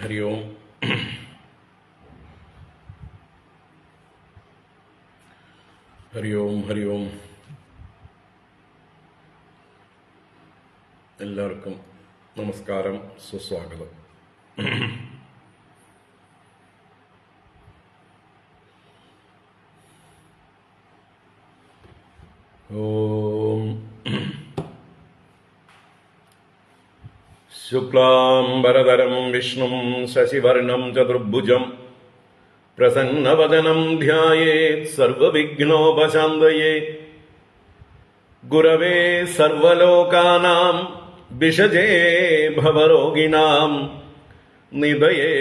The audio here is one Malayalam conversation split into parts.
ഹരി ഓം. ഹരി ഓം. ഹരി ഓം. എല്ലാവർക്കും നമസ്കാരം, സുസ്വാഗതം. ഓം. ശുക്ലാംബരധരം വിഷ്ണും ശശിവർണം ചതുർഭുജം പ്രസന്നവദനം ധ്യായേത് സർവവിഘ്നോപശാന്തയേ. ഗുരവേ സർവലോകാനാം വിഷജേ ഭവരോഗിണാം നിധയേ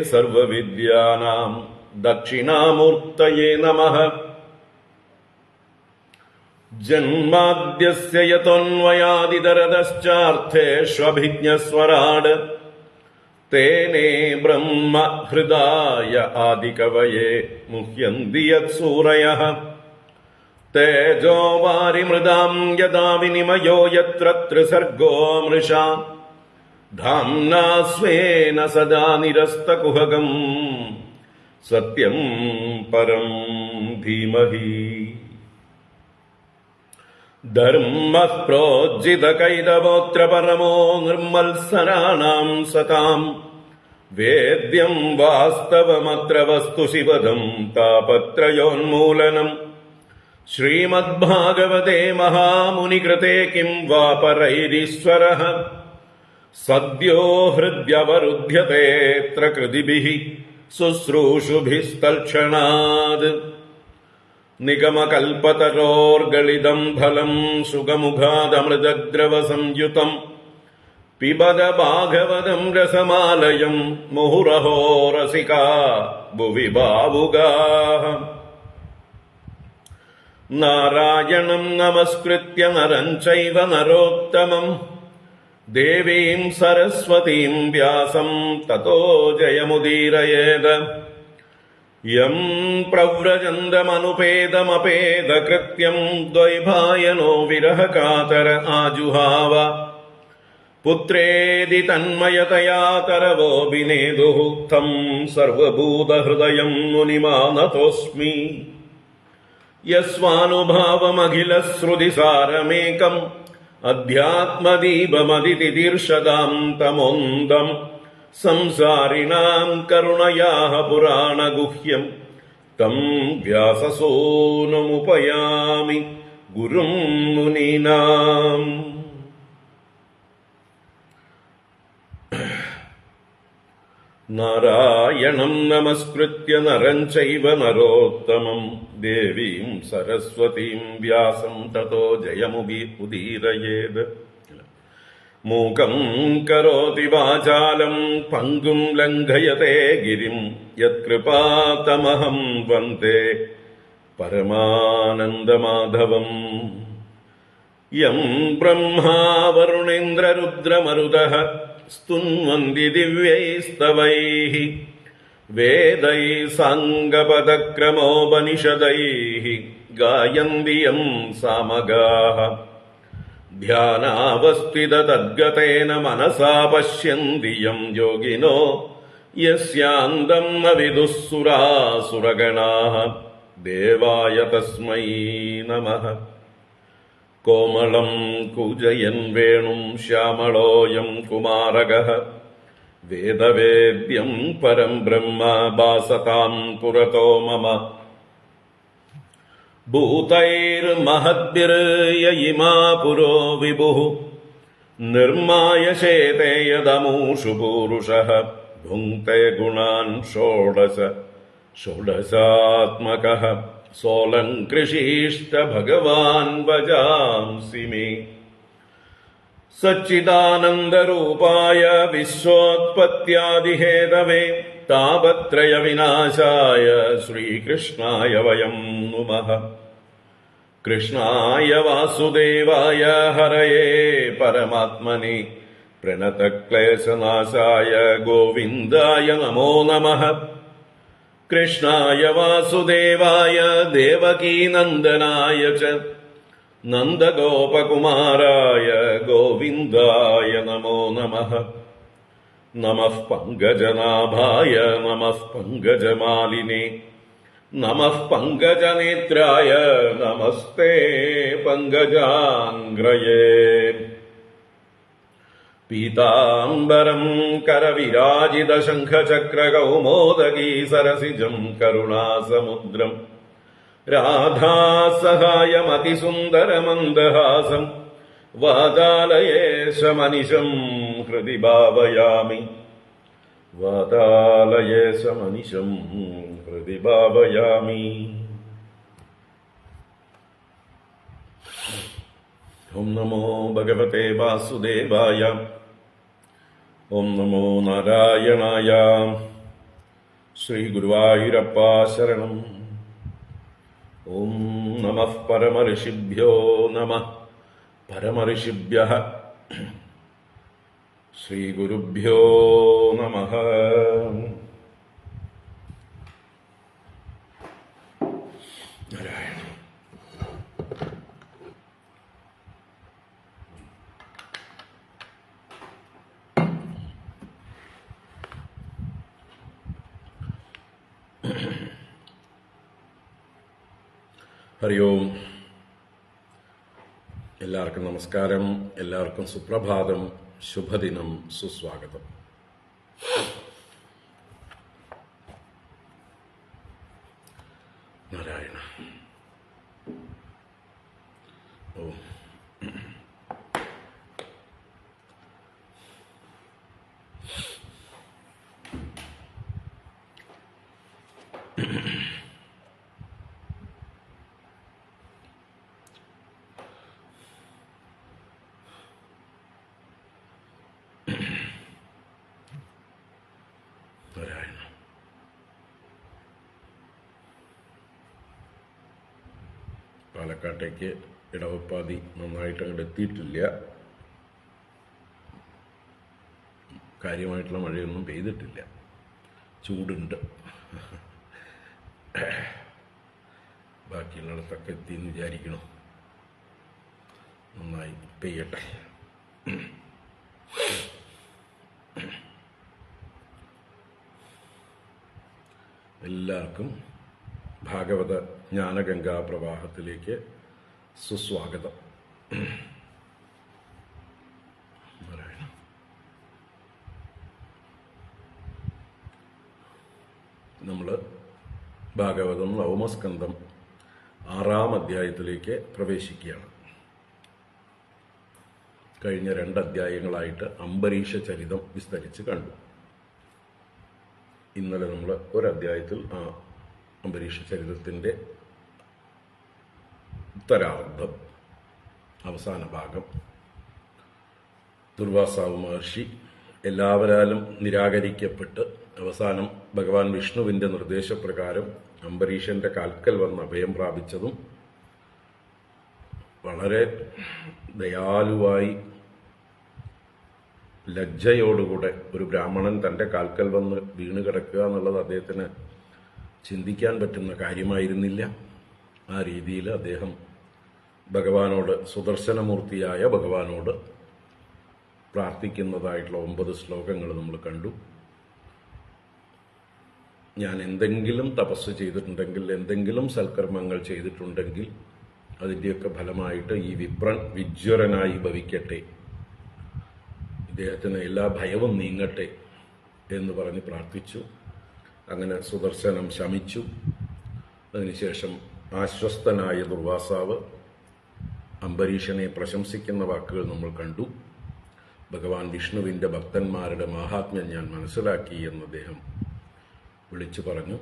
സർവവിദ്യാനാം ദക്ഷിണാമൂർത്തയേ നമഃ. ജന്മാദ്യസ്യ യതോന്വയാദിതരതശ്ചാർത്ഥേഷ്വഭിജ്ഞസ്വരാട് തേനേ ബ്രഹ്മ ഹൃദായ ആദികവയേ മുഹ്യന്തി യത്സൂരയഃ. തേജോ വാരിമൃതാം യഥാ വിനിമയോ യത്ര ത്രിസർഗോ മൃഷാ ധാംനാ സ്വേന സദാ നിരസ്തകുഹകം സത്യം പരം ധീമഹി. ധർമ്മഃ പ്രോജ്ജിതകൈതവോത്ര പരമോ നിർമ്മത്സരാണാം സതാം വേദ്യം വാസ്തവമത്ര വസ്തു ശിവദം താപത്രയോന്മൂലനം. ശ്രീമദ്ഭാഗവതേ മഹാമുനികൃതേ കിം വാ പരൈരീശ്വരഃ സദ്യോ ഹൃദ്യവരുധ്യതേത്ര കൃതിഭിഃ ശുശ്രൂഷുഭിസ്തൽക്ഷണാത്. നിഗമകൽപതരോർഗളിതം ഫലം സുഖമുഖാദമൃതദ്രവസംയുതം പിബത ഭാഗവതം രസമാലയം മുഹുരഹോ രസികാ ഭുവി ഭാവുകാഃ. നാരായണം നമസ്കൃത്യ നരം ചൈവ നരോത്തമം ദേവീം സരസ്വതീം വ്യാസം തതോ ജയമുദീരയേത്. യം പ്രവ്രജന്തമനുപേതമപേതകൃത്യം ദ്വൈപായനോ വിരഹകാതര ആജുഹാവ. പുത്രേതി തന്മയതയാ തരവോഭിനേദുഃ തം സർവഭൂതഹൃദയം മുനിമാനതോസ്മി. യസ്വാനുഭാവമഖിലശ്രുതിസാരമേകം അധ്യാത്മദീപമതിതിതീർഷതാം തമോന്തം സംസാരിണാം കരുണയാഃ പുരാണഗുഹ്യം തം വ്യാസസൂനുമുപയാമി ഗുരും മുനീനാം. നാരായണം നമസ്കൃത്യ നരം ചൈവ നരോത്തമം ദേവീം സരസ്വതീം വ്യാസം തതോ ജയമുദീരയേത്. മൂകം കരോതി വാചാലം പങ്കും ലംഘയത്തെ ഗിരിം യത്കൃപാതമഹം വന്ദേ പരമാനന്ദമാധവം. യം ബ്രഹ്മാ വരുണേന്ദ്രരുദ്രമരുതഃ സ്തുന്വന്തി ദിവ്യൈസ്തവൈഃ വേദൈഃ സാംഗപദക്രമോപനിഷദൈഃ ഗായന്തി യം സാമഗാഃ. ധ്യാനാവസ്ഥിത തദ്ഗതേന മനസാ പശ്യന്തി യം യോഗിനോ യസ്യാന്തം ന വിദുഃ സുരാസുരഗണാഃ ദേവായ തസ്മൈ നമഃ. കോമളം കുജയൻ വേണും ശ്യാമളോയം കുമാരകഃ വേദവേദ്യം പരം ബ്രഹ്മ ഭാസതാം പുരതോ മമ. ഭൂതൈർമഹദ്ഭിർയ ഇമാ പുരോ വിഭുഃ നിർമായശേതേ യദമൂഷു പൂരുഷഃ ഭുങ്ക്തേ ഗുണാൻ ഷോഡശ ഷോഡശാത്മകഃ സോലങ്കൃഷീഷ്ട ഭഗവാൻ വജാംസി മേ. സച്ചിദാനന്ദരൂപായ വിശ്വോത്പത്യാദിഹേതവേ താപത്രയ വിനാശായ ശ്രീകൃഷ്ണായ വയം നുമഃ. കൃഷ്ണായ വാസുദേവായ ഹരയേ പരമാത്മനെ പ്രണതക്ലേശനാശായ ഗോവിന്ദായ നമോ നമഃ. കൃഷ്ണായ വാസുദേവായ ദേവകീനന്ദനായ ച നന്ദഗോപകുമാരായ ഗോവിന്ദായ നമോ നമഃ. നമഃ പങ്കജനാഭായ നമഃ പങ്കജമാലിനേ നമഃ പങ്കജനേത്രായ നമസ്തേ പങ്കജാംഗ്രയേ. പീതാംബരം കരവിരാജിത ശംഖചക്രകൗമോദഗീ സരസിജം കരുണാസമുദ്രം രാധാസഹായമതിസുന്ദരമന്ദഹാസം വാതാലയേശമനിശം ഹൃദി ഭാവയാമി. വാതാലയേശമനിശം ഹൃദി ഭാവയാമി. ഓം നമോ ഭഗവതേ വാസുദേവായ. ഓം നമോ നാരായണായ. ശ്രീ ഗുരുവായൂരപ്പ ശരണം. ഓം നമഃ പരമഋഷിഭ്യോ നമഃ പരമഋഷിഭ്യഃ. ശ്രീ ഗുരുഭ്യോ നമഃ. നാരായണ. ഹരി ഓം. എല്ലാവർക്കും നമസ്കാരം. എല്ലാവർക്കും സുപ്രഭാതം, ശുഭദിനം, സുസ്വാഗതം. നാരായണ. ഓം. നാരായണ. പാലക്കാട്ടേക്ക് ഇടവപ്പാതി നന്നായിട്ട് അങ്ങോട്ട് എത്തിയിട്ടില്ല. കാര്യമായിട്ടുള്ള മഴയൊന്നും പെയ്തിട്ടില്ല. ചൂടുണ്ട്. ബാക്കിയുള്ളിടത്തൊക്കെ എത്തിയെന്ന് വിചാരിക്കണം. നന്നായി പെയ്യട്ടെ. എല്ലാവർക്കും ഭാഗവത ജ്ഞാനഗംഗാ പ്രവാഹത്തിലേക്ക് സുസ്വാഗതം. നമ്മൾ ഭാഗവതം നവമസ്കന്ധം 6-ാം അധ്യായത്തിലേക്ക് പ്രവേശിക്കുകയാണ്. കഴിഞ്ഞ 2 അധ്യായങ്ങളായിട്ട് അംബരീഷ ചരിതം വിസ്തരിച്ച് കണ്ടു. ഇന്നലെ നമ്മൾ ഒരധ്യായത്തിൽ ആ അംബരീഷ ചരിതത്തിൻ്റെ ഉത്തരാർദ്ധം, അവസാന ഭാഗം, ദുർവാസാവ് മഹർഷി എല്ലാവരാലും നിരാകരിക്കപ്പെട്ട് അവസാനം ഭഗവാൻ വിഷ്ണുവിൻ്റെ നിർദ്ദേശപ്രകാരം അംബരീഷന്റെ കാൽക്കൽ വന്ന് അഭയം പ്രാപിച്ചതും വളരെ ദയാലുവായി ലജ്ജയോടുകൂടെ ഒരു ബ്രാഹ്മണൻ തൻ്റെ കാൽക്കൽ വന്ന് വീണ് കിടക്കുക എന്നുള്ളത് അദ്ദേഹത്തിന് ചിന്തിക്കാൻ പറ്റുന്ന കാര്യമായിരുന്നില്ല. ആ രീതിയിൽ അദ്ദേഹം ഭഗവാനോട്, സുദർശനമൂർത്തിയായ ഭഗവാനോട് പ്രാർത്ഥിക്കുന്നതായിട്ടുള്ള 9 ശ്ലോകങ്ങൾ നമ്മൾ കണ്ടു. ഞാൻ എന്തെങ്കിലും തപസ് ചെയ്തിട്ടുണ്ടെങ്കിൽ, എന്തെങ്കിലും സൽക്കർമ്മങ്ങൾ ചെയ്തിട്ടുണ്ടെങ്കിൽ അതിൻ്റെയൊക്കെ ഫലമായിട്ട് ഈ വിപ്രൻ വിജ്വരനായി ഭവിക്കട്ടെ, ഇദ്ദേഹത്തിന് എല്ലാ ഭയവും നീങ്ങട്ടെ എന്ന് പറഞ്ഞ് പ്രാർത്ഥിച്ചു. അങ്ങനെ സുദർശനം ശമിച്ചു. അതിനുശേഷം ആശ്വസ്തനായ ദുർവാസാവ് അംബരീഷനെ പ്രശംസിക്കുന്ന വാക്കുകൾ നമ്മൾ കണ്ടു. ഭഗവാൻ വിഷ്ണുവിൻ്റെ ഭക്തന്മാരുടെ മാഹാത്മ്യം ഞാൻ മനസ്സിലാക്കി എന്ന് അദ്ദേഹം വിളിച്ചു പറഞ്ഞു.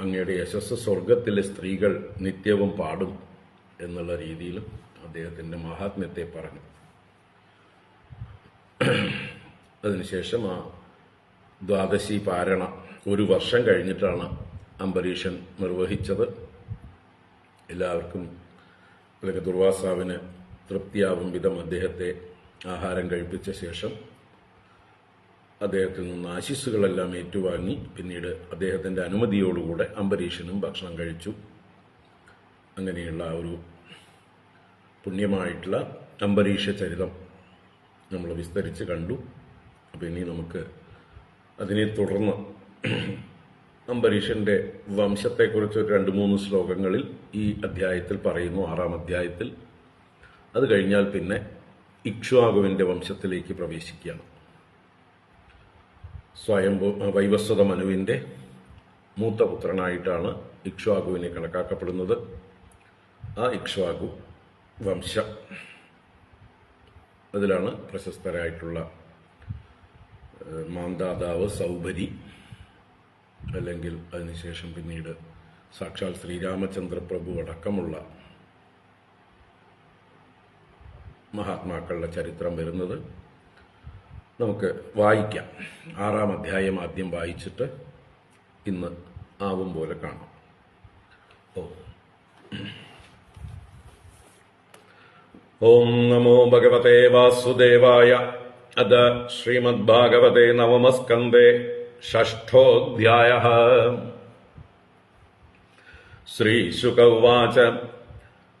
അങ്ങയുടെ യശസ് സ്വർഗത്തിലെ സ്ത്രീകൾ നിത്യവും പാടും എന്നുള്ള രീതിയിൽ അദ്ദേഹത്തിൻ്റെ മാഹാത്മ്യത്തെ പറഞ്ഞു. അതിനുശേഷം ആ ദ്വാദശി പാരണ 1 വർഷം കഴിഞ്ഞിട്ടാണ് അംബരീഷൻ നിർവഹിച്ചത്. എല്ലാവർക്കും അല്ലെങ്കിൽ ദുർവാസാവിന് തൃപ്തിയാവും വിധം അദ്ദേഹത്തെ ആഹാരം കഴിപ്പിച്ച ശേഷം അദ്ദേഹത്തിൽ നിന്ന് ആശീസ്സുകളെല്ലാം ഏറ്റുവാങ്ങി പിന്നീട് അദ്ദേഹത്തിൻ്റെ അനുമതിയോടുകൂടെ അംബരീഷനും ഭക്ഷണം കഴിച്ചു. അങ്ങനെയുള്ള ഒരു പുണ്യമായിട്ടുള്ള അംബരീഷ ചരിതം നമ്മൾ വിസ്തരിച്ച് കണ്ടു. അപ്പോൾ ഇനി നമുക്ക് അതിനെ തുടർന്ന് അംബരീഷന്റെ വംശത്തെക്കുറിച്ച് 2-3 ശ്ലോകങ്ങളിൽ ഈ അധ്യായത്തിൽ പറയുന്നു, 6-ാം അധ്യായത്തിൽ. അത് കഴിഞ്ഞാൽ പിന്നെ ഇക്ഷ്വാകുവിന്റെ വംശത്തിലേക്ക് പ്രവേശിക്കുകയാണ്. വൈവസ്വത മനുവിന്റെ മൂത്ത പുത്രനായിട്ടാണ് ഇക്ഷ്വാകുവിനെ കണക്കാക്കപ്പെടുന്നത്. ആ ഇക്ഷ്വാകു വംശം, അതിലാണ് പ്രശസ്തരായിട്ടുള്ള മാന്ധാതാവ് സൗഭരി, അല്ലെങ്കിൽ അതിനുശേഷം പിന്നീട് സാക്ഷാൽ ശ്രീരാമചന്ദ്ര പ്രഭു അടക്കമുള്ള മഹാത്മാക്കളുടെ ചരിത്രം വരുന്നത്. നമുക്ക് വായിക്കാം. 6-ാം അധ്യായം ആദ്യം വായിച്ചിട്ട് ഇന്ന് ആവും പോലെ കാണാം. ഓം നമോ ഭഗവതേ വാസുദേവായ. അത ശ്രീമദ്ഭാഗവതേ നവമസ്കന്ധേ ഷഷ്ഠോऽധ്യായഃ. ശ്രീശുക ഉവാച.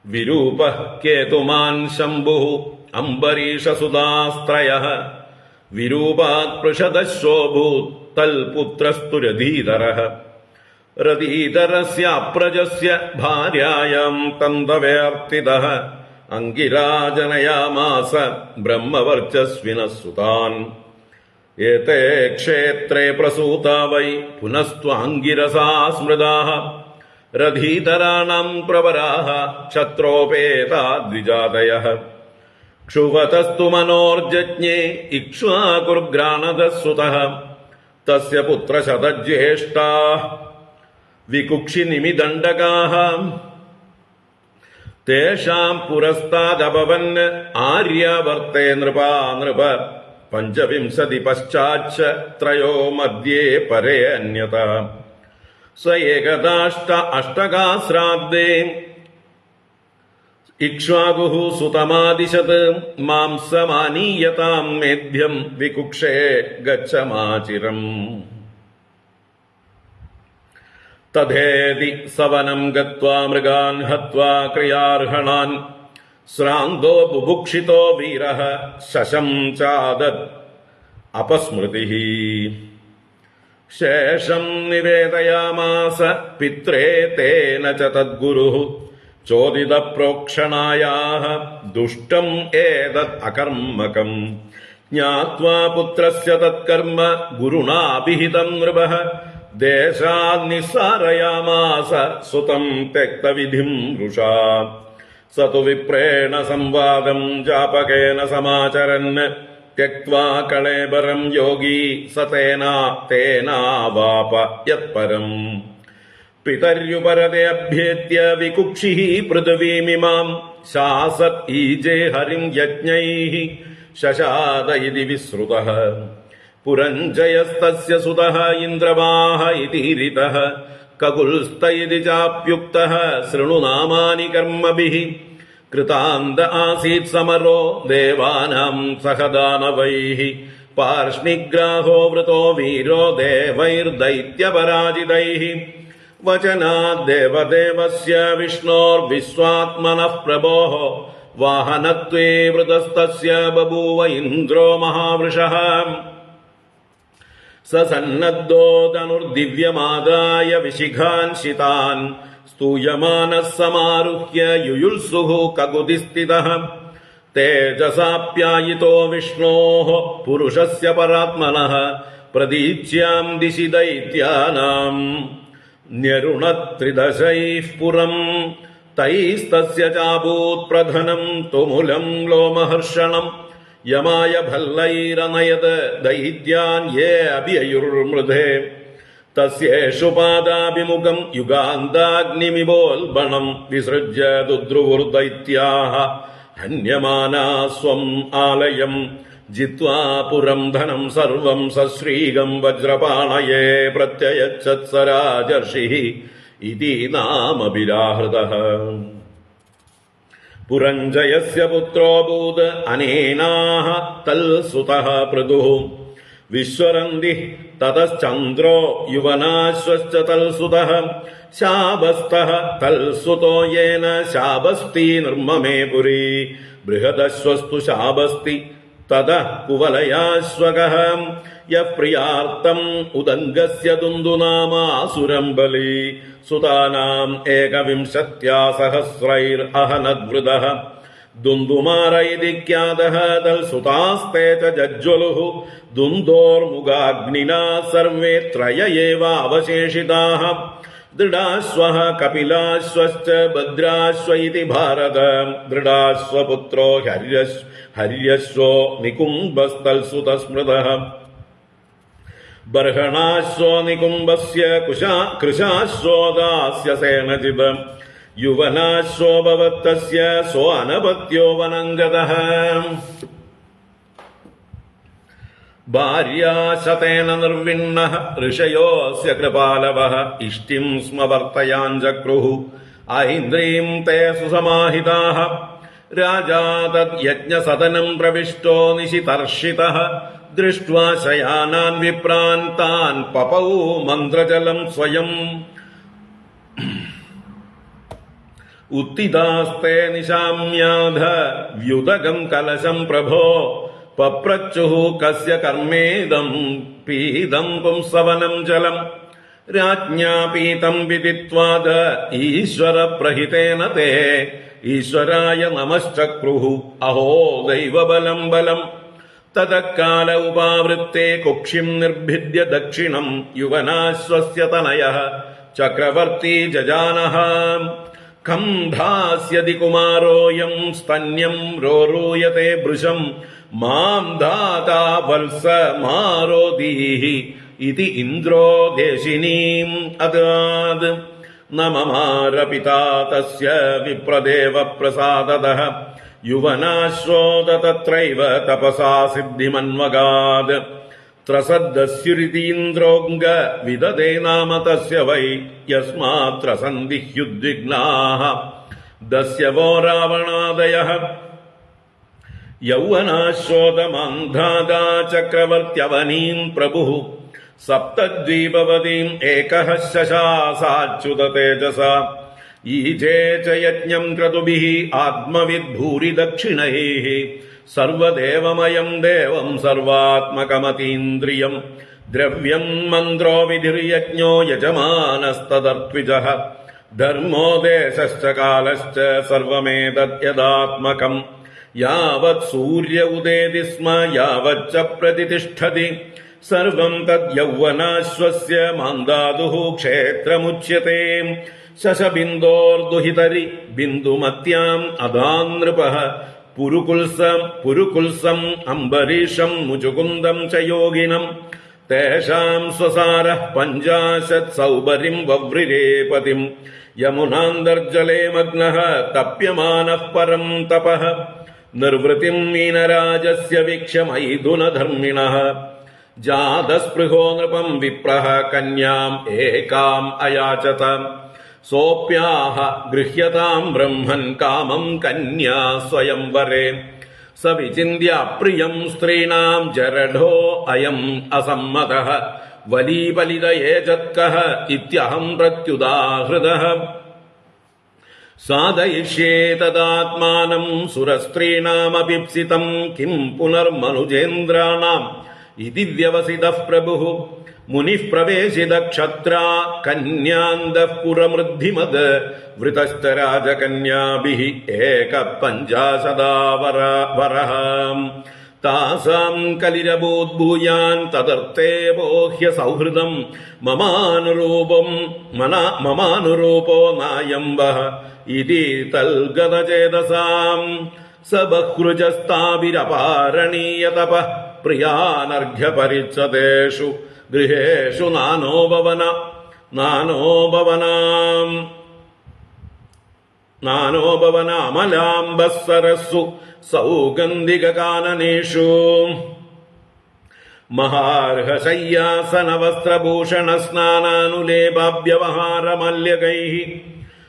വിരൂപഃ കേതുമാൻ ശംഭുഃ അംബരീഷസുതാസ്ത്രയഃ. വിരൂപാത് പൃഷദശ്വോഭൂത് തൽപുത്രസ്തു രഥീധരഃ. രഥീധരസ്യാപ്രജസ്യ ഭാര്യായാം തന്തവേർത്തിതഃ. അംഗിരാജനയാമാസ ബ്രഹ്മവർച്ചസ്വിനഃ സുതാൻ. ഏതേ ക്ഷേത്രേ പ്രസൂതാ വൈ പുനസ്ത്വാംഗിരസാ സ്മൃതാഃ. രഥീധരാണാം പ്രവരാഃ ക്ഷത്രോപേതാ ദ്വിജാതയഃ. ക്ഷുവതസ്തു മനോർജജ്ഞേ ഇക്ഷ്വാകുർഗ്രാണദഃ സുതഃ. തസ്യ പുത്രശതജ്യേഷ്ഠാഃ വികുക്ഷിനിമിദണ്ഡകാഃ. തേഷാം പുരസ്താദഭവൻ ആര്യാവർത്തേ നൃപാ നൃപ. പഞ്ചവിംശതി പശ്ചാച്ച ത്രയോ മധ്യേ പരേ അന്യത. സ ഏകദാഷ്ട അഷ്ടകാശ്രാദ്ദേ ഇക്ഷ്വാകുഃ സുതമാദിശത്. മാംസമാനീയതാം മേദ്ധ്യം വികുക്ഷേ ഗച്ഛമാചിരം. തഥേതി സവനം ഗത്വാ മൃഗാൻ ഹത്വാ ക്രിയാർഹണാൻ. ശ്രാന്തോ ബുഭുക്ഷിതോ വീരഃ ശശം ചാദത് അപസ്മൃതിഃ. ശേഷം നിവേദയാമാസ പിത്രേ തേന ച തദ്ഗുരുഃ. ചോദിത പ്രോക്ഷണായാഃ ദുഷ്ടം ഏതത് അകർമ്മകം. ജ്ഞാത്വാ പുത്രസ്യ തത്കർമ്മ ഗുരുണാഭിഹിതം നൃപഃ. ദേശാത് നിസ്സാരയാമാസ സുതം തെക്തവിധിം വൃഷാ. സതു വിപ്രേണ സംവാദം ജാപകേന സമാചരൻ. त्यक्त्वा कळेबरं योगी सतेना तेनावाप यत्परम्. पितर्युपरते अभ्येत्य विकुक्षिः पृथिवीमिमां. शासत् ईजे हरिं यज्ञैः शशाद इति विश्रुतः. पुरञ्जयस्तस्य सुतः इन्द्रवाह इतीरितः. ककुल्स्त इति चाप्युक्तः शृणु नामानि कर्मभिः. कृतान्त आसीत् समरो देवानां सह दानवैः. पार्ष्णिग्राहो वृतो वीरो देवैर्दैत्यपराजितैः. वचनात् देवदेवस्य विष्णोर्विश्वात्मनः प्रभोः. वाहनत्वे वृतस्तस्य बभूव इन्द्रो महावृषः. स सन्नद्धो धनुर्दिव्यमादाय विशिखान् शितान्. स्तूयमानः समारुह्य युयुत्सुः ककुतिस्थितः. तेजसाप्यायितो विष्णोः पुरुषस्य परात्मनः. प्रदीच्यां दिशि दैत्यानाम् न्यरुणत्रिदशैः पुरम्. तैस्तस्य चाभूत् प्रधनम् तुमुलम् लोमहर्षणम्. यमाय भल्लैरनयत् दैत्यान् ये अभ्ययुर्मृधे. तस्येषु पादाभिमुखम् युगान्ताग्निमिवोल्बणम्. विसृज्य दुद्रुवुर्दैत्याः हन्यमानाः स्वम् आलयम्. जित्वा पुरम् धनम् सर्वम् सश्रीगम् वज्रपाणये प्रत्ययच्छत् स राजर्षिः इति नामभिराहृतः. पुरञ्जयस्य पुत्रोऽभूत् अनेनाः तल्सुतः पृथुः. विश्वरन्दिः ततश्चन्द्रो युवनाश्वश्च तल्सुतः. शाबस्तः तल्सुतो येन शाबस्ती निर्ममे पुरी. बृहदश्वस्तु शाबस्ति തതഃ കുവലയാശ്വകഃ യഃ പ്രിയാർത്തം ഉദംഗസ്യ ദുന്ദുനാമാസുരം ബലി സുതാനാം ഏകവിംശത്യാ സഹസ്രൈർ അഹനദ്വൃതഃ ദുന്ദുമാര ഇതി ഖ്യാതഃ തൽ സുതാസ്തേ ച ജജ്വലുഃ ദുന്ദോർമുഖാഗ്നിനാ സർവേ ത്രയ ഏവ അവശേഷിതാഃ ദൃഢാശ്വഃ കപിലാശ്വശ്ച ഭദ്രാശ്വ ഇതി ഭാരത ദൃഢാശ്വപുത്രോ ഹര്യശ്വോ നികുംഭസ്തൽസുതസ്മൃതഃ ബർഹണാശ്വോ നികുംഭസ്യ കൃശാശ്വോ ദാസ്യ സേനജിത് യുവനാശ്വോ ഭവത്തസ്യ സോ അനപത്യോ വനംഗതഃ ഭാര്യാശതേന നിർവിണ്ണഃ ഋഷയോസ്യ കൃപാലവഃ ഇഷ്ടിം സ്മ വർത്തയാഞ്ചക്രുഃ ഐന്ദ്രീം തേ സുസമാഹിതാഃ രാജാ തദ്യജ്ഞസദനം പ്രവിഷ്ടോ നിശിതർഷിതഃ ദൃഷ്ട്വാ ശയാനാൻ വിപ്രാൻ താൻ പപൗ മന്ത്രജലം സ്വയം ഉത്തിതാസ്തേ നിശാമ്യാധ വ്യുതകം കലശം പ്രഭോ പപ്രച്ചുഃ കസ്യ കർമ്മേദം പീതം പുംസവനം ജലം രാജ്ഞാ പീതം വിദിത്വാദ ഈശ്വര പ്രഹിതേന തേ ഈശ്വരായ നമശ്ചക്രുഃ അഹോ ദൈവബലം ബലം തതഃകാല ഉപാവൃത്തെ കുക്ഷിം നിർഭിദ്യ ദക്ഷിണം യുവനാശ്വസ്യ തനയഃ ചക്രവർത്തി ജജാനഃ ഖം ധാസ്യതി കുമാരോയം സ്തന്യം രോരൂയത്തെ ഭൃശം മാം ധാതാ വത്സ മാരോദീഹി ഇതി ഇന്ദ്രോ ദേശിനീം അദാത് നമമാര പിതാ തസ്യ വിപ്രദേവ പ്രസാദതഃ യുവനാശ്വോ തത്രൈവ തപസാ സിദ്ധിമന്വഗാത് ത്രസദ്ദസ്യുരിതീന്ദ്രോംഗ വിദദേ നാമ തസ്യ വൈ യസ്മാത് ത്രസന്ദിഹ്യുദ്വിഗ്നാഃ ദസ്യവോ രാവണാദയഃ യൗവനാശ്വോതമന്ധാദാ ചക്രവർത്യവനീം പ്രഭുഃ സപ്തദ്വീപവതീം ഏകഃ ശശാസാച്യുത തേജസാ ഈജേ ച യജ്ഞം ക്രതുഭിഃ ആത്മവിദ് ഭൂരി ദക്ഷിണൈഃ സർവദേവമയം ദേവം സർവാത്മകമതീന്ദ്രിയം ദ്രവ്യം മന്ത്രോ വിധിർയജ്ഞോ യജമാനസ്തദർദ്വിജഃ ധർമ്മോ ദേശശ്ച കാലശ്ച സർവമേതദ്യദാത്മകം യാവത് സൂര്യ ഉദേതി സ്മ യാവच्च പ്രതിതിഷ്ഠതി സർവം തദ്യൗവനാശ്വസ്യ മാന്ദാതുഃ ക്ഷേത്രമുച്യത്തെ ശശബിന്ദോർദുഹിതരി ബിന്ദുമത്യാം അദാനൃപഃ പുരുകുൽസം അംബരീഷം മുചുകുന്ദം ച യോഗിനം തേഷാം സ്വസാരഃ പഞ്ചാശത് സൗബരിം വവ്രിരേപതിം യമുനാന്തർജലേ മഗ്നഃ തപ്യമാനഃ പരം തപഃ നിർവൃതിം മീനരാജസ്യ വീക്ഷ്യ മൈഥുനധർമ്മിണഃ ജാതസ്പൃഹോ നൃപം വിപ്രഃ കന്യാം ഏകാം അയാചത സോപ്യാഹ ഗൃഹ്യതാം ബ്രഹ്മൻ കാമം കന്യാ സ്വയംവരേ സ വിചിന്യ പ്രിയം സ്ത്രീണാം ജരഢോ അയം അസമ്മതഃ വലീപലിതയേജത്കഃ ഇത്യഹം പ്രത്യുദാഹൃതഃ സാധയിഷ്യേ തദാത്മാനം സുരസ്ത്രീണാമപീപ്സിതം കിം പുനർമനുജേന്ദ്രാണാം ഇതി വ്യവസിതഃ പ്രഭുഃ മുനിഃ പ്രവേശിത ക്ഷത്രാ കന്യാന്തഃ പുരമൃദ്ധിമത് വൃതശ്ച രാജകന്യാഭിഃ ഏകപഞ്ചാശതാ വരഃ താസാം കലിരഭൂദ്ഭൂയാൻ തദർത്ഥേ ബോഹ്യ സൗഹൃദം മമാനുരൂപോ നായം വഃ ഇതി തൽഗതചേതസാം സ ബഹ്രുജസ്താഭിരപാരണീയ തപഃ പ്രിയാനർഘ്യപരിച്ഛദേഷു ഗൃഹേഷു നാനോഭവനാമലാംബസ്സരസ്സു സൗഗന്ധികകാനനേഷു മഹാർഹശയ്യാസനവസ്ത്രഭൂഷണസ്നാനാനുലേപാഭ്യവഹാരമല്യകൈഃ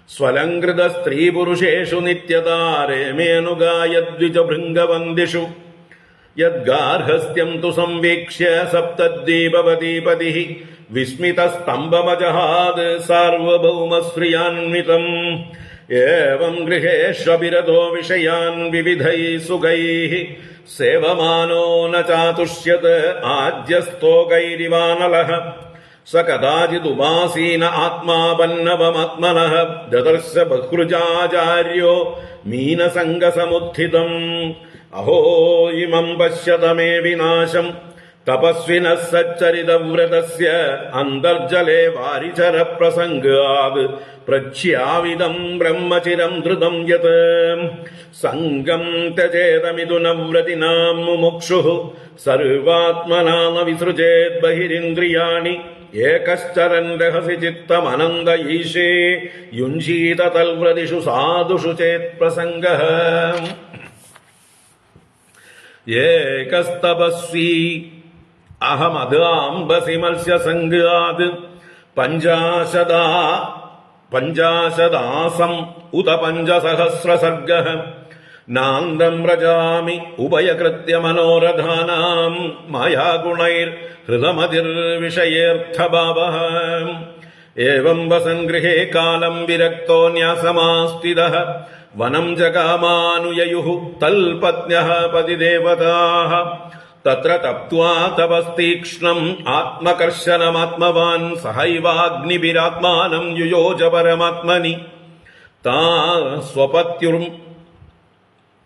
സ്വലങ്കൃതസ്ത്രീപുരുഷേഷു നിത്യതാരേമേനുഗായദ്വിജഭൃംഗവന്ദിഷു യദ്ഗാർഹസ്ഥ്യം തു സംവീക്ഷ്യ സപ്തദ്വീപവതീപതിഃ വിസ്മിതസ്തംഭമജഹാത് സാർവഭൗമശ്രിയാന്വിതം ഏവം ഗൃഹേഷ്വഭിരതോ വിഷയാൻ വിവിധൈ സുഖൈഃ സേവമാനോ ന ചാതുഷ്യത് ആജ്യസ്തോകൈരിവാനലഃ സ കദാചിദുപാസീന ആത്മാപന്നവമാത്മനഃ ദദർശ ബഹ്രുജാചാര്യോ മീനസംഗസമുത്ഥിതം അഹോ ഇമം പശ്യത മേ വിനാശം തപസ്വിനഃ സച്ചരിതവ്രതസ്യ അന്തർജലേ വാരിചര പ്രസംഗാത് പ്രച്യാവിദം ബ്രഹ്മചിരം ധൃതം യത് സംഗം ത്യജേതമിഥുനവ്രതിനാം മുമുക്ഷുഃ സർവാത്മനാ ന വിസൃജേത് ബഹിരിന്ദ്രിയാണി ഏകശ്ചരൻ രഹസി ചിത്തമനന്ത ഈശേ യുഞ്ജീത തൽവ്രതിഷു സാധുഷു ചേത് പ്രസംഗഃ ഏകസ്തപസ്വി അഹമദാംബസി മത്സ്യസംഗാത് പഞ്ചാശദാസം ഉത പഞ്ചസഹസ്രസർഗഃ നാന്തം വ്രജാമി ഉഭയകൃത്യ മനോരഥാനാം മായാഗുണൈർഹൃതമതിർവിഷയേർത്ഥഭാവഃ ഏവം വസൻ ഗൃഹേ കാലം വിരക്തോ ന്യാസമാസ്ഥിതഃ വനം ജഗാമാനുയയുഃ തൽപത്ന്യഃ പതിദേവതാഃ തത്ര തപ്ത്വാ തപസ്തീക്ഷ്ണം ആത്മകർശനമാത്മവാൻ സഹൈവാഗ്നിഭിരാത്മാനം യുയോജ പരമാത്മനി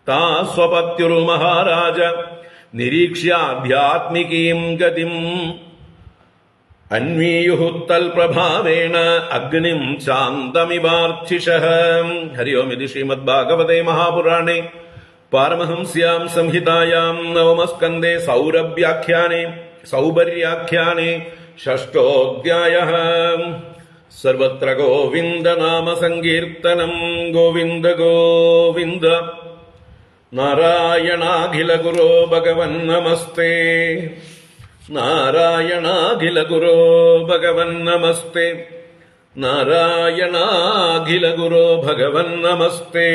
താ സ്വപത്യുർമഹാരാജ നിരീക്ഷ്യാധ്യാത്മികീം ഗതിം അന്വീയുഃ തൽപ്രഭാവേണ അഗ്നിം ശാന്തമിവാർച്ചിഷഃ. ഹരി ഓം. ഇത് ശ്രീമദ്ഭാഗവതേ മഹാപുരാണേ പാരമഹംസ്യാം സംഹിതായാം നവമസ്കന്ധേ സൗപര്യാഖ്യാനേ ഷഷ്ടോധ്യായഃ. സർവത്ര ഗോവിന്ദ നാമ സങ്കീർത്തനം. ഗോവിന്ദ ഗോവിന്ദ. നാരായണാഖില ഗുരോ ഭഗവൻ നമസ്തേ. നാരായണാഖില ഗുരോ ഭഗവൻ നമസ്തേ. നാരായണാഖില ഗുരോ ഭഗവൻ നമസ്തേ.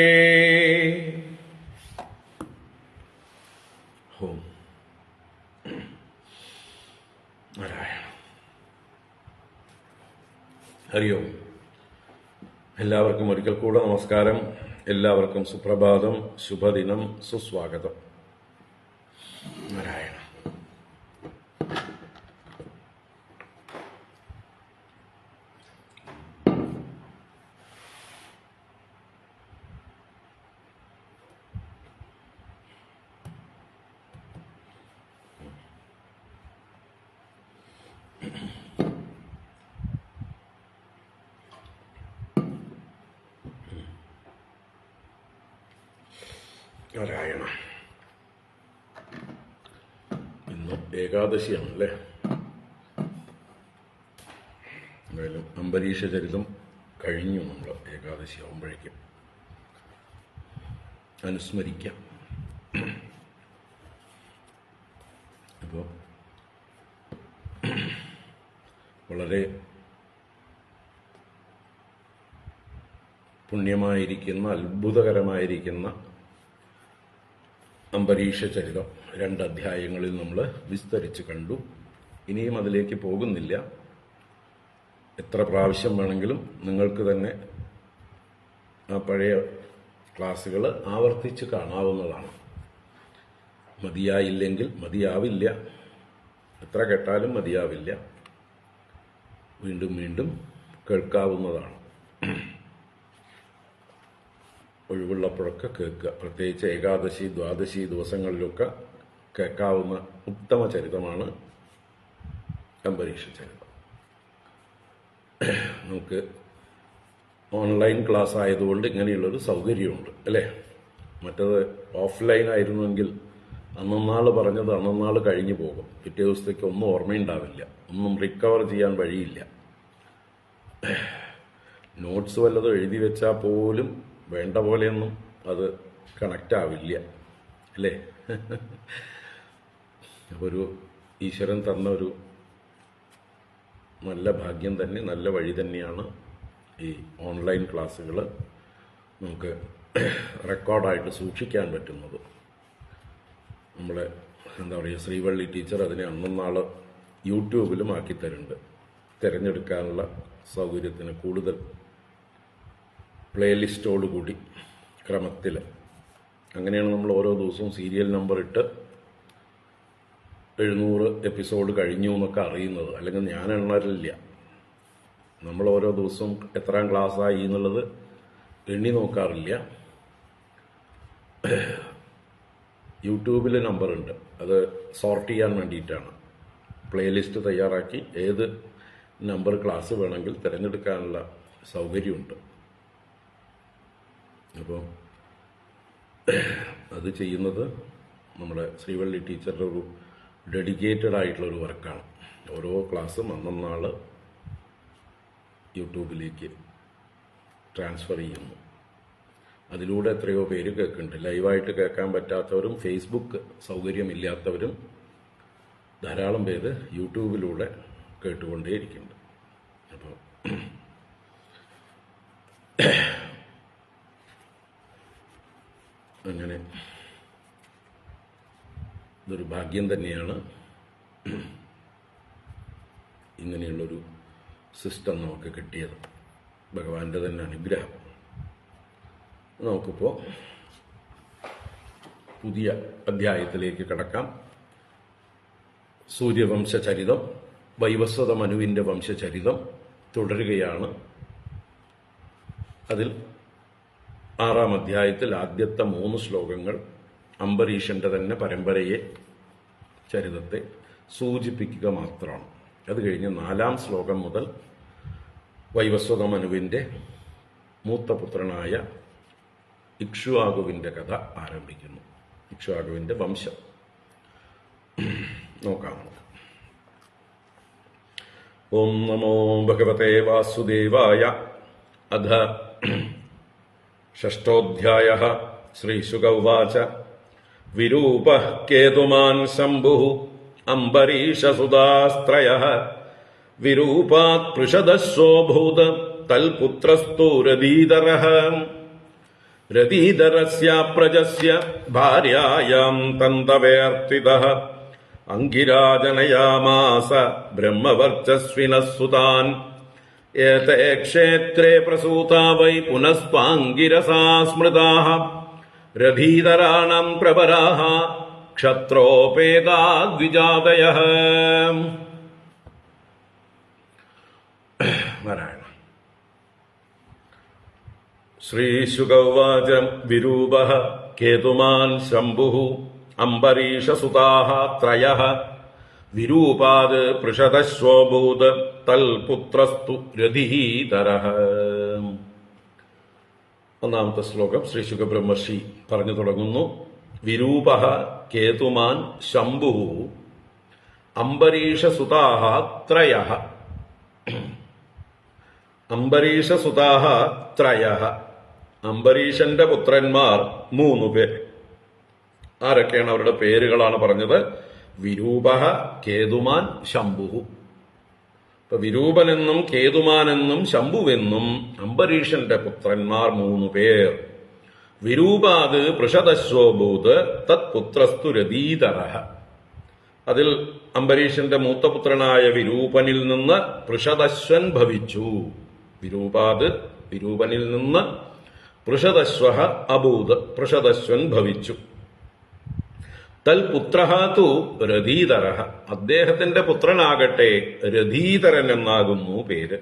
ഓം നാരായണ. ഹരി ഓം. എല്ലാവർക്കും ഒരിക്കൽ കൂടെ നമസ്കാരം. എല്ലാവർക്കും സുപ്രഭാതം, ശുഭദിനം, സുസ്വാഗതം. നാരായണ. നാരായണ. ഇന്ന് ഏകാദശിയാണല്ലേ. എന്തായാലും അംബരീഷ ചരിതം കഴിഞ്ഞു. നമ്മൾ ഏകാദശി ആവുമ്പോഴേക്കും അനുസ്മരിക്കാം. അപ്പോൾ വളരെ പുണ്യമായിരിക്കുന്ന, അത്ഭുതകരമായിരിക്കുന്ന അംബരീഷ ചരിതം 2 അധ്യായങ്ങളിൽ നമ്മൾ വിസ്തരിച്ച് കണ്ടു. ഇനിയും അതിലേക്ക് പോകുന്നില്ല. എത്ര പ്രാവശ്യം വേണമെങ്കിലും നിങ്ങൾക്ക് തന്നെ ആ പഴയ ക്ലാസ്സുകൾ ആവർത്തിച്ച് കാണാവുന്നതാണ്. മതിയായില്ലെങ്കിൽ മതിയാവില്ല. എത്ര കേട്ടാലും മതിയാവില്ല. വീണ്ടും വീണ്ടും കേൾക്കാവുന്നതാണ്. ഒഴിവുള്ളപ്പോഴൊക്കെ കേൾക്കുക. പ്രത്യേകിച്ച് ഏകാദശി, ദ്വാദശി ദിവസങ്ങളിലൊക്കെ കേൾക്കാവുന്ന ഉത്തമ ചരിതമാണ് അംബരീഷ ചരിതം. നമുക്ക് ഓൺലൈൻ ക്ലാസ് ആയതുകൊണ്ട് ഇങ്ങനെയുള്ളൊരു സൗകര്യമുണ്ട് അല്ലേ. മറ്റത് ഓഫ്ലൈൻ ആയിരുന്നുവെങ്കിൽ അന്നന്നാൾ പറഞ്ഞത് അന്നന്നാൾ കഴിഞ്ഞു പോകും. പിറ്റേ ദിവസത്തേക്ക് ഒന്നും ഓർമ്മയുണ്ടാവില്ല. ഒന്നും റിക്കവർ ചെയ്യാൻ വഴിയില്ല. നോട്ട്സ് വല്ലതും എഴുതി വെച്ചാൽ പോലും വേണ്ട പോലെയൊന്നും അത് കണക്റ്റ് ആവില്ല അല്ലേ. ഒരു ഈശ്വരൻ തന്ന ഒരു നല്ല ഭാഗ്യം തന്നെ, നല്ല വഴി തന്നെയാണ് ഈ ഓൺലൈൻ ക്ലാസ്സുകൾ നമുക്ക് റെക്കോർഡായിട്ട് സൂക്ഷിക്കാൻ പറ്റുന്നത്. നമ്മളെ എന്താ പറയുക, ശ്രീവള്ളി ടീച്ചർ അതിനെ അന്നന്നാൾ യൂട്യൂബിലും ആക്കി തരുന്നുണ്ട്. തിരഞ്ഞെടുക്കാനുള്ള സൗകര്യത്തിന് കൂടുതൽ പ്ലേലിസ്റ്റോടുകൂടി ക്രമത്തിൽ. അങ്ങനെയാണ് നമ്മൾ ഓരോ ദിവസവും സീരിയൽ നമ്പർ ഇട്ട് 700 എപ്പിസോഡ് കഴിഞ്ഞു എന്നൊക്കെ അറിയുന്നത്. അല്ലെങ്കിൽ ഞാൻ എണ്ണറില്ല. നമ്മൾ ഓരോ ദിവസവും എത്രാം ക്ലാസ്സായി എന്നുള്ളത് എണ്ണി നോക്കാറില്ല. യൂട്യൂബിൽ നമ്പറുണ്ട്, അത് സോർട്ട് ചെയ്യാൻ വേണ്ടിയിട്ടാണ്. പ്ലേലിസ്റ്റ് തയ്യാറാക്കി ഏത് നമ്പർ ക്ലാസ് വേണമെങ്കിൽ തിരഞ്ഞെടുക്കാനുള്ള സൗകര്യമുണ്ട്. അപ്പോൾ അത് ചെയ്യുന്നത് നമ്മുടെ ശ്രീവള്ളി ടീച്ചറുടെ ഒരു ഡെഡിക്കേറ്റഡ് ആയിട്ടുള്ളൊരു വർക്കാണ്. ഓരോ ക്ലാസ്സും അന്നന്നാൾ യൂട്യൂബിലേക്ക് ട്രാൻസ്ഫർ ചെയ്യുന്നു. അതിലൂടെ എത്രയോ പേര് കേൾക്കുന്നുണ്ട്. ലൈവായിട്ട് കേൾക്കാൻ പറ്റാത്തവരും ഫേസ്ബുക്ക് സൗകര്യമില്ലാത്തവരും ധാരാളം പേര് യൂട്യൂബിലൂടെ കേട്ടുകൊണ്ടേയിരിക്കുന്നുണ്ട്. അപ്പോൾ അങ്ങനെ ഇതൊരു ഭാഗ്യം തന്നെയാണ്, ഇങ്ങനെയുള്ളൊരു സിസ്റ്റം നമുക്ക് കിട്ടിയത്. ഭഗവാന്റെ തന്നെ അനുഗ്രഹം. നമുക്കിപ്പോൾ പുതിയ അധ്യായത്തിലേക്ക് കടക്കാം. സൂര്യവംശചരിതം, വൈവസ്വത മനുവിൻ്റെ വംശചരിതം തുടരുകയാണ്. അതിൽ 6-ാം അധ്യായത്തിൽ ആദ്യത്തെ 3 ശ്ലോകങ്ങൾ അംബരീഷന്റെ തന്നെ പരമ്പരയെ, ചരിതത്തെ സൂചിപ്പിക്കുക മാത്രമാണ്. അത് കഴിഞ്ഞ് 4-ാം ശ്ലോകം മുതൽ വൈവസ്വത മനുവിൻ്റെ മൂത്ത പുത്രനായ ഇക്ഷ്വാകുവിൻ്റെ കഥ ആരംഭിക്കുന്നു. ഇക്ഷ്വാകുവിൻ്റെ വംശം നോക്കാം. ഓം നമോ ഭഗവതേ വാസുദേവായ. അധ 6ോऽധ്യായഃ. ശ്രീശുക ഉവാച. വിരൂപഃ കേതുമാൻ ശംഭുഃ അംബരീഷസുതാസ്ത്രയഃ. വിരൂപാത് പൃഷദശ്വോഭൂത് തൽപുത്രസ്തു രതീധരഃ. രതീധരസ്യാപ്രജസ്യ ഭാര്യായാം തന്തവേർത്തിതഃ. അംഗിരാജനയാമാസ ബ്രഹ്മവർച്ചസ്വിനഃ സുതാൻ. ഏതേ ക്ഷേത്രേ പ്രസൂതാ വൈ പുനസ്ത്വാംഗിരസാ സ്മൃതാഃ. രഥീധരാണാം പ്രവരാഃ ക്ഷത്രോപേതാദ്വിജാതയഃ. നാരായണ. ശ്രീശുക ഉവാച. വിരൂപഃ കേതുമാൻ ശംഭുഃ അംബരീഷസുതാഃ ത്രയഃ. വിരൂപാത് പൃഷദശ്വോഭൂത് തൽപുത്രസ്തു രഥീധരഃ. 1-ാമത്തെ ശ്ലോകം ശ്രീശുക ബ്രഹ്മർഷി പറഞ്ഞു തുടങ്ങുന്നു. വിരൂപഃ കേതുമാൻ ശംഭുഃ അംബരീഷസുതാഃ ത്രയഃ. അംബരീഷസുതാഃ ത്രയഃ. അംബരീഷന്റെ പുത്രന്മാർ 3 പേർ. ആരൊക്കെയാണ്? അവരുടെ പേരുകളാണ് പറഞ്ഞത്. വിരൂപഃ, കേതുമാൻ, ശംഭുഃ. ഇപ്പൊ വിരൂപനെന്നും കേതുമാനെന്നും ശംഭുവെന്നും അംബരീഷന്റെ പുത്രന്മാർ 3 പേർ. വിരൂപാത് പൃഷദശ്വോഭൂത് തത്പുത്രസ്തു രതീധരഃ. അതിൽ അംബരീഷന്റെ മൂത്തപുത്രനായ വിരൂപനിൽ നിന്ന് പൃഷദശ്വൻ ഭവിച്ചു. വിരൂപാത്, വിരൂപനിൽ നിന്ന് പൃഷദശ്വഃ അഭൂത്, പൃഷദശ്വൻ ഭവിച്ചു. തൽപുത്രഃ തു രഥീധരഃ. അദ്ദേഹത്തിന്റെ പുത്രനാകട്ടെ രഥീധരൻ എന്നാകുന്നു പേര്.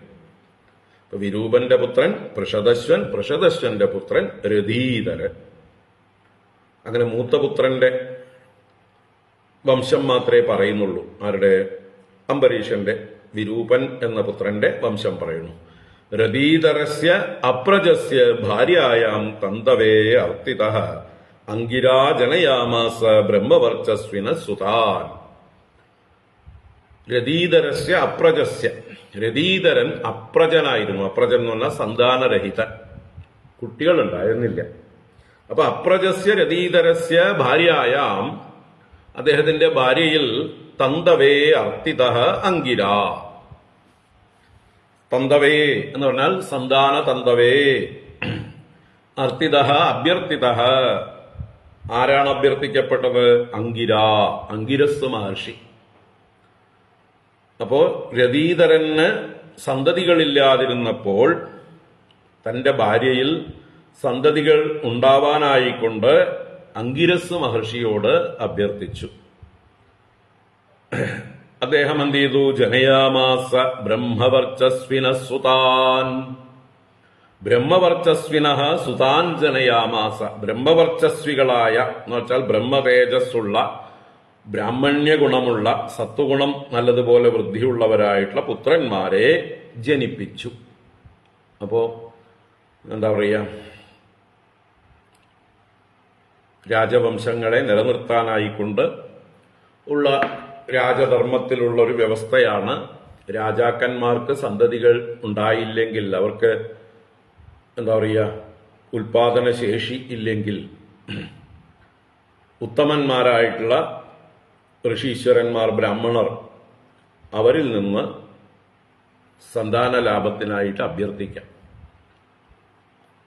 വിരൂപന്റെ പുത്രൻ പൃഷദശ്വൻ, പൃഷദശ്വന്റെ പുത്രൻ രഥീധരൻ. അങ്ങനെ മൂത്തപുത്രന്റെ വംശം മാത്രമേ പറയുന്നുള്ളൂ. ആരുടെ? അംബരീഷന്റെ. വിരൂപൻ എന്ന പുത്രന്റെ വംശം പറയുന്നു. രഥീധരസ്യ അപ്രജസ്യ ഭാര്യായാം തന്തവേ അർത്തിതഃ. അംഗിരാജനയാമാസ ബ്രഹ്മവർച്ചസ്വിനഃ സുതാൻ. രഥീധരസ്യ അപ്രജസ്യ. രഥീധരൻ അപ്രജനായിരുന്നു. അപ്രജൻ എന്ന് പറഞ്ഞാൽ സന്താനരഹിതൻ, കുട്ടികളുണ്ടായിരുന്നില്ല. അപ്പൊ അപ്രജസ്യ രഥീധരസ്യ ഭാര്യായാം, അദ്ദേഹത്തിന്റെ ഭാര്യയിൽ തന്തവേ അർത്തിതഃ അംഗിര. തന്തവേ എന്ന് പറഞ്ഞാൽ സന്താന തന്തവേ. അർത്തിതഃ അഭ്യർത്ഥിതഃ. ആരാണ് അഭ്യർത്ഥിക്കപ്പെട്ടത്? അംഗിര, അംഗിരസ് മഹർഷി. അപ്പോ രഥീധരന് സന്തതികളില്ലാതിരുന്നപ്പോൾ തന്റെ ഭാര്യയിൽ സന്തതികൾ ഉണ്ടാവാനായിക്കൊണ്ട് അങ്കിരസ് മഹർഷിയോട് അഭ്യർത്ഥിച്ചു. അദ്ദേഹം എന്ത് ചെയ്തു? ജനയാമാസ ബ്രഹ്മവർച്ചസ്വിന സുതാൻ. ബ്രഹ്മവർച്ചസ്വിന സുതാൻ ജനയാമാസ. ബ്രഹ്മവർച്ചസ്വികളായ എന്ന് വെച്ചാൽ ബ്രഹ്മതേജസ്സുള്ള, ബ്രാഹ്മണ്യ ഗുണമുള്ള, സത്വഗുണം നല്ലതുപോലെ വൃദ്ധിയുള്ളവരായിട്ടുള്ള പുത്രന്മാരെ ജനിപ്പിച്ചു. അപ്പോ എന്താ പറയുക, രാജവംശങ്ങളെ നിലനിർത്താനായിക്കൊണ്ട് ഉള്ള രാജധർമ്മത്തിലുള്ള ഒരു വ്യവസ്ഥയാണ്. രാജാക്കന്മാർക്ക് സന്തതികൾ ഉണ്ടായില്ലെങ്കിൽ, അവർക്ക് എന്താ പറയുക, ഉൽപാദന ശേഷി ഇല്ലെങ്കിൽ ഉത്തമന്മാരായിട്ടുള്ള ഋഷീശ്വരന്മാർ, ബ്രാഹ്മണർ, അവരിൽ നിന്ന് സന്താന ലാഭത്തിനായിട്ട് അഭ്യർത്ഥിക്കാം.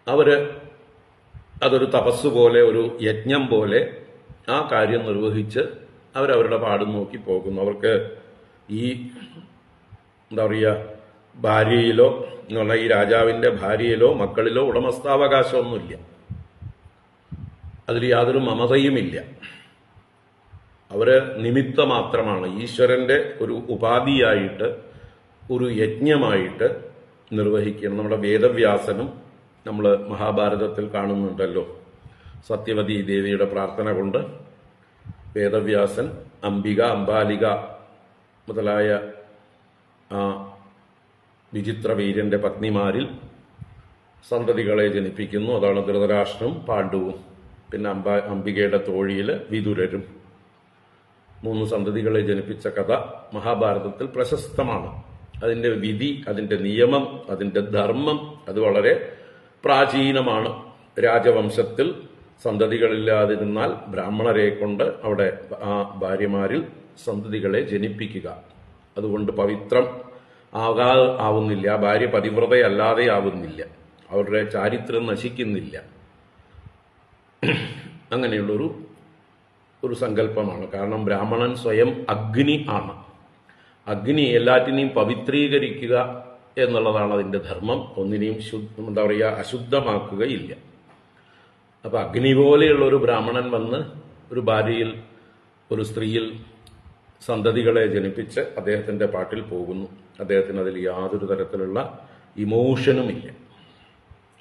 അവര് അതൊരു തപസ് പോലെ, ഒരു യജ്ഞം പോലെ ആ കാര്യം നിർവഹിച്ച് അവരവരുടെ പാടും നോക്കി പോകുന്നു. അവർക്ക് ഈ എന്താ പറയുക, ഭാര്യയിലോ എന്നുള്ള ഈ രാജാവിന്റെ ഭാര്യയിലോ മക്കളിലോ ഉടമസ്ഥാവകാശമൊന്നുമില്ല. അതിൽ യാതൊരു മമതയുമില്ല. അവര് നിമിത്ത മാത്രമാണ്. ഈശ്വരന്റെ ഒരു ഉപാധിയായിട്ട്, ഒരു യജ്ഞമായിട്ട് നിർവഹിക്കണം. നമ്മുടെ വേദവ്യാസനും നമ്മൾ മഹാഭാരതത്തിൽ കാണുന്നുണ്ടല്ലോ, സത്യവതി ദേവിയുടെ പ്രാർത്ഥന കൊണ്ട് വേദവ്യാസൻ അംബിക, അംബാലിക മുതലായ ആ വിചിത്ര വീര്യന്റെ പത്നിമാരിൽ സന്തതികളെ ജനിപ്പിക്കുന്നു. അതാണ് ധൃതരാഷ്ട്രം, പാണ്ഡുവും, പിന്നെ അംബികയുടെ തോഴിയില് വിതുരരും. 3 സന്തതികളെ ജനിപ്പിച്ച കഥ മഹാഭാരതത്തിൽ പ്രശസ്തമാണ്. അതിന്റെ വിധി, അതിന്റെ നിയമം, അതിന്റെ ധർമ്മം അത് വളരെ പ്രാചീനമാണ്. രാജവംശത്തിൽ സന്തതികളില്ലാതിരുന്നാൽ ബ്രാഹ്മണരെ കൊണ്ട് അവിടെ ആ ഭാര്യമാരിൽ സന്തതികളെ ജനിപ്പിക്കുക. അതുകൊണ്ട് പവിത്രം ആവുന്നില്ല, ഭാര്യ പതിവ്രതയല്ലാതെ ആവുന്നില്ല, അവരുടെ ചാരിത്രം നശിക്കുന്നില്ല. അങ്ങനെയുള്ളൊരു സങ്കല്പമാണ്. കാരണം ബ്രാഹ്മണൻ സ്വയം അഗ്നി ആണ്. അഗ്നി എല്ലാറ്റിനെയും പവിത്രീകരിക്കുക എന്നുള്ളതാണ് അതിന്റെ ധർമ്മം. ഒന്നിനെയും എന്താ പറയുക, അശുദ്ധമാക്കുകയില്ല. അപ്പൊ അഗ്നി പോലെയുള്ള ഒരു ബ്രാഹ്മണൻ വന്ന് ഒരു ഭാര്യയിൽ, ഒരു സ്ത്രീയിൽ സന്തതികളെ ജനിപ്പിച്ച് അദ്ദേഹത്തിന്റെ പാട്ടിൽ പോകുന്നു. അദ്ദേഹത്തിന് അതിൽ യാതൊരു തരത്തിലുള്ള ഇമോഷനുമില്ല,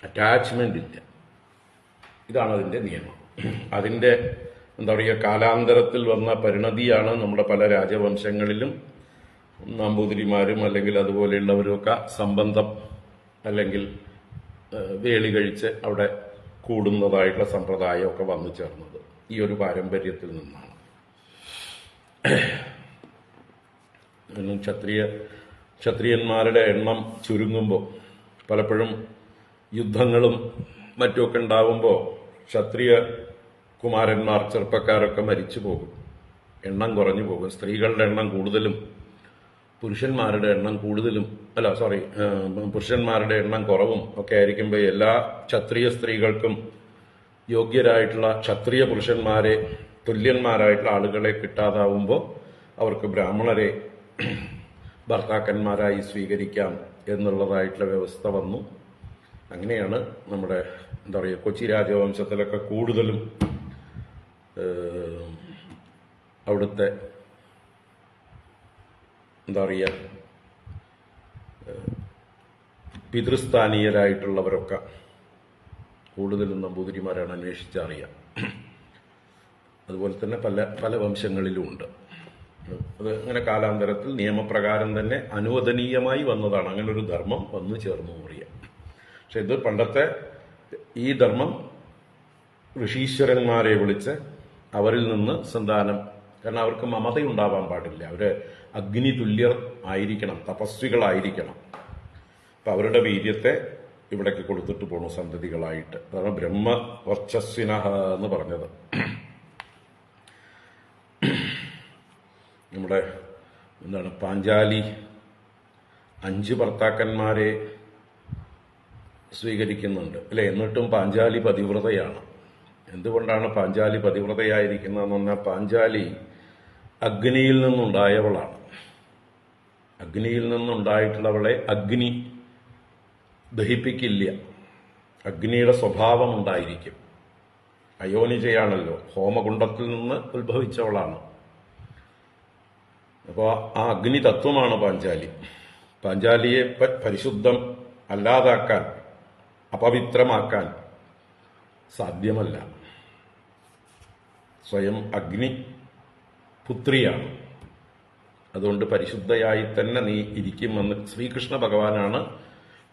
അറ്റാച്ച്മെന്റ് ഇല്ല. ഇതാണ് അതിന്റെ നിയമം. അതിന്റെ എന്താ പറയുക, കാലാന്തരത്തിൽ വന്ന പരിണതിയാണ് നമ്മുടെ പല രാജവംശങ്ങളിലും നമ്പൂതിരിമാരും അല്ലെങ്കിൽ അതുപോലെയുള്ളവരൊക്കെ സംബന്ധം അല്ലെങ്കിൽ വേളി കഴിച്ച് അവിടെ കൂടുന്നതായിട്ടുള്ള സമ്പ്രദായമൊക്കെ വന്നു ചേർന്നത് ഈ ഒരു പാരമ്പര്യത്തിൽ നിന്നാണ്. ക്ഷത്രിയന്മാരുടെ എണ്ണം ചുരുങ്ങുമ്പോൾ, പലപ്പോഴും യുദ്ധങ്ങളും മറ്റുമൊക്കെ ഉണ്ടാവുമ്പോൾ ക്ഷത്രിയ കുമാരന്മാർ, ചെറുപ്പക്കാരൊക്കെ മരിച്ചു പോകും, എണ്ണം കുറഞ്ഞു പോകും. സ്ത്രീകളുടെ എണ്ണം കൂടുതലും പുരുഷന്മാരുടെ എണ്ണം കൂടുതലും പുരുഷന്മാരുടെ എണ്ണം കുറവും ഒക്കെ ആയിരിക്കുമ്പോൾ എല്ലാ ക്ഷത്രിയ സ്ത്രീകൾക്കും യോഗ്യരായിട്ടുള്ള ക്ഷത്രിയ പുരുഷന്മാരെ, തുല്യന്മാരായിട്ടുള്ള ആളുകളെ കിട്ടാതാവുമ്പോൾ അവർക്ക് ബ്രാഹ്മണരെ ഭർത്താക്കന്മാരായി സ്വീകരിക്കാം എന്നുള്ളതായിട്ടുള്ള വ്യവസ്ഥ വന്നു. അങ്ങനെയാണ് നമ്മുടെ എന്താ പറയുക, കൊച്ചി രാജവംശത്തിലൊക്കെ കൂടുതലും അവിടുത്തെ എന്താ പറയുക, പിതൃസ്ഥാനീയരായിട്ടുള്ളവരൊക്കെ കൂടുതലും നമ്പൂതിരിമാരാണ് അന്വേഷിച്ചറിയാം. അതുപോലെ തന്നെ പല വംശങ്ങളിലും ഉണ്ട്. അത് അങ്ങനെ കാലാന്തരത്തിൽ നിയമപ്രകാരം തന്നെ അനുവദനീയമായി വന്നതാണ്. അങ്ങനെ ഒരു ധർമ്മം വന്നു ചേർന്നു അറിയാം. പക്ഷെ ഇത് പണ്ടത്തെ ഈ ധർമ്മം ഋഷീശ്വരന്മാരെ വിളിച്ച് അവരിൽ നിന്ന് സന്താനം, കാരണം അവർക്ക് മമതയുണ്ടാവാൻ പാടില്ല, അവര് അഗ്നി തുല്യർ ആയിരിക്കണം, തപസ്വികളായിരിക്കണം. അപ്പൊ അവരുടെ വീര്യത്തെ ഇവിടേക്ക് കൊടുത്തിട്ട് പോണു സന്തതികളായിട്ട്. അതാണ് ബ്രഹ്മവർച്ചസ്വിനഃ എന്ന് പറഞ്ഞത്. നമ്മുടെ എന്താണ്, പാഞ്ചാലി 5 ഭർത്താക്കന്മാരെ സ്വീകരിക്കുന്നുണ്ട് അല്ലെ, എന്നിട്ടും പാഞ്ചാലി പതിവ്രതയാണ്. എന്തുകൊണ്ടാണ് പാഞ്ചാലി പതിവ്രതയായിരിക്കുന്നതെന്ന് പറഞ്ഞാൽ, പാഞ്ചാലി അഗ്നിയിൽ നിന്നുണ്ടായവളാണ്. അഗ്നിയിൽ നിന്നുണ്ടായിട്ടുള്ളവളെ അഗ്നി ദഹിപ്പിക്കില്ല. അഗ്നിയുടെ സ്വഭാവം ഉണ്ടായിരിക്കും. അയോനിജയാണല്ലോ, ഹോമകുണ്ടത്തിൽ നിന്ന് ഉത്ഭവിച്ചവളാണ്. അപ്പോൾ ആ അഗ്നി തത്വമാണ് പാഞ്ചാലി. പാഞ്ചാലിയെ പരിശുദ്ധം അല്ലാതാക്കാൻ, അപവിത്രമാക്കാൻ സാധ്യമല്ല. സ്വയം അഗ്നി പുത്രിയാണ്. അതുകൊണ്ട് പരിശുദ്ധയായി തന്നെ നീ ഇരിക്കുമെന്ന് ശ്രീകൃഷ്ണ ഭഗവാനാണ്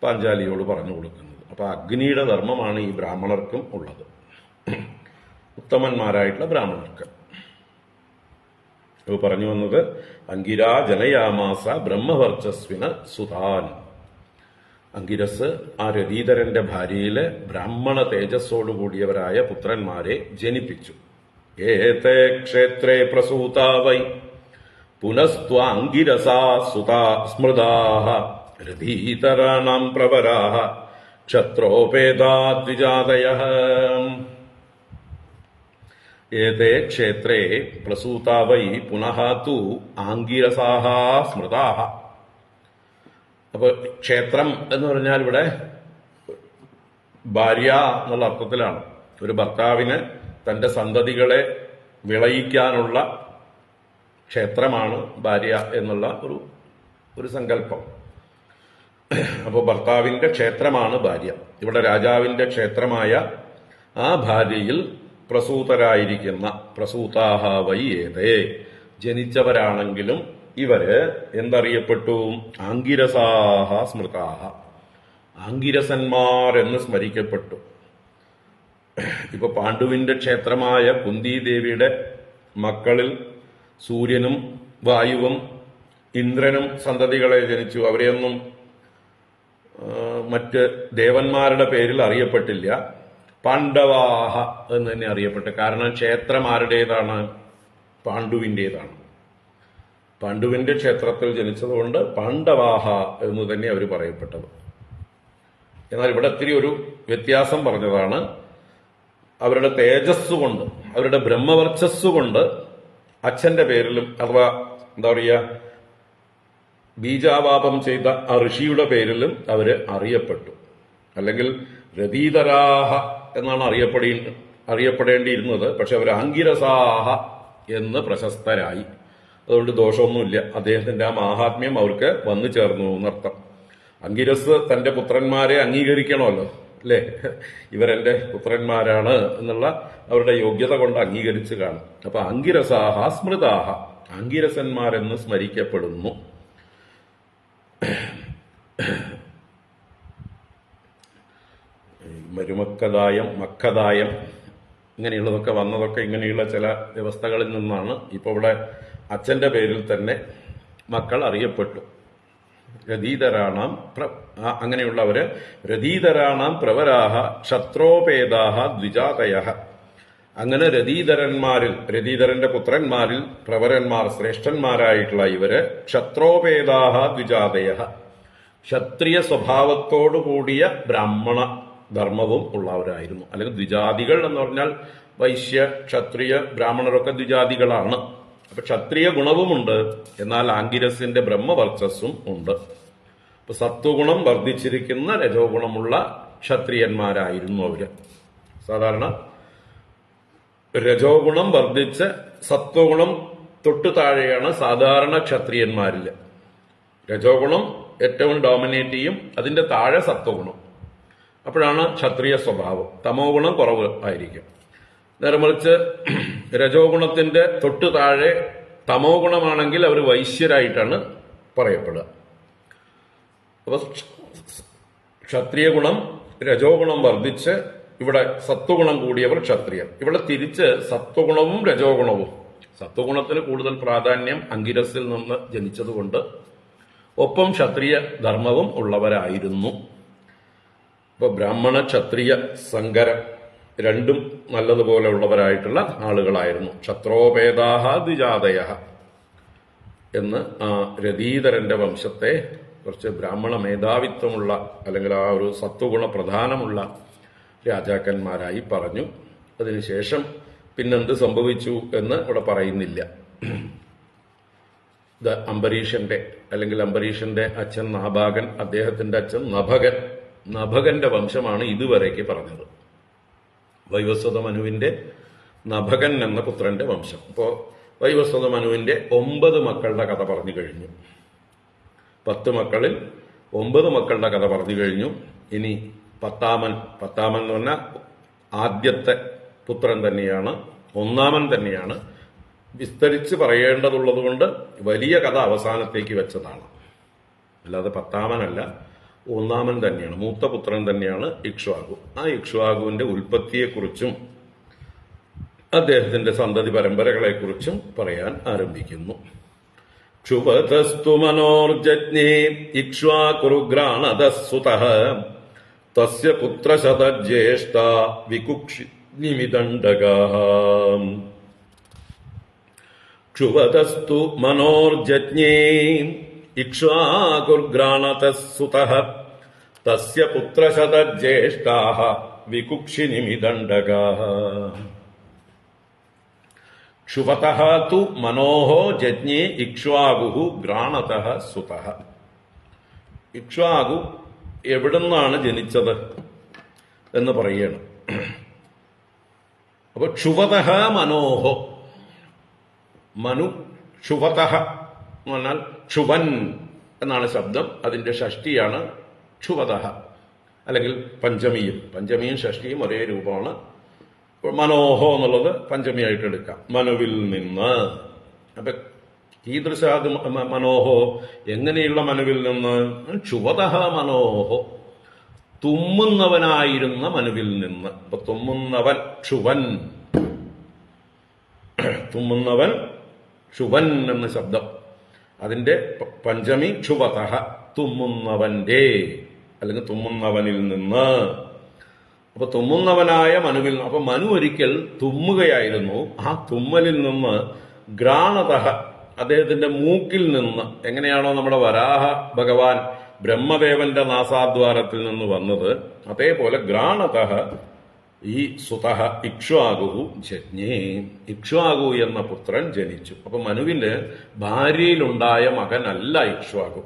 പാഞ്ചാലിയോട് പറഞ്ഞു കൊടുക്കുന്നത്. അപ്പൊ അഗ്നിയുടെ ധർമ്മമാണ് ഈ ബ്രാഹ്മണർക്കും ഉള്ളത്, ഉത്തമന്മാരായിട്ടുള്ള ബ്രാഹ്മണർക്ക്. ഇത് പറഞ്ഞു വന്നത് അങ്കിരാ ജനയാമാസ ബ്രഹ്മവർച്ചസ്വിന സുതാൻ. അങ്കിരസ് ആ രതീധരന്റെ ഭാര്യയിലെ ബ്രാഹ്മണ തേജസ്സോടുകൂടിയവരായ പുത്രന്മാരെ ജനിപ്പിച്ചു. ഏതേ ക്ഷേത്രേ പ്രസൂതാ വൈ പുനസ്ത്വാംഗിരസാ സുതാ സ്മൃതാഃ രതീതരാണാം പ്രവരാഃ ക്ഷത്രോപേതാ ദ്വിജാതയഃ. ഏതേ ക്ഷേത്രേ പ്രസൂതാ വൈ പുനഃ തു ആംഗിരസാഃ സ്മൃതാഃ. അപ്പൊ ക്ഷേത്രം എന്ന് പറഞ്ഞാൽ ഇവിടെ ഭാര്യ എന്നുള്ള അർത്ഥത്തിലാണ്. ഒരു ഭർത്താവിന് തന്റെ സന്തതികളെ വിളയിക്കാനുള്ള ക്ഷേത്രമാണ് ഭാര്യ എന്നുള്ള ഒരു സങ്കല്പം. അപ്പോൾ ഭർത്താവിന്റെ ക്ഷേത്രമാണ് ഭാര്യ. ഇവിടെ രാജാവിന്റെ ക്ഷേത്രമായ ആ ഭാര്യയിൽ പ്രസൂതരായിരിക്കുന്ന പ്രസൂതാഹ വൈ ഏതേ, ജനിച്ചവരാണെങ്കിലും ഇവര് എന്തറിയപ്പെട്ടു? ആംഗിരസാഹ സ്മൃതാഹ, ആംഗിരസന്മാരെന്ന് സ്മരിക്കപ്പെട്ടു. ഇപ്പൊ പാണ്ഡുവിന്റെ ക്ഷേത്രമായ കുന്തിദേവിയുടെ മക്കളിൽ സൂര്യനും വായുവും ഇന്ദ്രനും സന്തതികളെ ജനിച്ചു. അവരെയൊന്നും മറ്റ് ദേവന്മാരുടെ പേരിൽ അറിയപ്പെട്ടില്ല. പാണ്ഡവാഹ എന്ന് തന്നെ അറിയപ്പെട്ടു. കാരണം ക്ഷേത്രം ആരുടേതാണ്? പാണ്ഡുവിൻ്റെതാണ്. പാണ്ഡുവിന്റെ ക്ഷേത്രത്തിൽ ജനിച്ചതുകൊണ്ട് പാണ്ഡവാഹ എന്ന് തന്നെ അവർ പറയപ്പെട്ടത്. എന്നാൽ ഇവിടെ ഇത്തിരി ഒരു വ്യത്യാസം പറഞ്ഞതാണ്. അവരുടെ തേജസ് കൊണ്ട്, അവരുടെ ബ്രഹ്മവർച്ചസ് കൊണ്ട് അച്ഛന്റെ പേരിലും, അഥവാ എന്താ പറയുക, ബീജാവാപം ചെയ്ത ആ ഋഷിയുടെ പേരിലും അവര് അറിയപ്പെട്ടു. അല്ലെങ്കിൽ രതീതരാഹ എന്നാണ് അറിയപ്പെടേണ്ടിയിരുന്നത്. പക്ഷെ അവർ ആംഗിരസാഹ എന്ന് പ്രശസ്തരായി. അതുകൊണ്ട് ദോഷമൊന്നുമില്ല. അദ്ദേഹത്തിന്റെ ആ മാഹാത്മ്യം അവർക്ക് വന്നു ചേർന്നു എന്നർത്ഥം. അങ്കിരസ് തന്റെ പുത്രന്മാരെ അംഗീകരിക്കണമല്ലോ, അല്ലേ? ഇവരെന്റെ പുത്രന്മാരാണ് എന്നുള്ള അവരുടെ യോഗ്യത കൊണ്ട് അംഗീകരിച്ചു കാണും. അപ്പൊ അങ്കിരസാഹ സ്മൃതാഹ, അങ്കിരസന്മാരെന്ന് സ്മരിക്കപ്പെടുന്നു. മരുമക്കദായം, മക്കദായം ഇങ്ങനെയുള്ളതൊക്കെ വന്നതൊക്കെ ഇങ്ങനെയുള്ള ചില വ്യവസ്ഥകളിൽ നിന്നാണ്. ഇപ്പൊ ഇവിടെ അച്ഛന്റെ പേരിൽ തന്നെ മക്കൾ അറിയപ്പെട്ടു. രതീതരാണാം അങ്ങനെയുള്ളവര് രതീതരാണാം പ്രവരാഹ ക്ഷത്രോപേതാഹ ദ്വിജാതയഃ. അങ്ങനെ രതീധരന്റെ പുത്രന്മാരിൽ പ്രവരന്മാർ, ശ്രേഷ്ഠന്മാരായിട്ടുള്ള ഇവര് ക്ഷത്രോപേതാഹ ദ്വിജാതയഃ, ക്ഷത്രിയ സ്വഭാവത്തോടു കൂടിയ ബ്രാഹ്മണ ധർമ്മവും ഉള്ളവരായിരുന്നു. അല്ലെങ്കിൽ ദ്വിജാതികൾ എന്ന് പറഞ്ഞാൽ വൈശ്യ, ക്ഷത്രിയ, ബ്രാഹ്മണരൊക്കെ ദ്വിജാതികളാണ്. അപ്പൊ ക്ഷത്രിയ ഗുണവുമുണ്ട്, എന്നാൽ ആംഗിരസിന്റെ ബ്രഹ്മവർച്ചസ്സും ഉണ്ട്. ഇപ്പൊ സത്വഗുണം വർദ്ധിച്ചിരിക്കുന്ന രജോ ഗുണമുള്ള ക്ഷത്രിയന്മാരായിരുന്നു അവര്. സാധാരണ രജോ ഗുണം വർദ്ധിച്ച് സത്വഗുണം തൊട്ടു താഴെയാണ് സാധാരണ ക്ഷത്രിയന്മാരില്. രജോ ഗുണം ഏറ്റവും ഡോമിനേറ്റ് ചെയ്യും, അതിന്റെ താഴെ സത്വഗുണം. അപ്പോഴാണ് ക്ഷത്രിയ സ്വഭാവം. തമോ ഗുണം കുറവ് ആയിരിക്കും. നേരെ മറിച്ച് രജോ ഗുണത്തിന്റെ തൊട്ടു താഴെ തമോ ഗുണമാണെങ്കിൽ അവർ വൈശ്യരായിട്ടാണ് പറയപ്പെടുക. അപ്പൊ ക്ഷത്രിയ ഗുണം, രജോ ഗുണം വർദ്ധിച്ച് ഇവിടെ സത്വഗുണം കൂടിയവർ ക്ഷത്രിയർ. ഇവിടെ തിരിച്ച് സത്വഗുണവും രജോ ഗുണവും, സത്വഗുണത്തിന് കൂടുതൽ പ്രാധാന്യം അങ്കിരസിൽ നിന്ന് ജനിച്ചതുകൊണ്ട് ഒപ്പം ക്ഷത്രിയ ധർമ്മവും ഉള്ളവരായിരുന്നു. ഇപ്പൊ ബ്രാഹ്മണ ക്ഷത്രിയ സങ്കരം രണ്ടും നല്ലതുപോലെ ഉള്ളവരായിട്ടുള്ള ആളുകളായിരുന്നു. ക്ഷത്രോപേതാഹ ദ്വിജാതയഃ എന്ന് ആ രതീധരന്റെ വംശത്തെ കുറച്ച് ബ്രാഹ്മണ മേധാവിത്വമുള്ള, അല്ലെങ്കിൽ ആ ഒരു സത്വഗുണ പ്രധാനമുള്ള രാജാക്കന്മാരായി പറഞ്ഞു. അതിനുശേഷം പിന്നെന്ത് സംഭവിച്ചു എന്ന് ഇവിടെ പറയുന്നില്ല. അംബരീഷന്റെ അച്ഛൻ നാഭാഗൻ, അദ്ദേഹത്തിന്റെ അച്ഛൻ നഭകൻ, നഭകന്റെ വംശമാണ് ഇതുവരേക്ക് പറഞ്ഞത്. വൈവസ്വത മനുവിന്റെ നഭകൻ എന്ന പുത്രന്റെ വംശം. ഇപ്പോൾ വൈവസ്വത മനുവിന്റെ 9 മക്കളുടെ കഥ പറഞ്ഞു കഴിഞ്ഞു. 10 മക്കളിൽ 9 മക്കളുടെ കഥ പറഞ്ഞു കഴിഞ്ഞു. ഇനി പത്താമൻ എന്ന് പറഞ്ഞാൽ ആദ്യത്തെ പുത്രൻ തന്നെയാണ്, ഒന്നാമൻ തന്നെയാണ്. വിസ്തരിച്ച് പറയേണ്ടതുള്ളത് കൊണ്ട് വലിയ കഥ അവസാനത്തേക്ക് വെച്ചതാണ്. അല്ലാതെ പത്താമനല്ല, ഒന്നാമൻ തന്നെയാണ്, മൂത്ത പുത്രൻ തന്നെയാണ് ഇക്ഷ്വാകു. ആ ഇക്ഷ്വാകുവിന്റെ ഉൽപ്പത്തിയെക്കുറിച്ചും അദ്ദേഹത്തിന്റെ സന്തതി പരമ്പരകളെക്കുറിച്ചും പറയാൻ ആരംഭിക്കുന്നു. ക്ഷുവതസ്തു മനോർജജ്ഞേ ഇക്ഷ്വാകുരുഗ്രാണതസുതഃ തസ്യ പുത്രശതജ്യേഷ്ഠ വികുക്ഷി നിമിദണ്ഡകാഃ. ക്ഷുവതസ്തു മനോർജജ്ഞേ ഇക്ഷ്വാകുർഗ്രാണതസുതഃ തസ്യ പുത്രശതജ്യേഷ്ഠാഃ വികുക്ഷി നിമിദണ്ഡകാഃ. ക്ഷുവതഃ തു മനോഃ ജജ്ഞേ ഇക്ഷ്വാകുഃ ഗ്രാണതഃ സുതഃ. ഇക്ഷ്വാകു എവിടുന്നാണ് ജനിച്ചത് എന്ന് പറയണം. അപ്പൊ ക്ഷുവതഃ മനോഃ, മനു ക്ഷുവതഃ എന്ന് പറഞ്ഞാൽ ക്ഷുവൻ എന്നാണ് ശബ്ദം. അതിന്റെ ഷഷ്ടിയാണ് ക്ഷുവതഃ, അല്ലെങ്കിൽ പഞ്ചമിയും ഷഷ്ടിയും ഒരേ രൂപമാണ്. മനോഹോ എന്നുള്ളത് പഞ്ചമിയായിട്ട് എടുക്കാം. മനുവിൽ നിന്ന്. അപ്പൊ കീദൃശാദ് മനോഹോ, എങ്ങനെയുള്ള മനുവിൽ നിന്ന്? ക്ഷുവതഃ മനോഹോ, തുമ്മുന്നവനായിരുന്ന മനുവിൽ നിന്ന്. അപ്പൊ തുമ്മുന്നവൻ ക്ഷുവൻ, തുമ്മുന്നവൻ ക്ഷുവൻ എന്ന ശബ്ദം. അതിന്റെ പഞ്ചമി ക്ഷുവതഃ, തുമ്മുന്നവന്റെ അല്ലെങ്കിൽ തുമ്മുന്നവനിൽ നിന്ന്. അപ്പൊ തുമ്മുന്നവനായ മനുവിൽ. അപ്പൊ മനു ഒരിക്കൽ തുമ്മുകയായിരുന്നു. ആ തുമ്മലിൽ നിന്ന് ഗ്രാണതഃ, അദ്ദേഹത്തിന്റെ മൂക്കിൽ നിന്ന്. എങ്ങനെയാണോ നമ്മുടെ വരാഹ ഭഗവാൻ ബ്രഹ്മദേവന്റെ നാസാദ്വാരത്തിൽ നിന്ന് വന്നത്, അതേപോലെ ഗ്രാണതഃ ഈ സുതഃ ഇക്ഷ്വാകു ജജ്ഞേ, ഇക്ഷ്വാകു എന്ന പുത്രൻ ജനിച്ചു. അപ്പൊ മനുവിന്റെ ഭാര്യയിലുണ്ടായ മകനല്ല ഇക്ഷ്വാകു.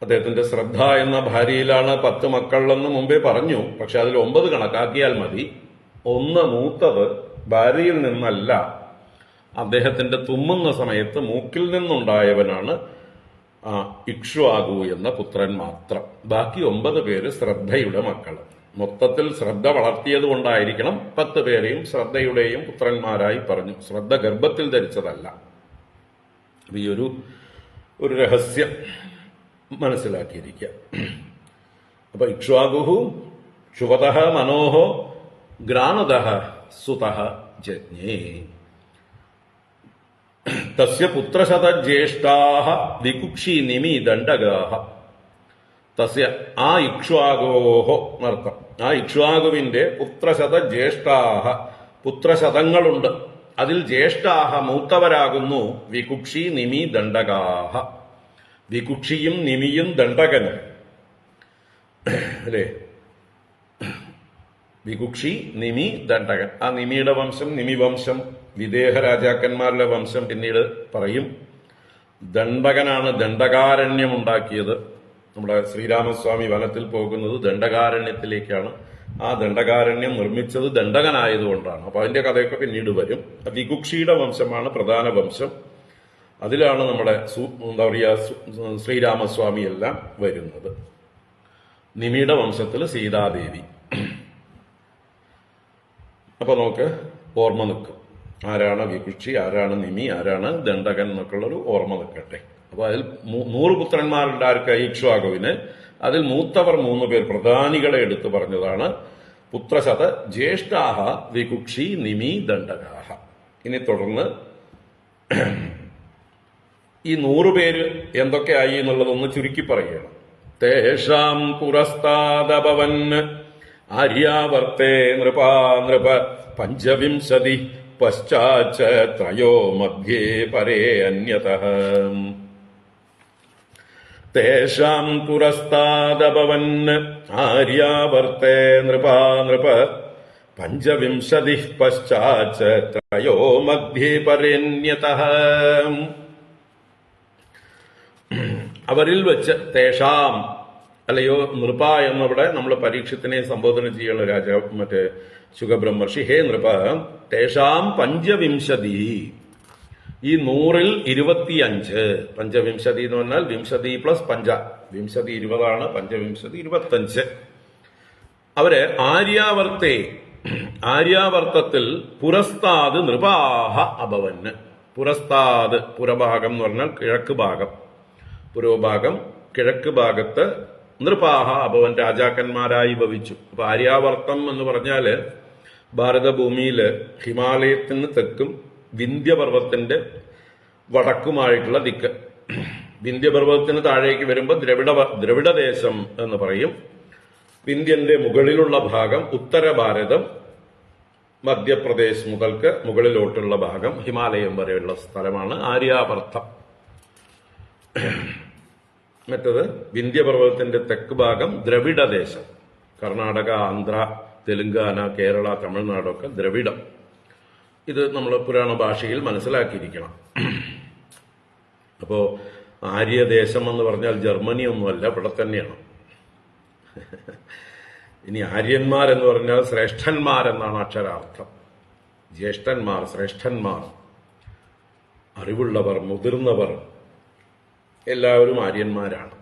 അദ്ദേഹത്തിന്റെ ശ്രദ്ധ എന്ന ഭാര്യയിലാണ് 10 മക്കളെന്ന് മുമ്പേ പറഞ്ഞു. പക്ഷെ അതിൽ 9 കണക്കാക്കിയാൽ മതി. 1 മൂത്തത് ഭാര്യയിൽ നിന്നല്ല, അദ്ദേഹത്തിന്റെ തുമ്മുന്ന സമയത്ത് മൂക്കിൽ നിന്നുണ്ടായവനാണ് ഇക്ഷ്വാകു എന്ന പുത്രൻ മാത്രം. ബാക്കി 9 പേര് ശ്രദ്ധയുടെ മക്കൾ. മൊത്തത്തിൽ ശ്രദ്ധ വളർത്തിയത് കൊണ്ടായിരിക്കണം 10 പേരെയും ശ്രദ്ധയുടെയും പുത്രന്മാരായി പറഞ്ഞു. ശ്രദ്ധ ഗർഭത്തിൽ ധരിച്ചതല്ല. ഈ ഒരു രഹസ്യം മനസ്സിലാക്കിയിരിക്കുക. അപ്പൊ ഇക്ഷ്വാകുഹു ക്ഷുവതഃ മനോഹോ ഗ്രാണതഃ സുതഃ ജജ്ഞേ തസ്യ പുത്രശതജ്യേഷ്ഠാഃ വികുക്ഷി നിമിദണ്ഡകാഃ. തസ്യ ആ ഇക്ഷ്വാകോഹോ എന്നർത്ഥം. ആ ഇക്ഷ്വാകുവിന്റെ പുത്രശതജ്യേഷ്ഠാഃ, പുത്രശതങ്ങളുണ്ട്. അതിൽ ജ്യേഷ്ഠാഃ മൂത്തവരാകുന്നു വികുക്ഷി നിമിദണ്ഡകാഃ. വികുക്ഷിയും നിമിയും ദണ്ഡകനും അല്ലേ? വികുക്ഷി നിമി ദണ്ഡകൻ. ആ നിമിയുടെ വംശം, നിമി വംശം, വിദേഹ രാജാക്കന്മാരുടെ വംശം പിന്നീട് പറയും. ദണ്ഡകനാണ് ദണ്ഡകാരണ്യം ഉണ്ടാക്കിയത്. നമ്മുടെ ശ്രീരാമസ്വാമി വനത്തിൽ പോകുന്നത് ദണ്ഡകാരണ്യത്തിലേക്കാണ്. ആ ദണ്ഡകാരണ്യം നിർമ്മിച്ചത് ദണ്ഡകനായതുകൊണ്ടാണ്. അപ്പൊ അതിന്റെ കഥയൊക്കെ പിന്നീട് വരും. വികുക്ഷിയുടെ വംശമാണ് പ്രധാന വംശം. അതിലാണ് നമ്മുടെ എന്താ പറയുക ശ്രീരാമസ്വാമി എല്ലാം വരുന്നത്. നിമിയുടെ വംശത്തിൽ സീതാദേവി. അപ്പൊ നമുക്ക് ഓർമ്മ നിൽക്കും ആരാണ് വികുക്ഷി, ആരാണ് നിമി, ആരാണ് ദണ്ഡകൻ എന്നൊക്കെയുള്ളൊരു ഓർമ്മ നിൽക്കട്ടെ. അപ്പൊ അതിൽ 100 പുത്രന്മാരുണ്ടായിരിക്കുക ഇക്ഷ്വാകുവിന്. അതിൽ മൂത്തവർ 3 പേർ പ്രധാനികളെ എടുത്തു പറഞ്ഞതാണ്. പുത്രശത ജ്യേഷ്ഠാഹ വികുക്ഷി നിമി ദണ്ഡകാഹ. ഇനി തുടർന്ന് ഈ 100 പേര് എന്തൊക്കെയായി എന്നുള്ളതൊന്ന് ചുരുക്കി പറയുകയാണ്. തേഷാം പുരസ്താദഭവൻ ആര്യാവർത്തേ നൃപാ നൃപ പഞ്ചവിംശതി പശ്ചാച്ച ത്രയോ മധ്യേ പരേ അന്യതഃ. തേഷാം പുരസ്താദഭവൻ ആര്യാവർത്തേ നൃപാ നൃപ പഞ്ചവിംശതി പശ്ചാച്ച ത്രയോ മധ്യേ പരേന്യതഃ. അവരിൽ വെച്ച് തേഷാം അല്ലയോ നൃപ എന്നവിടെ നമ്മൾ പരീക്ഷത്തിനെ സംബോധന ചെയ്യണ മറ്റേ ശുഖബ്രഹ്മർഷി, ഹേ നൃപ തേഷാം പഞ്ചവിംശതി, ഈ 100-ൽ 25, പഞ്ചവിംശതി എന്ന് പറഞ്ഞാൽ വിംശതി പ്ലസ് പഞ്ച, വിംശതി 20 പഞ്ചവിംശതി 25. അവര് ആര്യാവർത്തത്തിൽ പുരസ്താത് നൃപാഹ അഭവന്. പുരസ്താത്, പുറഭാഗം എന്ന് പറഞ്ഞാൽ കിഴക്ക് ഭാഗം, പുരോഭാഗം കിഴക്ക് ഭാഗത്ത് നൃപാഹ അഭവൻ, രാജാക്കന്മാരായി ഭവിച്ചു. അപ്പൊ ആര്യാവർത്തം എന്ന് പറഞ്ഞാല് ഭാരതഭൂമിയില് ഹിമാലയത്തിന് തെക്കും വിന്ധ്യപർവ്വത്തിന്റെ വടക്കുമായിട്ടുള്ള ദിക്ക്. വിന്ധ്യപർവ്വതത്തിന് താഴേക്ക് വരുമ്പോൾ ദ്രവിഡദേശം എന്ന് പറയും. വിന്ധ്യന്റെ മുകളിലുള്ള ഭാഗം ഉത്തര ഭാരതം, മധ്യപ്രദേശ് മുതൽക്ക് മുകളിലോട്ടുള്ള ഭാഗം ഹിമാലയം വരെയുള്ള സ്ഥലമാണ് ആര്യാവർത്തം. മറ്റത് വിന്ധ്യപർവ്വതത്തിന്റെ തെക്ക് ഭാഗം ദ്രവിഡദേശം, കർണാടക, ആന്ധ്ര, തെലുങ്കാന, കേരള, തമിഴ്നാടൊക്കെ ദ്രവിഡം. ഇത് നമ്മൾ പുരാണ ഭാഷയിൽ മനസ്സിലാക്കിയിരിക്കണം. അപ്പോ ആര്യദേശം എന്ന് പറഞ്ഞാൽ ജർമ്മനി ഒന്നുമല്ല, ഇവിടെ തന്നെയാണ്. ഇനി ആര്യന്മാരെന്ന് പറഞ്ഞാൽ ശ്രേഷ്ഠന്മാരെന്നാണ് അക്ഷരാർത്ഥം. ജ്യേഷ്ഠന്മാർ, ശ്രേഷ്ഠന്മാർ, അറിവുള്ളവർ, മുതിർന്നവർ എല്ലാവരും ആര്യന്മാരാണ്.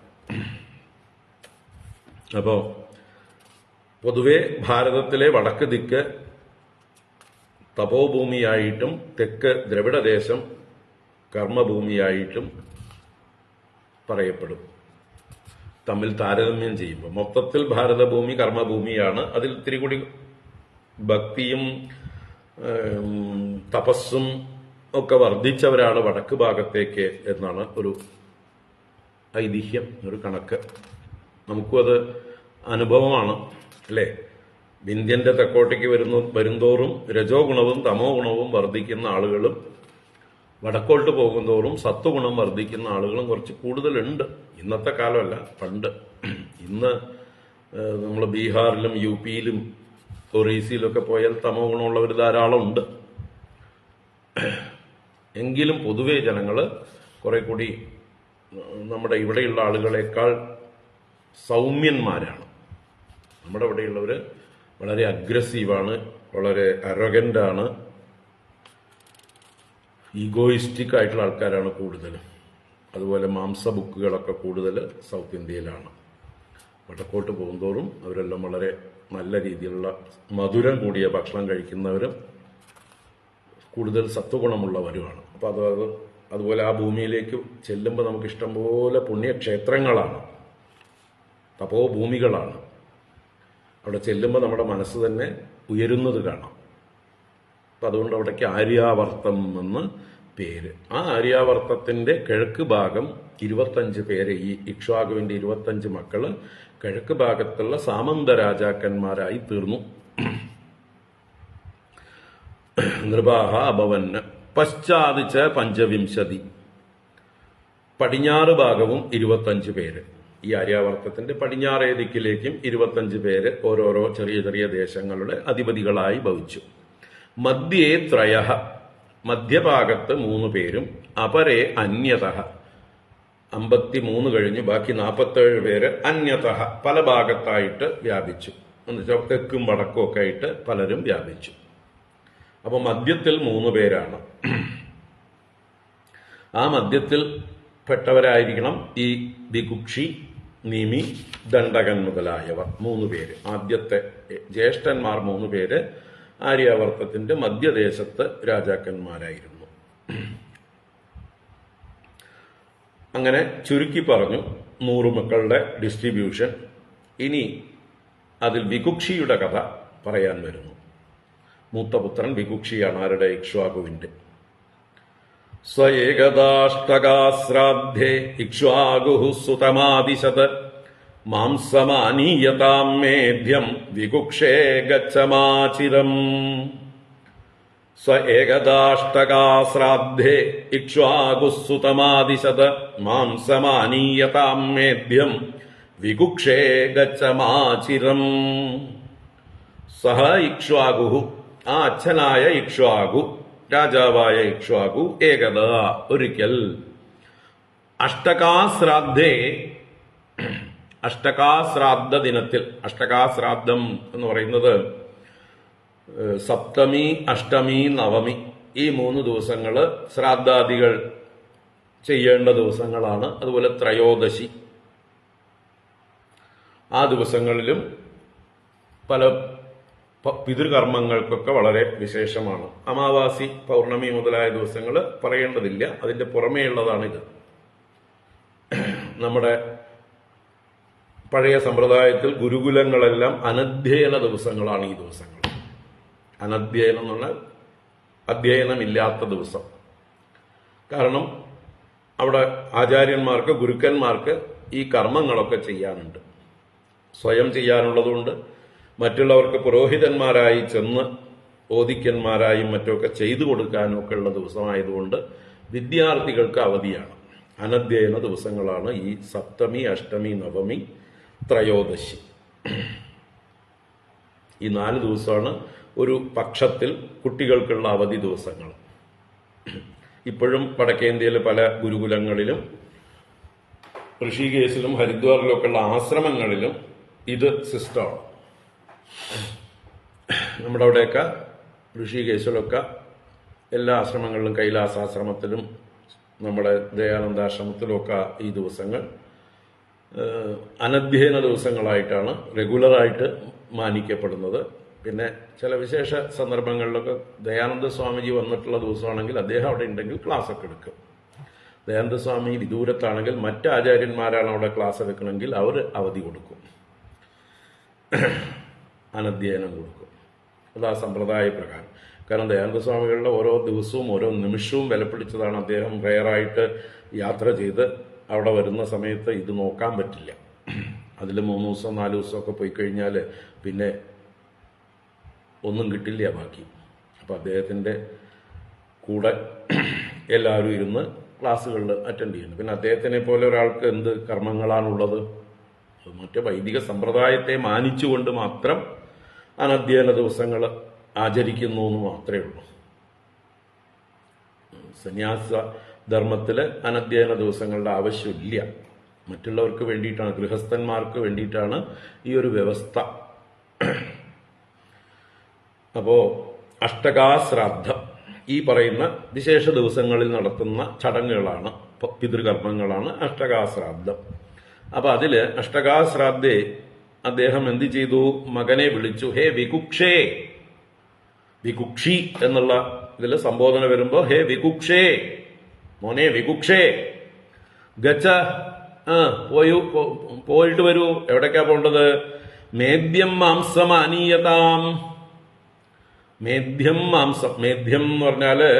അപ്പോ പൊതുവെ ഭാരതത്തിലെ വടക്ക് ദിക്ക് തപോഭൂമിയായിട്ടും തെക്ക് ദ്രവിഡദേശം കർമ്മഭൂമിയായിട്ടും പറയപ്പെടും. തമ്മിൽ താരതമ്യം ചെയ്യുമ്പോൾ മൊത്തത്തിൽ ഭാരതഭൂമി കർമ്മഭൂമിയാണ്. അതിൽ ഇത്തിരി കൂടി ഭക്തിയും തപസ്സും ഒക്കെ വർദ്ധിച്ചവരാണ് വടക്ക് ഭാഗത്തേക്ക് എന്നാണ് ഒരു ഐതിഹ്യം, ഒരു കണക്ക്. നമുക്കും അത് അനുഭവമാണ് അല്ലേ? വിന്ധ്യന്റെ തെക്കോട്ടേക്ക് വരുന്തോറും രജോ ഗുണവും തമോ ഗുണവും വർദ്ധിക്കുന്ന ആളുകളും വടക്കോട്ട് പോകുന്തോറും സത്വഗുണം വർദ്ധിക്കുന്ന ആളുകളും കുറച്ച് കൂടുതലുണ്ട്. ഇന്നത്തെ കാലമല്ല, പണ്ട്. ഇന്ന് നമ്മൾ ബീഹാറിലും യു പിയിലും ഒറീസയിലൊക്കെ പോയാൽ തമോ ഗുണമുള്ളവർ ധാരാളം ഉണ്ട്. എങ്കിലും പൊതുവെ ജനങ്ങൾ കുറെ കൂടി നമ്മുടെ ഇവിടെയുള്ള ആളുകളെക്കാൾ സൗമ്യന്മാരാണ്. നമ്മുടെ ഇവിടെയുള്ളവർ വളരെ അഗ്രസീവാണ്, വളരെ അറോഗൻ്റാണ്, ഈഗോയിസ്റ്റിക് ആയിട്ടുള്ള ആൾക്കാരാണ് കൂടുതൽ. അതുപോലെ മാംസ ബുക്കുകളൊക്കെ കൂടുതൽ സൗത്ത് ഇന്ത്യയിലാണ്. വടക്കോട്ട് പോകുന്തോറും അവരെല്ലാം വളരെ നല്ല രീതിയിലുള്ള മധുരം കൂടിയ ഭക്ഷണം കഴിക്കുന്നവരും കൂടുതൽ സത്വഗുണമുള്ളവരുമാണ്. അപ്പോൾ അതുപോലെ ആ ഭൂമിയിലേക്ക് ചെല്ലുമ്പോൾ നമുക്ക് ഇഷ്ടംപോലെ പുണ്യക്ഷേത്രങ്ങളാണ്, തപോഭൂമികളാണ്. അവിടെ ചെല്ലുമ്പോൾ നമ്മുടെ മനസ്സ് തന്നെ ഉയരുന്നത് കാണാം. അപ്പം അതുകൊണ്ട് അവിടേക്ക് ആര്യാവർത്തം എന്ന് പേര്. ആ ആര്യാവർത്തത്തിന്റെ കിഴക്ക് ഭാഗം 25 പേര്, ഈ ഇക്ഷ്വാകുവിന്റെ 25 മക്കള് കിഴക്ക് ഭാഗത്തുള്ള സാമന്ത രാജാക്കന്മാരായി തീർന്നു. നൃപാഹ അഭവന് പശ്ചാദിച്ച പഞ്ചവിംശതി, പടിഞ്ഞാറ് ഭാഗവും 25 പേര്. ഈ ആര്യാവർത്തത്തിന്റെ പടിഞ്ഞാറേ ദിക്കിലേക്കും 25 പേര് ഓരോരോ ചെറിയ ചെറിയ ദേശങ്ങളുടെ അധിപതികളായി ഭവിച്ചു. മധ്യേ ത്രയഃ, മധ്യഭാഗത്ത് 3 പേരും, അപരേ അന്യതഃ, 53 കഴിഞ്ഞു ബാക്കി 47 പേര് അന്യതഃ, പല ഭാഗത്തായിട്ട് വ്യാപിച്ചു. എന്നുവെച്ചാൽ തെക്കും വടക്കും ഒക്കെ ആയിട്ട് പലരും വ്യാപിച്ചു. അപ്പൊ മധ്യത്തിൽ 3 പേരാണ്. ആ മധ്യത്തിൽ പെട്ടവരായിരിക്കണം ഈ വികുക്ഷി, നിമി, ദണ്ഡകൻ മുതലായവർ 3 പേര്. ആദ്യത്തെ ജ്യേഷ്ഠന്മാർ 3 പേര് ആര്യാവർത്തത്തിന്റെ മധ്യദേശത്ത് രാജാക്കന്മാരായിരുന്നു. അങ്ങനെ ചുരുക്കി പറഞ്ഞു 100 മക്കളുടെ ഡിസ്ട്രിബ്യൂഷൻ. ഇനി അതിൽ വികുക്ഷിയുടെ കഥ പറയാൻ വരുന്നു. മൂത്തപുത്രൻ വികുക്ഷിയാണ്. ആരുടെ? ഇക്ഷ്വാകുവിന്റെ. സ്വ ഏകദാഷ്ടകാശ്രാദ്ധേ ഇക്ഷ്വാകുഃ സുതമാദിശത് മാംസമാനീയതാം മേധ്യം വികുക്ഷേ ഗച്ഛമാചിരം. സ്വ ഏകദാഷ്ടകാശ്രാദ്ധേ ഇക്ഷ്വാകുഃ സുതമാദിശത് മാംസമാനീയതാം മേധ്യം വികുക്ഷേ ഗച്ഛമാചിരം. സഹ ഇക്ഷ്വാകുഃ, ആ അച്ഛനായ ഇക്ഷ്വാകു, രാജാവായ ഇക്ഷ്വാകു, ഏകദാ ഒരിക്കൽ, അഷ്ടകാശ്രാദ്ധേ അഷ്ടകാശ്രാദ്ധ ദിനത്തിൽ, അഷ്ടകാശ്രാദ്ധം എന്ന് പറയുന്നത് സപ്തമി, അഷ്ടമി, നവമി ഈ 3 ദിവസങ്ങൾ ശ്രാദ്ധാദികൾ ചെയ്യേണ്ട ദിവസങ്ങളാണ്. അതുപോലെ ത്രയോദശി, ആ ദിവസങ്ങളിലും പല പിതൃകർമ്മങ്ങൾക്കൊക്കെ വളരെ വിശേഷമാണ്. അമാവാസി, പൗർണമി മുതലായ ദിവസങ്ങൾ പറയേണ്ടതില്ല, അതിന്റെ പുറമേയുള്ളതാണിത്. നമ്മുടെ പഴയ സമ്പ്രദായത്തിൽ ഗുരുകുലങ്ങളെല്ലാം അനധ്യയന ദിവസങ്ങളാണ് ഈ ദിവസങ്ങൾ. അനധ്യയനം എന്ന് പറഞ്ഞാൽ അധ്യയനമില്ലാത്ത ദിവസം. കാരണം അവിടെ ആചാര്യന്മാർക്ക്, ഗുരുക്കന്മാർക്ക് ഈ കർമ്മങ്ങളൊക്കെ ചെയ്യാനുണ്ട്. സ്വയം ചെയ്യാനുള്ളതുകൊണ്ട് മറ്റുള്ളവർക്ക് പുരോഹിതന്മാരായി ചെന്ന് ഓദിക്കന്മാരായും മറ്റൊക്കെ ചെയ്തു കൊടുക്കാനും ഒക്കെ ഉള്ള ദിവസമായതുകൊണ്ട് വിദ്യാർത്ഥികൾക്ക് അവധിയാണ്. അനധ്യയന ദിവസങ്ങളാണ് ഈ സപ്തമി, അഷ്ടമി, നവമി, ത്രയോദശി. ഈ 4 ദിവസമാണ് ഒരു പക്ഷത്തിൽ കുട്ടികൾക്കുള്ള അവധി ദിവസങ്ങൾ. ഇപ്പോഴും വടക്കേന്ത്യയിലെ പല ഗുരുകുലങ്ങളിലും ഋഷികേശിലും ഹരിദ്വാറിലും ഒക്കെ ഉള്ള ആശ്രമങ്ങളിലും ഇത് സിസ്റ്റമാണ്. നമ്മുടെ അവിടെയൊക്കെ ഋഷികേശിലൊക്കെ എല്ലാ ആശ്രമങ്ങളിലും, കൈലാസാശ്രമത്തിലും നമ്മുടെ ദയാനന്ദാശ്രമത്തിലുമൊക്കെ ഈ ദിവസങ്ങൾ അനധ്യയന ദിവസങ്ങളായിട്ടാണ് റെഗുലറായിട്ട് മാനിക്കപ്പെടുന്നത്. പിന്നെ ചില വിശേഷ സന്ദർഭങ്ങളിലൊക്കെ ദയാനന്ദ സ്വാമിജി വന്നിട്ടുള്ള ദിവസമാണെങ്കിൽ അദ്ദേഹം അവിടെ ഉണ്ടെങ്കിൽ ക്ലാസ് ഒക്കെ എടുക്കും. ദയാനന്ദ സ്വാമി വിദൂരത്താണെങ്കിൽ മറ്റ് ആചാര്യന്മാരാണ് അവിടെ ക്ലാസ് എടുക്കണമെങ്കിൽ അവർ അവധി കൊടുക്കും, അനധ്യയനം കൊടുക്കും. അത് ആ സമ്പ്രദായ പ്രകാരം. കാരണം ദയാനന്ദ സ്വാമികളുടെ ഓരോ ദിവസവും ഓരോ നിമിഷവും വിലപിടിച്ചതാണ്. അദ്ദേഹം റെയറായിട്ട് യാത്ര ചെയ്ത് അവിടെ വരുന്ന സമയത്ത് ഇത് നോക്കാൻ പറ്റില്ല. അതിൽ 3 ദിവസം 4 ദിവസമൊക്കെ പോയി കഴിഞ്ഞാൽ പിന്നെ ഒന്നും കിട്ടില്ല ബാക്കി. അപ്പം അദ്ദേഹത്തിൻ്റെ കൂടെ എല്ലാവരും ഇരുന്ന് ക്ലാസ്സുകളിൽ അറ്റൻഡ് ചെയ്യുന്നു. പിന്നെ അദ്ദേഹത്തിനെ പോലെ ഒരാൾക്ക് എന്ത് കർമ്മങ്ങളാണുള്ളത്? മറ്റു വൈദിക സമ്പ്രദായത്തെ മാനിച്ചുകൊണ്ട് മാത്രം അനധ്യയന ദിവസങ്ങൾ ആചരിക്കുന്നു എന്ന് മാത്രമേ ഉള്ളൂ. സന്യാസ ധർമ്മത്തിൽ അനധ്യയന ദിവസങ്ങളുടെ ആവശ്യമില്ല. മറ്റുള്ളവർക്ക് വേണ്ടിയിട്ടാണ്, ഗൃഹസ്ഥന്മാർക്ക് വേണ്ടിയിട്ടാണ് ഈ ഒരു വ്യവസ്ഥ. അപ്പോ അഷ്ടകാശ്രാദ്ധം ഈ പറയുന്ന വിശേഷ ദിവസങ്ങളിൽ നടത്തുന്ന ചടങ്ങുകളാണ്, പിതൃകർമ്മങ്ങളാണ് അഷ്ടകാശ്രാദ്ധം. അപ്പൊ അതില് അഷ്ടകാശ്രാദ്ധേ അദ്ദേഹം എന്ത് ചെയ്തു? മകനെ വിളിച്ചു. ഹേ വികുക്ഷേ, വികുക്ഷി എന്നുള്ള ഇതിൽ സംബോധന വരുമ്പോ ഹേ വികുക്ഷേ, മോനെ വികുക്ഷേ, ഗച്ച, പോയിട്ട് വരൂ. എവിടേക്കാ പോണ്ടത്? മേദ്യം മാംസം അനീയതാം. മേദ്യം മാംസം, മേദ്യം എന്ന് പറഞ്ഞാല്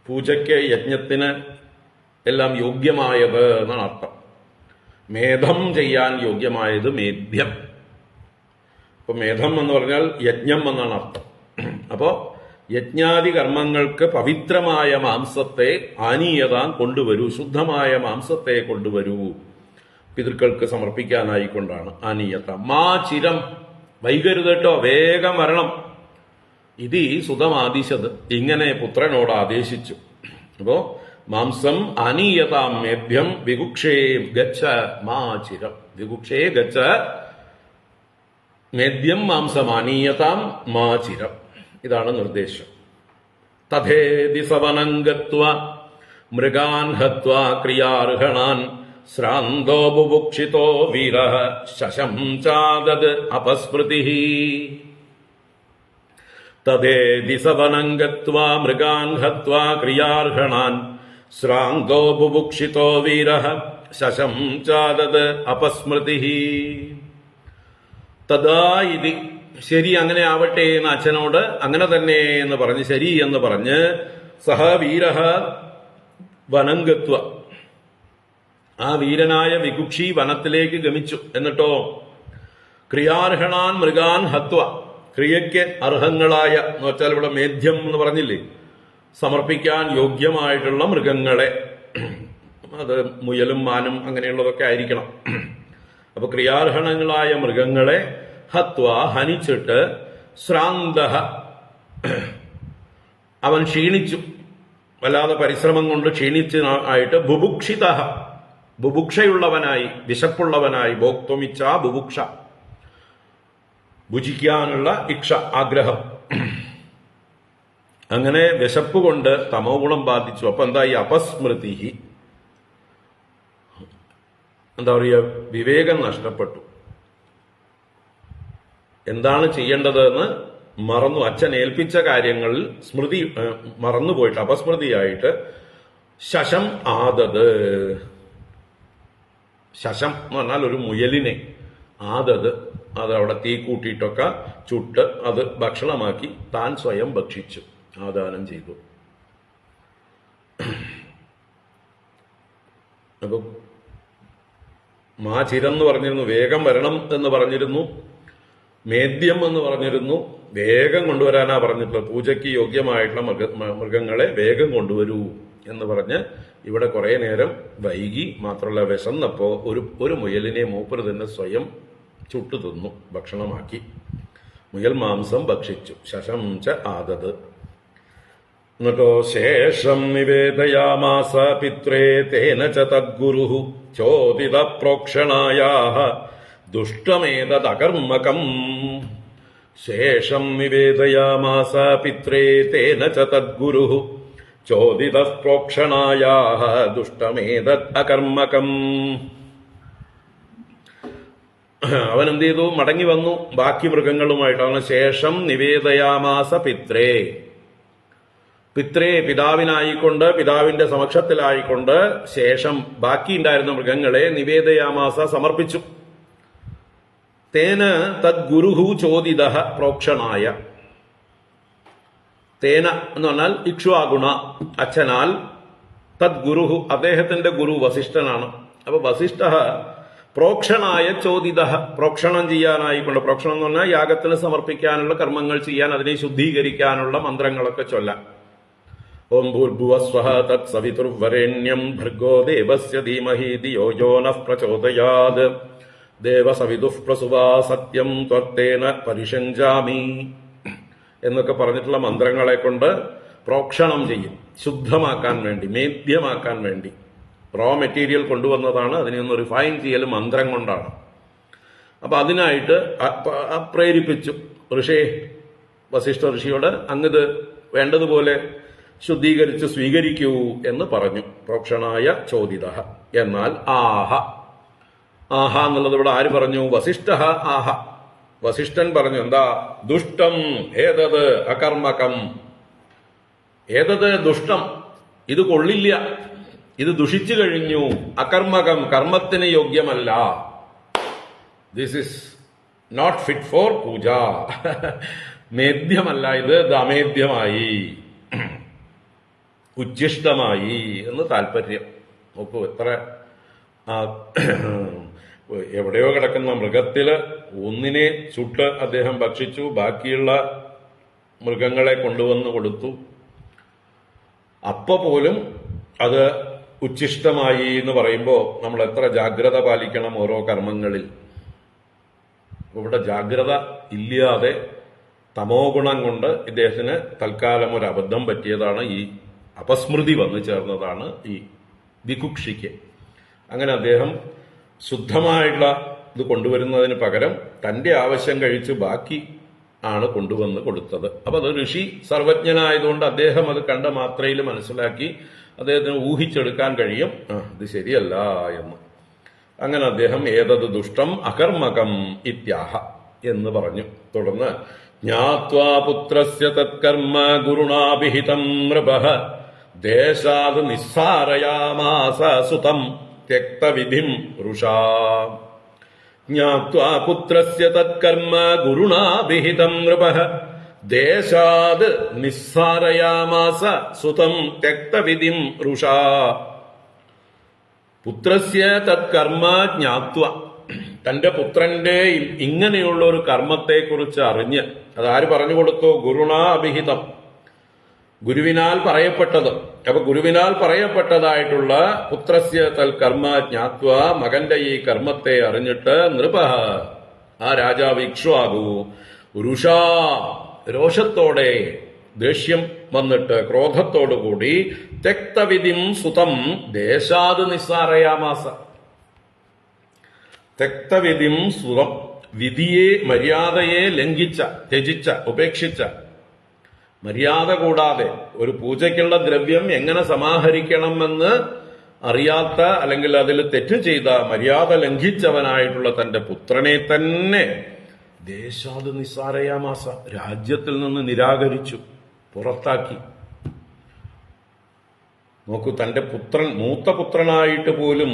പൂജയ്ക്ക്, യജ്ഞത്തിന് എല്ലാം യോഗ്യമായത് എന്നാണ് അർത്ഥം. മേധം ചെയ്യാൻ യോഗ്യമായത് മേദ്യം. അപ്പൊ മേധം എന്ന് പറഞ്ഞാൽ യജ്ഞം എന്നാണ് അർത്ഥം. അപ്പോ യജ്ഞാദി കർമ്മങ്ങൾക്ക് പവിത്രമായ മാംസത്തെ ആനീയതാൻ കൊണ്ടുവരൂ, ശുദ്ധമായ മാംസത്തെ കൊണ്ടുവരൂ, പിതൃക്കൾക്ക് സമർപ്പിക്കാനായിക്കൊണ്ടാണ് ആനീയത. മാ ചിരം, വൈകരുത് കേട്ടോ, വേഗം വരണം. ഇത് സുതമാദിശത്, ഇങ്ങനെ പുത്രനോട് ആദേശിച്ചു. അപ്പോ മാംസം ആനീയതാം മേഭ്യം വികുക്ഷേ ഗച്ഛ മാ ചിരം. വികുക്ഷേ ഗച്ഛ മേദ്യം മാംസം ആനീയതാം മാ ചിരം. ഇതാണ് നിർദ്ദേശം. തഥേതി സവനം ഗത്വാ മൃഗാൻ ഹത്വാ ക്രിയാർഹണാൻ ശ്രാന്തോ ബുഭുക്ഷിതോ വീരഃ ശശം ചാദത് അപസ്മൃതിഃ. തഥേതി സവനം ഗത്വാ മൃഗാൻ ഹത്വാ ക്രിയാർഹണാൻ ശ്രാന്തോ ബുഭുക്ഷിതോ വീരഃ ശശം ചാദത് അപസ്മൃതിഃ. തഥാ ഇതി, ശരി അങ്ങനെ ആവട്ടെ എന്ന് അച്ഛനോട് അങ്ങനെ തന്നെ എന്ന് പറഞ്ഞ്, ശരി എന്ന് പറഞ്ഞ് സഹ വീരഃ വനം ഗത്വ, ആ വീരനായ വികുക്ഷി വനത്തിലേക്ക് ഗമിച്ചു. എന്നിട്ടോ ക്രിയാർഹണാൻ മൃഗാൻ ഹത്വ, ക്രിയയ്ക്ക് അർഹങ്ങളായ എന്ന് വെച്ചാൽ ഇവിടെ മേധ്യം എന്ന് പറഞ്ഞില്ലേ, സമർപ്പിക്കാൻ യോഗ്യമായിട്ടുള്ള മൃഗങ്ങളെ, അത് മുയലും മാനും അങ്ങനെയുള്ളതൊക്കെ ആയിരിക്കണം. അപ്പൊ ക്രിയാർഹണങ്ങളായ മൃഗങ്ങളെ ഹത്വ, ഹനിച്ചിട്ട്, ശ്രാന്ത, അവൻ ക്ഷീണിച്ചു, വല്ലാതെ പരിശ്രമം കൊണ്ട് ക്ഷീണിച്ച് ആയിട്ട്, ബുഭുക്ഷിത, ബുഭുക്ഷയുള്ളവനായി, വിശപ്പുള്ളവനായി. ഭോക്തുമിച്ഛ ബുഭുക്ഷ, ഭുജിക്കാനുള്ള ഇച്ഛ, ആഗ്രഹം. അങ്ങനെ വിശപ്പ് കൊണ്ട് തമോ ഗുണം ബാധിച്ചു. അപ്പൊ എന്തായി? അപസ്മൃതി, എന്താ പറയുക, വിവേകം നഷ്ടപ്പെട്ടു. എന്താണ് ചെയ്യേണ്ടതെന്ന് മറന്നു. അച്ഛൻ ഏൽപ്പിച്ച കാര്യങ്ങളിൽ സ്മൃതി മറന്നുപോയിട്ട് അപസ്മൃതിയായിട്ട് ശശം ആദത്, ശശം എന്ന് പറഞ്ഞാൽ ഒരു മുയലിനെ, ആദത് അത് അവിടെ തീ കൂട്ടിയിട്ടൊക്കെ ചുട്ട് അത് ഭക്ഷണമാക്കി താൻ സ്വയം ഭക്ഷിച്ചു, ആദാനം ചെയ്തു. അപ്പൊ മാചിരം പറഞ്ഞിരുന്നു, വേഗം വരണം എന്ന് പറഞ്ഞിരുന്നു, മേദ്യം എന്ന് പറഞ്ഞിരുന്നു, വേഗം കൊണ്ടുവരാനാ പറഞ്ഞിട്ടുള്ളത്. പൂജയ്ക്ക് യോഗ്യമായിട്ടുള്ള മൃഗങ്ങളെ വേഗം കൊണ്ടുവരൂ എന്ന് പറഞ്ഞ് ഇവിടെ കുറെ നേരം വൈകി. മാത്രമല്ല വിശന്നപ്പോ ഒരു മുയലിനെ മൂപ്പര് തന്നെ സ്വയം ചുട്ടു തിന്നു, ഭക്ഷണമാക്കി. മുയൽ മാംസം ഭക്ഷിച്ചു. ശശം ച ആദത്. എന്നിട്ടോ ശേഷം നിവേദയാമാസ പിത്രേ തേന ച തദ്ഗുരുഃ ചോദിത പ്രോക്ഷണായാഃ ദുഷ്ടമേതദകർമ്മകം. ശേഷം നിവേദയാമാസ പിത്രേ തേന ച തദ്ഗുരുഃ ചോദിത പ്രോക്ഷണായാഃ ദുഷ്ടമേതദ് അകർമ്മകം. അവൻ എന്ത് ചെയ്തു? മടങ്ങി വന്നു ബാക്കി മൃഗങ്ങളുമായിട്ടാണ്. ശേഷം നിവേദയാമാസ പിത്രേ, പിത്രേ പിതാവിനായിക്കൊണ്ട്, പിതാവിന്റെ സമക്ഷത്തിലായിക്കൊണ്ട് ശേഷം ബാക്കിയുണ്ടായിരുന്ന മൃഗങ്ങളെ നിവേദയാമാസ സമർപ്പിച്ചു. തേന തദ്ഗുരുഃ ചോദിത പ്രോക്ഷണായ. തേന എന്ന് പറഞ്ഞാൽ ഇക്ഷ്വാഗുണ, അച്ഛനാൽ, തദ്ഗുരുഃ അദ്ദേഹത്തിന്റെ ഗുരു വസിഷ്ഠനാണ്. അപ്പൊ വസിഷ്ഠ പ്രോക്ഷണായ ചോദിത, പ്രോക്ഷണം ചെയ്യാനായിക്കൊണ്ട്, പ്രോക്ഷണം എന്ന് പറഞ്ഞാൽ യാഗത്തിന് സമർപ്പിക്കാനുള്ള കർമ്മങ്ങൾ ചെയ്യാൻ, അതിനെ ശുദ്ധീകരിക്കാനുള്ള മന്ത്രങ്ങളൊക്കെ ചൊല്ലാൻ. ഓം ഭൂർഭുവസ്വഃ തത് സവിതുർവരേണ്യം ഭർഗോ ദേവസ്യ ധീമഹി ധിയോ യോ നഃ പ്രചോദയാത് ദേവസവിതുഃ പ്രസുവാ സത്യം ത്വത്തേന പരിഷഞ്ജാമി എന്നൊക്കെ പറഞ്ഞിട്ടുള്ള മന്ത്രങ്ങളെ കൊണ്ട് പ്രോക്ഷണം ചെയ്യും, ശുദ്ധമാക്കാൻ വേണ്ടി, മേദ്യമാക്കാൻ വേണ്ടി. റോ മെറ്റീരിയൽ കൊണ്ടുവന്നതാണ്, അതിനെ ഒന്ന് റിഫൈൻ ചെയ്യൽ മന്ത്രം കൊണ്ടാണ്. അപ്പൊ അതിനായിട്ട് പ്രേരിപ്പിച്ചു വസിഷ്ഠ ഋഷിയോട്, അങ്ങിത് വേണ്ടതുപോലെ ശുദ്ധീകരിച്ച് സ്വീകരിക്കൂ എന്ന് പറഞ്ഞു. പ്രോക്ഷണായ ചോദിത. എന്നാൽ ആഹ, ആഹ എന്നുള്ളത് ഇവിടെ ആര് പറഞ്ഞു? വസിഷ്ഠ ആഹ, വസിഷ്ഠൻ പറഞ്ഞു. എന്താ? ദുഷ്ടം ഏതത് അകർമ്മകം. ഏതത് ദുഷ്ടം, ഇത് കൊള്ളില്ല, ഇത് ദുഷിച്ചു കഴിഞ്ഞു. അകർമ്മകം, കർമ്മത്തിന് യോഗ്യമല്ല. This is not fit for puja. മേദ്യമല്ല ഇത്, അമേദ്യമായി, ഉച്ഛിഷ്ടമായി എന്ന് താല്പര്യം. നോക്കൂ, എത്ര എവിടെയോ കിടക്കുന്ന മൃഗത്തില് ഒന്നിനെ ചുട്ട് അദ്ദേഹം ഭക്ഷിച്ചു, ബാക്കിയുള്ള മൃഗങ്ങളെ കൊണ്ടുവന്ന് കൊടുത്തു. അപ്പൊ പോലും അത് ഉച്ഛിഷ്ടമായി എന്ന് പറയുമ്പോൾ നമ്മൾ എത്ര ജാഗ്രത പാലിക്കണം ഓരോ കർമ്മങ്ങളിൽ. ഇവിടെ ജാഗ്രത ഇല്ലാതെ തമോ ഗുണം കൊണ്ട് ഇദ്ദേഹത്തിന് തൽക്കാലം ഒരു അബദ്ധം പറ്റിയതാണ്. ഈ അപസ്മൃതി വന്നു ചേർന്നതാണ് ഈ വികുക്ഷിക്ക്. അങ്ങനെ അദ്ദേഹം ശുദ്ധമായിട്ടുള്ള ഇത് കൊണ്ടുവരുന്നതിന് പകരം തന്റെ ആവശ്യം കഴിച്ച് ബാക്കി ആണ് കൊണ്ടുവന്ന് കൊടുത്തത്. അപ്പൊ അത് ഋഷി സർവജ്ഞനായതുകൊണ്ട് അദ്ദേഹം അത് കണ്ട മാത്രയിൽ മനസ്സിലാക്കി അദ്ദേഹത്തിന് ഊഹിച്ചെടുക്കാൻ കഴിയും, ഇത് ശരിയല്ല എന്ന്. അങ്ങനെ അദ്ദേഹം ഏതത് ദുഷ്ടം അകർമ്മകം ഇത്യാഹ എന്ന് പറഞ്ഞു. തുടർന്ന് ജ്ഞാത്വാ പുത്രസ്യ തത്കർമ്മ ഗുരുണാഭിഹിതം നൃപഃ ദേശാത് നിസ്സാരയാമാസ സുതം ത്യക്തവിധിം ഋഷാ. ജ്ഞാത്വാ പുത്രസ്യ തത്കർമ്മ ഗുരുണാഭിഹിതം നൃപഃ ദേശാത് നിസ്സാരയാമാസ സുതം ത്യക്തവിധിം ഋഷാ. പുത്രസ്യ തത്കർമ്മ ജ്ഞാത്വ, തന്റെ പുത്രന്റെ ഇങ്ങനെയുള്ള ഒരു കർമ്മത്തെക്കുറിച്ച് അറിഞ്ഞ്, അതാര് പറഞ്ഞു കൊടുത്തു? ഗുരുണാ അഭിഹിതം, ഗുരുവിനാൽ പറയപ്പെട്ടത്. അപ്പൊ ഗുരുവിനാൽ പറയപ്പെട്ടതായിട്ടുള്ള പുത്രസ്യ തൽകർമ്മ ജ്ഞാത്വ, മകന്റെ ഈ കർമ്മത്തെ അറിഞ്ഞിട്ട് നൃപഃ, ആ രാജാവ് ഇക്ഷ്വാകു, രുഷാ രോഷത്തോടെ, ദേഷ്യം വന്നിട്ട് ക്രോധത്തോടുകൂടി, തെക്തവിധിം സുതം ദേശാത് നിസ്സാരയാമാസ, തെക്തവിധിം സുതം, വിധിയെ മര്യാദയെ ലംഘിച്ച, ത്യജിച്ച, ഉപേക്ഷിച്ച, മര്യാദ കൂടാതെ ഒരു പൂജയ്ക്കുള്ള ദ്രവ്യം എങ്ങനെ സമാഹരിക്കണമെന്ന് അറിയാത്ത, അല്ലെങ്കിൽ അതിൽ തെറ്റ് ചെയ്ത, മര്യാദ ലംഘിച്ചവനായിട്ടുള്ള തന്റെ പുത്രനെ തന്നെ ദേശാത് നിസ്സാരയാമാസ, രാജ്യത്തിൽ നിന്ന് നിരാകരിച്ചു, പുറത്താക്കി. നോക്കൂ, തന്റെ പുത്രൻ, മൂത്ത പുത്രനായിട്ട് പോലും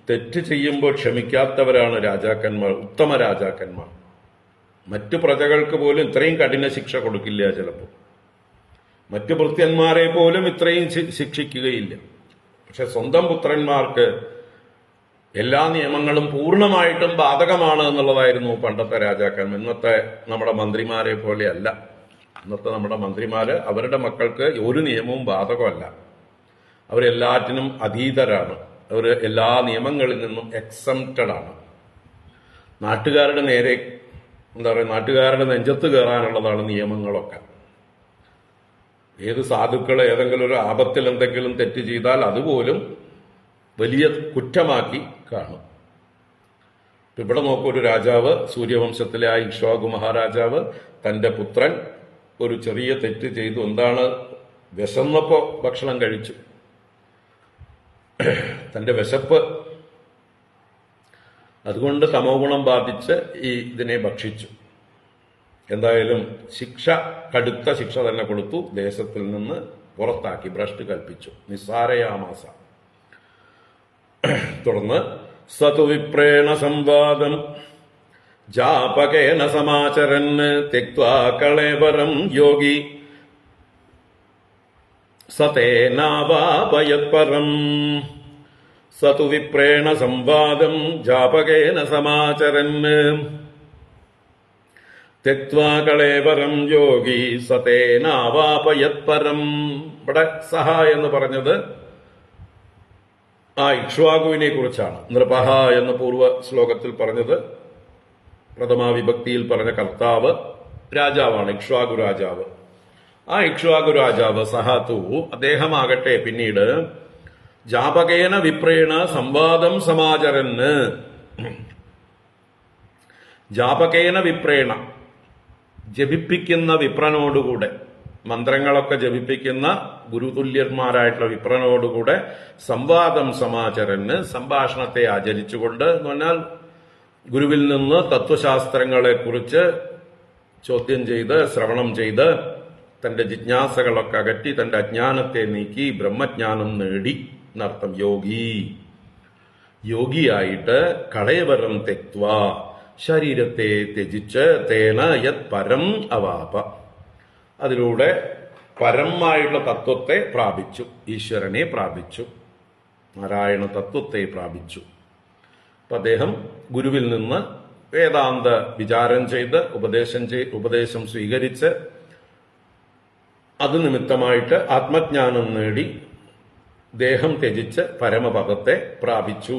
തെറ്റ് ചെയ്യുമ്പോൾ ക്ഷമിക്കാത്തവരാണ് രാജാക്കന്മാർ, ഉത്തമ രാജാക്കന്മാർ. മറ്റു പ്രജകൾക്ക് പോലും ഇത്രയും കഠിന ശിക്ഷ കൊടുക്കില്ല. ചിലപ്പോൾ മറ്റു ഭൃത്യന്മാരെ പോലും ഇത്രയും ശിക്ഷിക്കുകയില്ല. പക്ഷെ സ്വന്തം പുത്രന്മാർക്ക് എല്ലാ നിയമങ്ങളും പൂർണ്ണമായിട്ടും ബാധകമാണ് എന്നുള്ളതായിരുന്നു പണ്ടത്തെ രാജാക്കന്മാർ. ഇന്നത്തെ നമ്മുടെ മന്ത്രിമാരെ പോലെയല്ല. ഇന്നത്തെ നമ്മുടെ മന്ത്രിമാര് അവരുടെ മക്കൾക്ക് ഒരു നിയമവും ബാധകമല്ല. അവരെല്ലാറ്റിനും അതീതരാണ്. അവർ എല്ലാ നിയമങ്ങളിൽ നിന്നും എക്സംപ്റ്റഡ് ആണ്. നാട്ടുകാരുടെ നേരെ നാട്ടുകാരുടെ നെഞ്ചത്ത് കയറാനുള്ളതാണ് നിയമങ്ങളൊക്കെ. ഏത് സാധുക്കൾ ഏതെങ്കിലും ഒരു ആപത്തിൽ എന്തെങ്കിലും തെറ്റ് ചെയ്താൽ അതുപോലും വലിയ കുറ്റമാക്കി കാണും. ഇവിടെ നോക്കൂ, ഒരു രാജാവ്, സൂര്യവംശത്തിലെ ആ ഇക്ഷ്വാകു മഹാരാജാവ് തന്റെ പുത്രൻ ഒരു ചെറിയ തെറ്റ് ചെയ്തു. എന്താണ്? വിശന്നപ്പോ ഭക്ഷണം കഴിച്ചു. തന്റെ വിശപ്പ് അതുകൊണ്ട് തമോ ഗുണം ബാധിച്ച് ഇതിനെ ഭക്ഷിച്ചു. എന്തായാലും ശിക്ഷ, കടുത്ത ശിക്ഷ തന്നെ കൊടുത്തു. ദേശത്തിൽ നിന്ന് പുറത്താക്കി, ഭ്രഷ്ട് കൽപ്പിച്ചു. നിസ്സാരയാമാസ. തുടർന്ന് സതു വിപ്രേണ സംവാദം ജാപകേന സമാചരൻ ത്യക്ത്വാ കളേവരം യോഗി സതേനാവാപയത്പരം. സതു വിപ്രേണ സംവാദം ജാപകേന സമാചരൻ ത്യക്ത്വാ കളേവരം യോഗി സതേനാവാപയത്പരം. ഇവിടെ സഹ എന്ന് പറഞ്ഞത് ആ ഇക്ഷ്വാകുവിനെ കുറിച്ചാണ്. നൃപഹ എന്ന് പൂർവ്വ ശ്ലോകത്തിൽ പറഞ്ഞത് പ്രഥമാ വിഭക്തിയിൽ പറഞ്ഞ കർത്താവ് രാജാവാണ്, ഇക്ഷ്വാകു രാജാവ്. ആ ഇക്ഷ്വാകു രാജാവ് സഹാതു, അദ്ദേഹമാകട്ടെ പിന്നീട് ജാപകേന വിപ്രേണ സംവാദം സമാചരന്. ജാപകേന വിപ്രേണ, ജപിപ്പിക്കുന്ന വിപ്രനോടുകൂടെ, മന്ത്രങ്ങളൊക്കെ ജപിപ്പിക്കുന്ന ഗുരുതുല്യന്മാരായിട്ടുള്ള വിപ്രനോടുകൂടെ സംവാദം സമാചരന്, സംഭാഷണത്തെ ആചരിച്ചുകൊണ്ട്, എന്ന് പറഞ്ഞാൽ ഗുരുവിൽ നിന്ന് തത്വശാസ്ത്രങ്ങളെക്കുറിച്ച് ചോദ്യം ചെയ്ത് ശ്രവണം ചെയ്ത് തന്റെ ജിജ്ഞാസകളൊക്കെ അകറ്റി തന്റെ അജ്ഞാനത്തെ നീക്കി ബ്രഹ്മജ്ഞാനം നേടി എന്നർത്ഥം. യോഗിയായിട്ട് കളയവരം തെക്വാ, ശരീരത്തെ ത്യജിച്ച് തേന യത് പരം അവാപ, അതിലൂടെ പരമായിട്ടുള്ള തത്വത്തെ പ്രാപിച്ചു, ഈശ്വരനെ പ്രാപിച്ചു, നാരായണ തത്വത്തെ പ്രാപിച്ചു. അപ്പൊ അദ്ദേഹം ഗുരുവിൽ നിന്ന് വേദാന്ത വിചാരം ചെയ്ത് ഉപദേശം സ്വീകരിച്ച് അത് നിമിത്തമായിട്ട് ആത്മജ്ഞാനം നേടി ദേഹം ത്യജിച്ച് പരമപദത്തെ പ്രാപിച്ചു.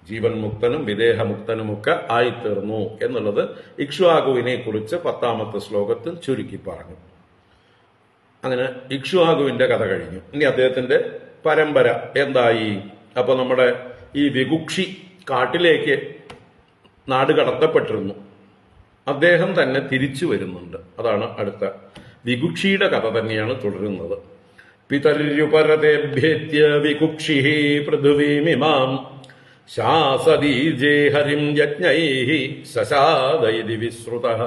ജീവൻ മുക്തനും വിദേഹമുക്തനുമൊക്കെ ആയിത്തീർന്നു എന്നുള്ളത് ഇക്ഷ്വാകുവിനെ കുറിച്ച് 10ാമത്തെ ശ്ലോകത്തിൽ ചുരുക്കി പറഞ്ഞു. അങ്ങനെ ഇക്ഷ്വാകുവിന്റെ കഥ കഴിഞ്ഞു. ഇനി അദ്ദേഹത്തിന്റെ പരമ്പര എന്തായി? അപ്പൊ നമ്മുടെ ഈ വികുക്ഷി കാട്ടിലേക്ക് നാട് കടത്തപ്പെട്ടിരുന്നു. അദ്ദേഹം തന്നെ തിരിച്ചു വരുന്നുണ്ട്. അതാണ് അടുത്ത വികുക്ഷിയുടെ കഥ തന്നെയാണ് തുടരുന്നത്. പിതര്യുപരതേഭ്യേത്യ വികുക്ഷി പൃഥ്വീമിമാം ശാസദീജേ ഹരിം യജ്ഞൈഃ സശാദയിതി വിശ്രുതഃ.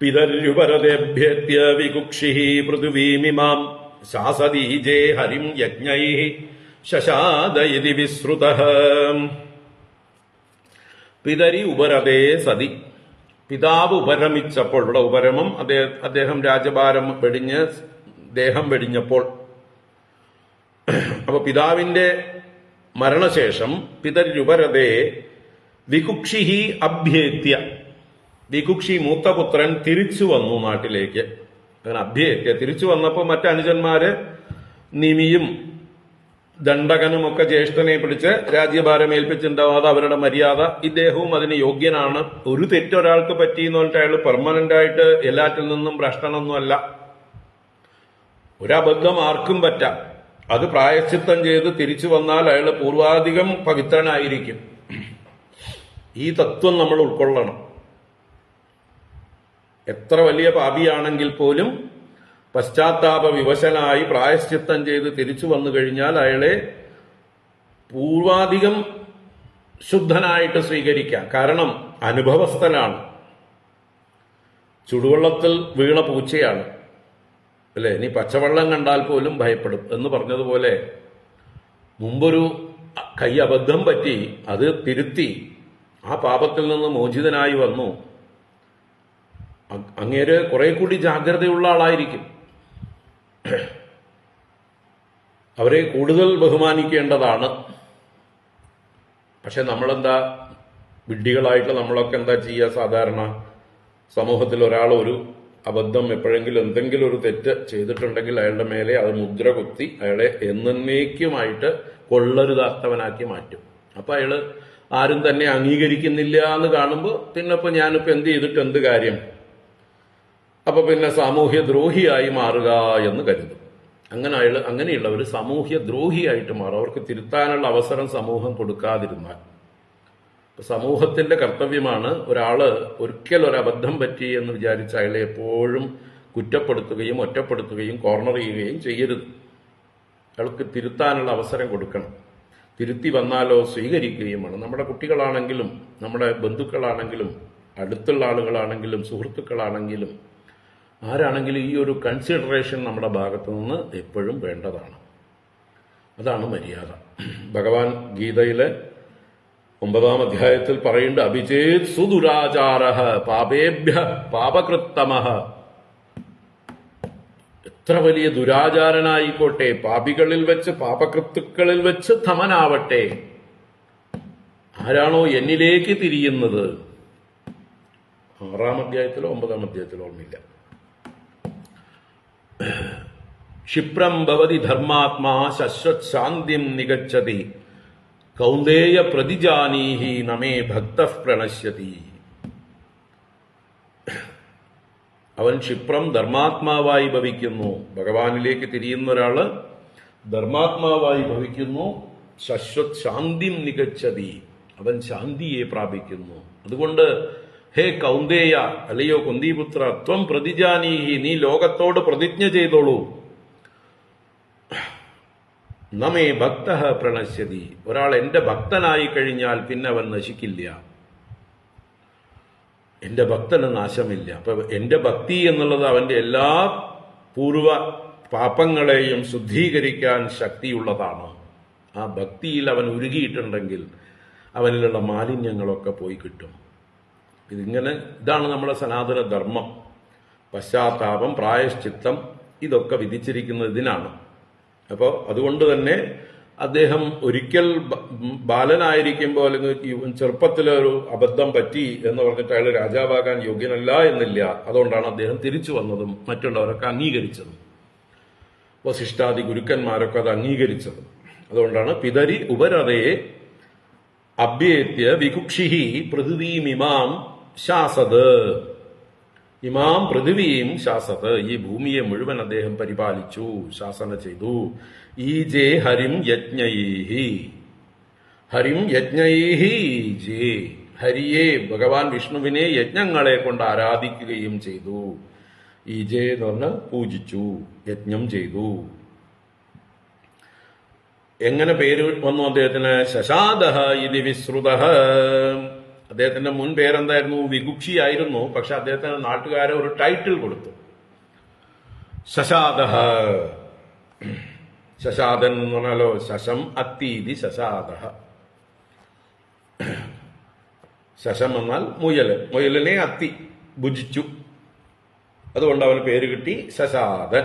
പിതര്യുപരതേഭ്യേത്യ വികുക്ഷി പൃഥ്വീമിമാം ശാസദീജേ ഹരിം യജ്ഞൈഃ ശശാദയിതി വിശ്രുതഃ. പിതരി ഉപരതേ സതി, പിതാവ് ഉപരമിച്ചപ്പോൾ, ഇവിടെ ഉപരമം അദ്ദേഹം രാജഭാരം വെടിഞ്ഞ് ദേഹം വെടിഞ്ഞപ്പോൾ, അപ്പൊ പിതാവിന്റെ മരണശേഷം പിതരുപരതേ വികുക്ഷി അഭ്യേത്യ, വികുക്ഷി മൂത്തപുത്രൻ തിരിച്ചു വന്നു നാട്ടിലേക്ക്. അങ്ങനെ അഭ്യേത്യ തിരിച്ചു വന്നപ്പോൾ മറ്റനുജന്മാര് നിമിയും ദണ്ഡകനുമൊക്കെ ജ്യേഷ്ഠനെ പിടിച്ച് രാജ്യഭാരം ഏൽപ്പിച്ചിട്ടുണ്ടാവും. അത് അവരുടെ മര്യാദ. ഇദ്ദേഹവും അതിന് യോഗ്യനാണ്. ഒരു തെറ്റൊരാൾക്ക് പറ്റിയെന്ന് പറഞ്ഞിട്ട് അയാൾ പെർമനന്റ് ആയിട്ട് എല്ലാറ്റിൽ നിന്നും ഭ്രഷ്ടനൊന്നുമല്ല. ഒരബദ്ധം ആർക്കും പറ്റാം. അത് പ്രായശ്ചിത്തം ചെയ്ത് തിരിച്ചു വന്നാൽ അയാൾ പൂർവാധികം പവിത്രനായിരിക്കും. ഈ തത്വം നമ്മൾ ഉൾക്കൊള്ളണം. എത്ര വലിയ പാപിയാണെങ്കിൽ പോലും പശ്ചാത്താപ വിവശനായി പ്രായശ്ചിത്തം ചെയ്ത് തിരിച്ചു വന്നു കഴിഞ്ഞാൽ അയാളെ പൂർവാധികം ശുദ്ധനായിട്ട് സ്വീകരിക്കാം. കാരണം അനുഭവസ്ഥനാണ്, ചുടുവെള്ളത്തിൽ വീണ പൂച്ചയാണ് അല്ലെ. ഇനി പച്ചവെള്ളം കണ്ടാൽ പോലും ഭയപ്പെടും എന്ന് പറഞ്ഞതുപോലെ മുമ്പൊരു കൈ അബദ്ധം പറ്റി, അത് തിരുത്തി ആ പാപത്തിൽ നിന്ന് മോചിതനായി വന്നു. അങ്ങേര് കുറെ കൂടി ജാഗ്രതയുള്ള ആളായിരിക്കും. അവരെ കൂടുതൽ ബഹുമാനിക്കേണ്ടതാണ്. പക്ഷെ നമ്മളെന്താ വിഡ്ഢികളായിട്ട് നമ്മളൊക്കെ എന്താ ചെയ്യുക? സാധാരണ സമൂഹത്തിൽ ഒരാൾ ഒരു അബദ്ധം എപ്പോഴെങ്കിലും എന്തെങ്കിലും ഒരു തെറ്റ് ചെയ്തിട്ടുണ്ടെങ്കിൽ അയാളുടെ മേലെ അത് മുദ്ര കുത്തി അയാളെ എന്നേക്കുമായിട്ട് കൊള്ളരുതാത്തവനാക്കി മാറ്റും. അപ്പൊ അയാള് ആരും തന്നെ അംഗീകരിക്കുന്നില്ല എന്ന് കാണുമ്പോൾ പിന്നിപ്പോ ഞാനിപ്പോ എന്ത് ചെയ്തിട്ട് എന്ത് കാര്യം? അപ്പൊ പിന്നെ സാമൂഹ്യ ദ്രോഹിയായി മാറുക എന്ന് കരുതും. അങ്ങനെയുള്ളവർ സാമൂഹ്യ ദ്രോഹിയായിട്ട് മാറും. അവർക്ക് തിരുത്താനുള്ള അവസരം സമൂഹം കൊടുക്കാതിരുന്നാൽ. സമൂഹത്തിന്റെ കർത്തവ്യമാണ് ഒരാള് ഒരിക്കൽ ഒരു അബദ്ധം പറ്റി എന്ന് വിചാരിച്ച അയാളെ എപ്പോഴും കുറ്റപ്പെടുത്തുകയും ഒറ്റപ്പെടുത്തുകയും കോർണർ ചെയ്യുകയും ചെയ്യരുത്. അയാൾക്ക് തിരുത്താനുള്ള അവസരം കൊടുക്കണം. തിരുത്തി വന്നാലോ സ്വീകരിക്കുകയും വേണം. നമ്മുടെ കുട്ടികളാണെങ്കിലും നമ്മുടെ ബന്ധുക്കളാണെങ്കിലും അടുത്തുള്ള ആളുകളാണെങ്കിലും സുഹൃത്തുക്കളാണെങ്കിലും ആരാണെങ്കിലും ഈ ഒരു കൺസിഡറേഷൻ നമ്മുടെ ഭാഗത്തു നിന്ന് എപ്പോഴും വേണ്ടതാണ്. അതാണ് മര്യാദ. ഭഗവാൻ ഗീതയിലെ 9-ാം അധ്യായത്തിൽ പറയുന്നുണ്ട്, അഭിചേത് സുദുരാചാര പാപേഭ്യ പാപകൃത്തമഃ. എത്ര വലിയ ദുരാചാരനായിക്കോട്ടെ, പാപികളിൽ വെച്ച് പാപകൃത്തുക്കളിൽ വെച്ച് ധമനാവട്ടെ. ആരാണോ എന്നിലേക്ക് തിരിയുന്നത്, 6-ാം അധ്യായത്തിലോ 9-ാം അധ്യായത്തിലോ ഓർമ്മയില്ല. ക്ഷിപ്രം ഭവതി ധർമാത്മാ ശശ്വത് ശാന്തിം നിഗച്ഛതി കൗന്ദേയ പ്രതിജാനീഹി നമേ ഭക്തഃ പ്രണശ്യതി. അവൻ ക്ഷിപ്രം ധർമാത്മാവായി ഭവിക്കുന്നു. ഭഗവാനിലേക്ക് തിരിയുന്ന ഒരാള് ധർമാത്മാവായി ഭവിക്കുന്നു. ശശ്വത് ശാന്തിം നിഗച്ഛതി, അവൻ ശാന്തിയെ പ്രാപിക്കുന്നു. അതുകൊണ്ട് ഹേ കൗന്ദേയ, അല്ലയോ കുന്തിപുത്ര, ത്വം പ്രതിജാനീഹി, നീ ലോകത്തോട് പ്രതിജ്ഞ ചെയ്തോളൂ. നമേ ഭക്തഃ പ്രണശ്യതി, ഒരാൾ എന്റെ ഭക്തനായി കഴിഞ്ഞാൽ പിന്നെ അവൻ നശിക്കില്ല. എന്റെ ഭക്തന് നാശമില്ല. അപ്പൊ എന്റെ ഭക്തി എന്നുള്ളത് അവന്റെ എല്ലാ പൂർവ പാപങ്ങളെയും ശുദ്ധീകരിക്കാൻ ശക്തിയുള്ളതാണ്. ആ ഭക്തിയിൽ അവൻ ഉരുകിയിട്ടുണ്ടെങ്കിൽ അവനിലുള്ള മാലിന്യങ്ങളൊക്കെ പോയി കിട്ടും. ഇതാണ് നമ്മുടെ സനാതന ധർമ്മം. പശ്ചാത്താപം, പ്രായശ്ചിത്തം ഇതൊക്കെ വിധിച്ചിരിക്കുന്നത് ഇതിനാണ്. അപ്പോൾ അതുകൊണ്ട് തന്നെ അദ്ദേഹം ഒരിക്കൽ ബാലനായിരിക്കുമ്പോൾ അല്ലെങ്കിൽ ചെറുപ്പത്തിലൊരു അബദ്ധം പറ്റി എന്ന് പറഞ്ഞിട്ട് അയാൾ രാജാവാകാൻ യോഗ്യനല്ല എന്നില്ല. അതുകൊണ്ടാണ് അദ്ദേഹം തിരിച്ചു വന്നതും മറ്റുള്ളവരൊക്കെ അംഗീകരിച്ചതും വസിഷ്ഠാദി ഗുരുക്കന്മാരൊക്കെ അത് അംഗീകരിച്ചത്. അതുകൊണ്ടാണ് പിതരി ഉപരതേ അഭ്യേത്യ വികുക്ഷിഹി പൃഥിവീമിമാം ശാസത്, ഇമാം പൃഥിവീം ശാസത്, ഈ ഭൂമിയെ മുഴുവൻ അദ്ദേഹം പരിപാലിച്ചു, ശാസന ചെയ്തു. ഈജേ ഹരിം യജ്ഞൈഹി, ഹരിം യജ്ഞൈഹി ഈജേ, ഹരിയെ ഭഗവാൻ വിഷ്ണുവിനെ യജ്ഞങ്ങളെ കൊണ്ട് ആരാധിക്കുകയും ചെയ്തു. ഈജേ എന്ന് പറഞ്ഞാൽ പൂജിച്ചു, യജ്ഞം ചെയ്തു. എങ്ങനെ പേര് വന്നു അദ്ദേഹത്തിന്? ശശാദഹ ഇതി വിശ്രുതഃ. അദ്ദേഹത്തിന്റെ മുൻ പേരെന്തായിരുന്നു? വികുക്ഷിയായിരുന്നു. പക്ഷെ അദ്ദേഹത്തിന് നാട്ടുകാരെ ഒരു ടൈറ്റിൽ കൊടുത്തു, ശശാദഹ. ശശാദൻ എന്ന് പറഞ്ഞാലോ ശശം അത്തീതി ശശാദഹ. ശശം എന്നാൽ മുയല്, മുയലിനെ അത്തി ഭുജിച്ചു, അതുകൊണ്ട് അവന് പേര് കിട്ടി ശശാദൻ.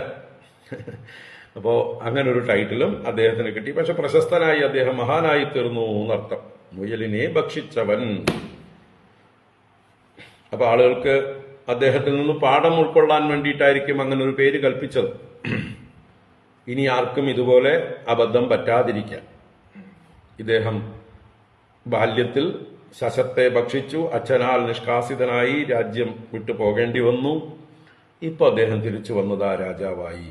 അപ്പോ അങ്ങനെ ഒരു ടൈറ്റിലും അദ്ദേഹത്തിന് കിട്ടി. പക്ഷെ പ്രശസ്തനായി അദ്ദേഹം മഹാനായി തീർന്നു എന്നർത്ഥം. മുയലിനെ ഭക്ഷിച്ചവൻ. അപ്പൊ ആളുകൾക്ക് അദ്ദേഹത്തിൽ നിന്ന് പാഠം ഉൾക്കൊള്ളാൻ വേണ്ടിയിട്ടായിരിക്കും അങ്ങനെ ഒരു പേര് കൽപ്പിച്ചത്. ഇനി ആർക്കും ഇതുപോലെ അബദ്ധം പറ്റാതിരിക്കാൻ. ഇദ്ദേഹം ബാല്യത്തിൽ ശശത്തെ ഭക്ഷിച്ചു, അച്ഛനാൽ നിഷ്കാസിതനായി രാജ്യം വിട്ടു പോകേണ്ടി വന്നു. ഇപ്പൊ അദ്ദേഹം തിരിച്ചു വന്നതാ രാജാവായി.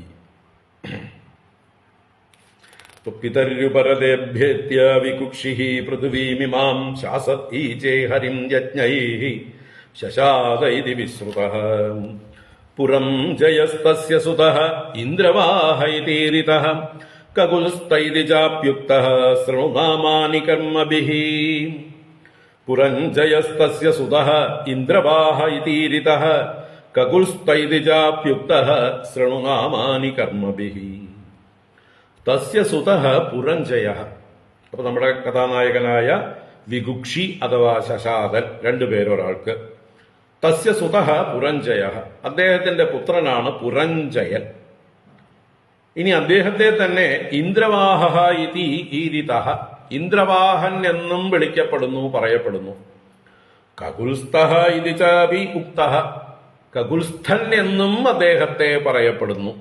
പിതരുപരദേഭ്യേത്യ വികുക്ഷി പൃഥിവീമിമാം ശാസത്തീചേ ഹരിം യജ്ഞൈഃ ശശാദ ഇതി വിശ്രുതഃ പുരം ജയസ്തസ്യ സുതഃ ഇന്ദ്രവാഹ ഇതീരിതഃ കകുൽസ്തൈതി ചാപ്യുക്തഃ ശൃണുനാമാനി കർമ്മഭിഃ പുരം ജയസ്തസ്യ സുതഃ ഇന്ദ്രവാഹ ഇതീരിതഃ കകുൽസ്തൈതി ചാപ്യുക്തഃ ശൃണുനാമാനി കർമ്മഭിഃ തസ്യ സുതഃ പുരഞ്ജയഃ. അപ്പൊ നമ്മുടെ കഥാനായകനായ വികുക്ഷി അഥവാ ശശാദൻ, രണ്ടുപേരൊരാൾക്ക്. തസ്യ സുതഃ പുരഞ്ജയഃ, അദ്ദേഹത്തിന്റെ പുത്രനാണ് പുരഞ്ജയൻ. ഇനി അദ്ദേഹത്തെ തന്നെ ഇന്ദ്രവാഹ ഇതി ഈരിതഃ, ഇന്ദ്രവാഹൻ എന്നും വിളിക്കപ്പെടുന്നു, പറയപ്പെടുന്നു. കകുൽസ്ഥഃ ഇതി ചാപി ഉക്തഃ, കകുൽസ്ഥൻ എന്നും അദ്ദേഹത്തെ പറയപ്പെടുന്നു.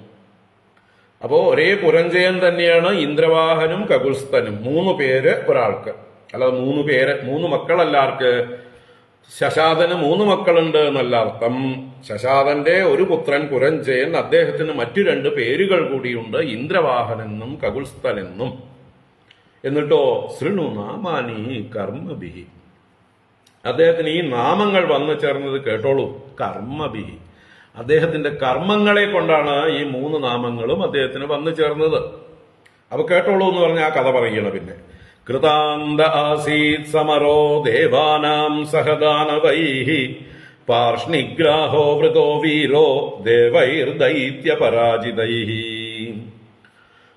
അപ്പോ ഒരേ പുരഞ്ജയൻ തന്നെയാണ് ഇന്ദ്രവാഹനും കകുൽസ്ഥനും. 3 പേര് ഒരാൾക്ക്. അല്ലാതെ 3 മക്കളല്ലാർക്ക്. ശശാദന് 3 മക്കളുണ്ട് എന്നല്ല അർത്ഥം. ശശാദന്റെ ഒരു പുത്രൻ പുരഞ്ജയൻ, അദ്ദേഹത്തിന് മറ്റു 2 പേരുകൾ കൂടിയുണ്ട്, ഇന്ദ്രവാഹനെന്നും കകുൽസ്ഥനെന്നും. എന്നിട്ടോ ശൃണു നാമാനി കർമ്മഭിഹി, അദ്ദേഹത്തിന് ഈ നാമങ്ങൾ വന്നു ചേർന്നത് കേട്ടോളൂ. കർമ്മഭിഹി, അദ്ദേഹത്തിന്റെ കർമ്മങ്ങളെ കൊണ്ടാണ് ഈ 3 നാമങ്ങളും അദ്ദേഹത്തിന് വന്നു ചേർന്നത്. അപ്പൊ കേട്ടോളൂ എന്ന് പറഞ്ഞ ആ കഥ പറയണം. പിന്നെ കൃതാന്ത ആസീത് സമരോ ദേവാനാം സഹദാനവൈഃ പാർഷ്ണിഗ്രാഹോ വൃതോ വീരോ ദേവൈർദൈത്യ പരാജിതൈഃ.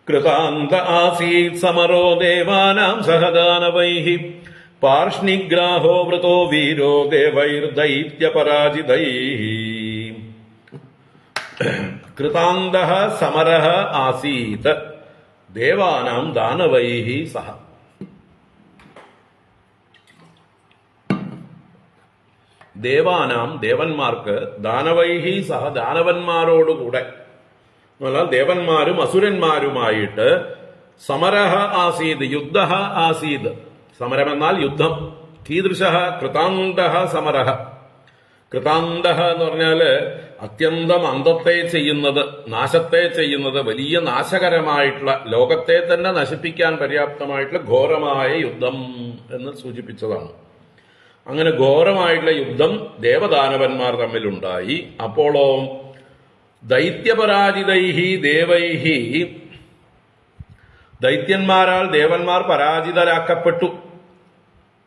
കൃതാന്ത ആസീത് സമരോ ദേവാനാം സഹദാനവൈഃ പാർഷ്ണിഗ്രാഹോ വൃതോ വീരോ ദേവൈർദൈത്യ പരാജിതൈഃ. കൃതാന്തഃ സമരഃ ആസീത് ദേവാനാം ദാനവൈഃ സഹ. ദേവാനാം ദേവന്മാർക്ക്, ദാനവൈഃ സഹ ദാനവന്മാരോടുകൂടെ, ദേവന്മാരും അസുരന്മാരുമായിട്ട്, സമരഃ ആസീത് യുദ്ധഃ ആസീത്, സമരമെന്നാൽ യുദ്ധം. കീദൃശഃ കൃതാന്തഃ സമരഃ. കൃതാന്തഃ എന്ന് പറഞ്ഞാല് അത്യന്തം അന്തത്തെ ചെയ്യുന്നത്, നാശത്തെ ചെയ്യുന്നത്, വലിയ നാശകരമായിട്ടുള്ള, ലോകത്തെ തന്നെ നശിപ്പിക്കാൻ പര്യാപ്തമായിട്ടുള്ള ഘോരമായ യുദ്ധം എന്ന് സൂചിപ്പിച്ചതാണ്. അങ്ങനെ ഘോരമായിട്ടുള്ള യുദ്ധം ദേവദാനവന്മാർ തമ്മിലുണ്ടായി. അപ്പോളോ ദൈത്യപരാജിതൈഹി ദേവൈഹി, ദൈത്യന്മാരാൽ ദേവന്മാർ പരാജിതരാക്കപ്പെട്ടു.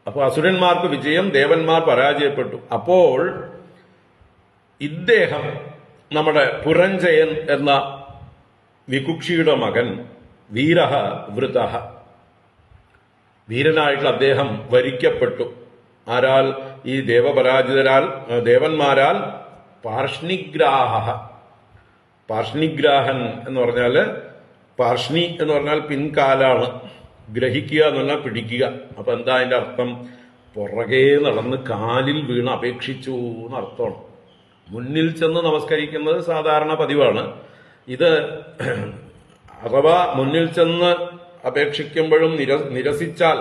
അപ്പൊ അസുരന്മാർക്ക് വിജയം, ദേവന്മാർ പരാജയപ്പെട്ടു. അപ്പോൾ ഇദ്ദേഹം, നമ്മുടെ പുരഞ്ജയൻ എന്ന വികുക്ഷിയുടെ മകൻ, വീരഃ വൃതഃ, വീരനായിട്ടുള്ള അദ്ദേഹം വരിക്കപ്പെട്ടു. ആരാൽ? ഈ ദേവപരാജിതരാൽ, ദേവന്മാരാൽ. പാർഷ്ണിഗ്രാഹ, പാർഷ്ണിഗ്രാഹൻ എന്ന് പറഞ്ഞാല്, പാർഷ്ണി എന്ന് പറഞ്ഞാൽ പിൻകാലാണ്, ഗ്രഹിക്കുക എന്ന് പറഞ്ഞാൽ പിടിക്കുക. അപ്പൊ എന്താ അതിന്റെ അർത്ഥം? പുറകെ നടന്ന് കാലിൽ വീണ് അപേക്ഷിച്ചു എന്നർത്ഥമാണ്. മുന്നിൽ ചെന്ന് നമസ്കരിക്കുന്നത് സാധാരണ പതിവാണ്. ഇത് അഥവാ മുന്നിൽ ചെന്ന് അപേക്ഷിക്കുമ്പോഴും നിരസിച്ചാൽ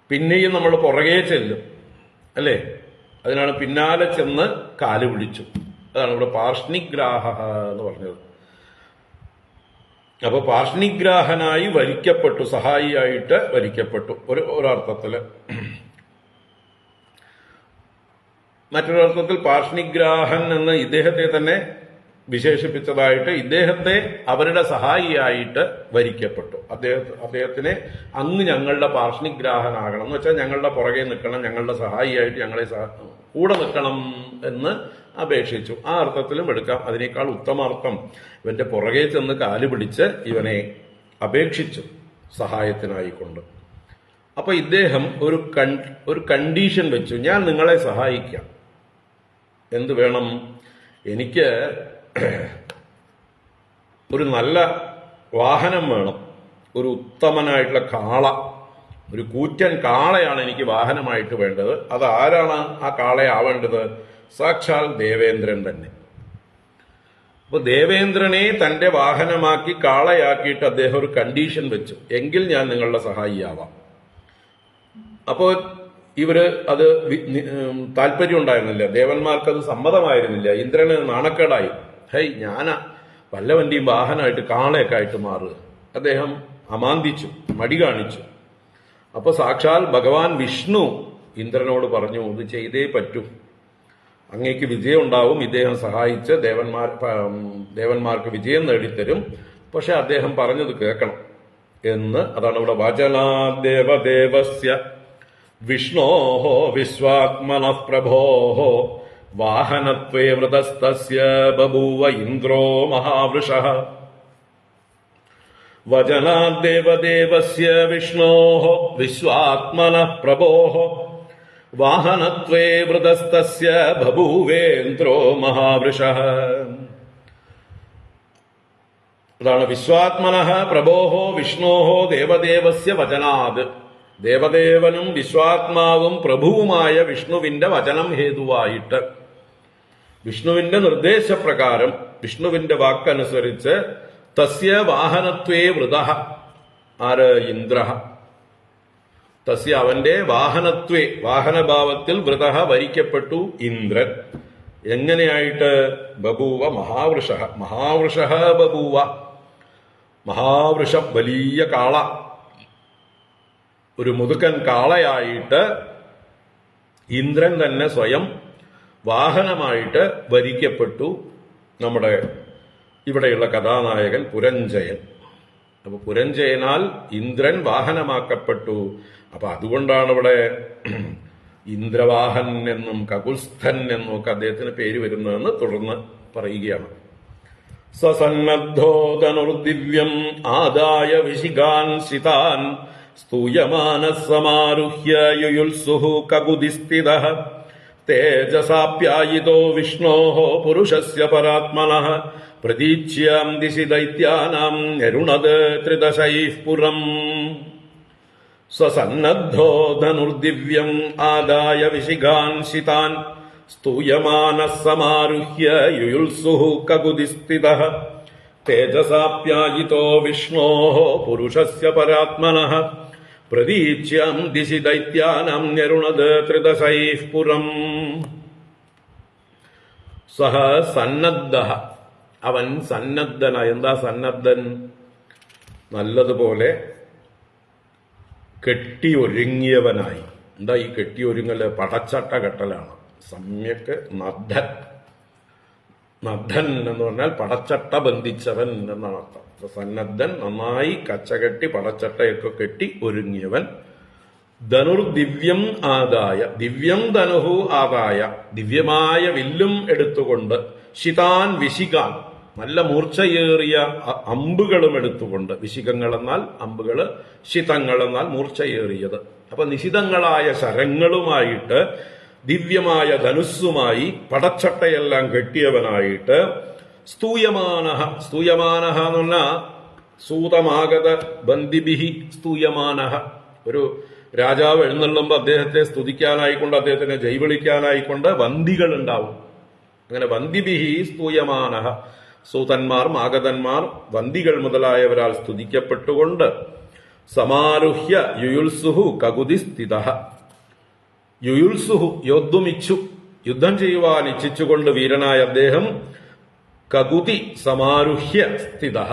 പിന്നെയും നമ്മൾ പുറകെ ചെല്ലും, അല്ലേ? അതിനാണ് പിന്നാലെ ചെന്ന് കാല് പിടിച്ചു. അതാണ് ഇവിടെ പാർഷ്ണിഗ്രാഹ എന്ന് പറഞ്ഞത്. അപ്പൊ പാർഷ്ണിഗ്രാഹനായി വരിക്കപ്പെട്ടു, സഹായിയായിട്ട് വരിക്കപ്പെട്ടു ഒരർത്ഥത്തില്. മറ്റൊരർത്ഥത്തിൽ പാർഷ്ണിഗ്രാഹൻ എന്ന് ഇദ്ദേഹത്തെ തന്നെ വിശേഷിപ്പിച്ചതായിട്ട്, ഇദ്ദേഹത്തെ അവരുടെ സഹായിയായിട്ട് വരിക്കപ്പെട്ടു. അദ്ദേഹത്തിനെ അങ്ങ് ഞങ്ങളുടെ പാർഷ്ണിഗ്രാഹനാകണം എന്ന് വെച്ചാൽ ഞങ്ങളുടെ പുറകെ നിൽക്കണം, ഞങ്ങളുടെ സഹായിയായിട്ട് ഞങ്ങളെ കൂടെ നിൽക്കണം എന്ന് അപേക്ഷിച്ചു. ആ അർത്ഥത്തിലും എടുക്കാം. അതിനേക്കാൾ ഉത്തമാർത്ഥം ഇവന്റെ പുറകെ ചെന്ന് കാല് പിടിച്ച് ഇവനെ അപേക്ഷിച്ചു സഹായത്തിനായിക്കൊണ്ട്. അപ്പൊ ഇദ്ദേഹം ഒരു കണ്ടീഷൻ വെച്ചു, ഞാൻ നിങ്ങളെ സഹായിക്കാം. എന്ത് വേണം? എനിക്ക് ഒരു നല്ല വാഹനം വേണം, ഒരു ഉത്തമനായിട്ടുള്ള കാള, ഒരു കൂറ്റൻ കാളയാണ് എനിക്ക് വാഹനമായിട്ട് വേണ്ടത്. അത് ആരാണ് ആ കാളയാവേണ്ടത്? സാക്ഷാൽ ദേവേന്ദ്രൻ തന്നെ. അപ്പൊ ദേവേന്ദ്രനെ തന്റെ വാഹനമാക്കി കാളയാക്കിയിട്ട് അദ്ദേഹം ഒരു കണ്ടീഷൻ വെച്ചു, എങ്കിൽ ഞാൻ നിങ്ങളുടെ സഹായിയാവാം. അപ്പോൾ ഇവര് അത് താല്പര്യം ഉണ്ടായിരുന്നില്ല, ദേവന്മാർക്കത് സമ്മതമായിരുന്നില്ല. ഇന്ദ്രന് നാണക്കേടായി. ഹൈ, ഞാനാ വല്ലവന്റെയും വാഹനമായിട്ട് കാളയൊക്കെ ആയിട്ട് മാറുക. അദ്ദേഹം അമാന്തിച്ചു, മടി കാണിച്ചു. അപ്പൊ സാക്ഷാൽ ഭഗവാൻ വിഷ്ണു ഇന്ദ്രനോട് പറഞ്ഞു, ഇത് ചെയ്തേ പറ്റൂ, അങ്ങേക്ക് വിജയം ഉണ്ടാവും, ഇദ്ദേഹം സഹായിച്ച് ദേവന്മാർക്ക് വിജയം നേടിത്തരും, പക്ഷെ അദ്ദേഹം പറഞ്ഞത് കേൾക്കണം എന്ന്. അതാണ് ഇവിടെ വചനാദേവദേവസ്യ വിഷ്ണോഹോ വിശ്വാത്മനഃ പ്രഭോഹോ വാഹനത്വേ വൃതസ്തസ്യ ബഭൂവ ഇന്ദ്രോ മഹാവൃഷഃ. വചനാദേവദേവസ്യ വിഷ്ണോഹോ വിശ്വാത്മനഃ പ്രഭോഹോ വാഹനത്വേ വൃതസ്തസ്യ ബഭൂവേന്ദ്രോ മഹാവൃഷഃ. അതാണ് വിശ്വാത്മനഃ പ്രഭോഹോ വിഷ്ണോഹോ ദേവദേവസ്യ വചനാത്. ദേവദേവനും വിശ്വാത്മാവും പ്രഭുവുമായ വിഷ്ണുവിന്റെ വചനം ഹേതുവായിട്ട്, വിഷ്ണുവിന്റെ നിർദ്ദേശപ്രകാരം, വിഷ്ണുവിന്റെ വാക്കനുസരിച്ച് തസ്യ വാഹനത്വേ വൃതഃ, ആര്? ഇന്ദ്രഃ. തസ്യ അവന്റെ വാഹനത്വേ, വാഹനഭാവത്തിൽ വൃതഃ വരിക്കപ്പെട്ടു ഇന്ദ്രൻ. എങ്ങനെയായിട്ട്? ബഭൂവ മഹാവൃഷഃ. മഹാവൃഷഃ ബഭൂവ. മഹാവൃഷം, വലിയ കാള, ഒരു മുതുക്കൻ കാളയായിട്ട് ഇന്ദ്രൻ തന്നെ സ്വയം വാഹനമായിട്ട് വരിക്കപ്പെട്ടു. നമ്മുടെ ഇവിടെയുള്ള കഥാനായകൻ പുരഞ്ജയൻ. അപ്പൊ പുരഞ്ജയനാൽ ഇന്ദ്രൻ വാഹനമാക്കപ്പെട്ടു. അപ്പൊ അതുകൊണ്ടാണ് ഇവിടെ ഇന്ദ്രവാഹൻ എന്നും കകുൽസ്ഥൻ എന്നും ഒക്കെ അദ്ദേഹത്തിന് പേര് വരുന്നതെന്ന് തുടർന്ന് പറയുകയാണ്. സസന്നദ്ധോ ധനുർദിവ്യം ആദായ വിശിഖാൻ സിതാൻ സ്തൂയമാനഃ സമാരുഹ്യ യുയുത്സുഃ കകുതിസ്ഥിതഃ തേജസാപ്യായിതോ വിഷ്ണോഃ പുരുഷസ്യ പരാത്മനഃ പ്രതീച്യാം ദിശി ദൈത്യാനാം നരുണത് ത്രിദശൈഃ പുരം. സസന്നദ്ധോ ധനുർദിവ്യം ആദായ വിശിഖാൻ ശിതാൻ സ്തൂയമാനഃ സമാരുഹ്യ യുയുത്സുഃ കകുതിസ്ഥിതഃ തേജസാപ്യായിതോ വിഷ്ണോഃ പുരുഷസ്യ പരാത്മനഃ പ്രതീച്യാം ദിശി ദൈത്യാനാം നരുണത് ത്രിദശൈഃ പുരം. സഹ സന്നദ്ധഃ, അവൻ സന്നദ്ധനായി. എന്താ സന്നദ്ധൻ? നല്ലതുപോലെ കെട്ടിയൊരുങ്ങിയവനായി. എന്താ ഈ കെട്ടിയൊരുങ്ങല്? പടച്ചട്ട കെട്ടലാണ്. സമ്യക്ക് നദ്ധൻ. നദ്ധൻ എന്ന് പറഞ്ഞാൽ പടച്ചട്ട ബന്ധിച്ചവൻ എന്നാണ് അർത്ഥം. സന്നദ്ധൻ, നന്നായി കച്ചകെട്ടി പടച്ചട്ടയൊക്കെ കെട്ടി ഒരുങ്ങിയവൻ. ധനുർദിവ്യം ആദായ, ദിവ്യം ധനുഹു ആദായ, ദിവ്യമായ വില്ലും എടുത്തുകൊണ്ട്, ശിതാൻ വിശിഖാൻ, നല്ല മൂർച്ചയേറിയ അമ്പുകളും എടുത്തുകൊണ്ട്. വിശിഖങ്ങൾ എന്നാൽ അമ്പുകള്, ശിതങ്ങൾ എന്നാൽ മൂർച്ചയേറിയത്. അപ്പൊ നിശിതങ്ങളായ ശരങ്ങളുമായിട്ട്, ദിവ്യമായ ധനുസ്സുമായി പടച്ചട്ടയെല്ലാം കെട്ടിയവനായിട്ട്, സ്തൂയമാനഃ, സ്തൂയമാനഃ എന്ന് പറഞ്ഞാൽ സൂതമാഗത ബന്ദിഭിഹി സ്തൂയമാനഃ. ഒരു രാജാവ് എഴുന്നള്ളുമ്പോൾ അദ്ദേഹത്തെ സ്തുതിക്കാനായിക്കൊണ്ട്, അദ്ദേഹത്തിനെ ജൈവിളിക്കാനായിക്കൊണ്ട് വന്ദികൾ ഉണ്ടാവും. അങ്ങനെ വന്ദിഭിഹി സ്തൂയമാനഃ, സൂതന്മാർ, മാഗതന്മാർ, വന്ദികൾ മുതലായവരാൽ സ്തുതിക്കപ്പെട്ടുകൊണ്ട്, സമാരുഹ്യ യുയുത്സുഹു കകുതി സ്ഥിതഃ. യുയുത്സുഹു യോദ്ധുമിച്ചു, യുദ്ധം ചെയ്യുവാൻ ഇച്ഛിച്ചുകൊണ്ട് വീരനായ അദ്ദേഹം കകുതി സമാരുഹ്യ സ്ഥിതഃ.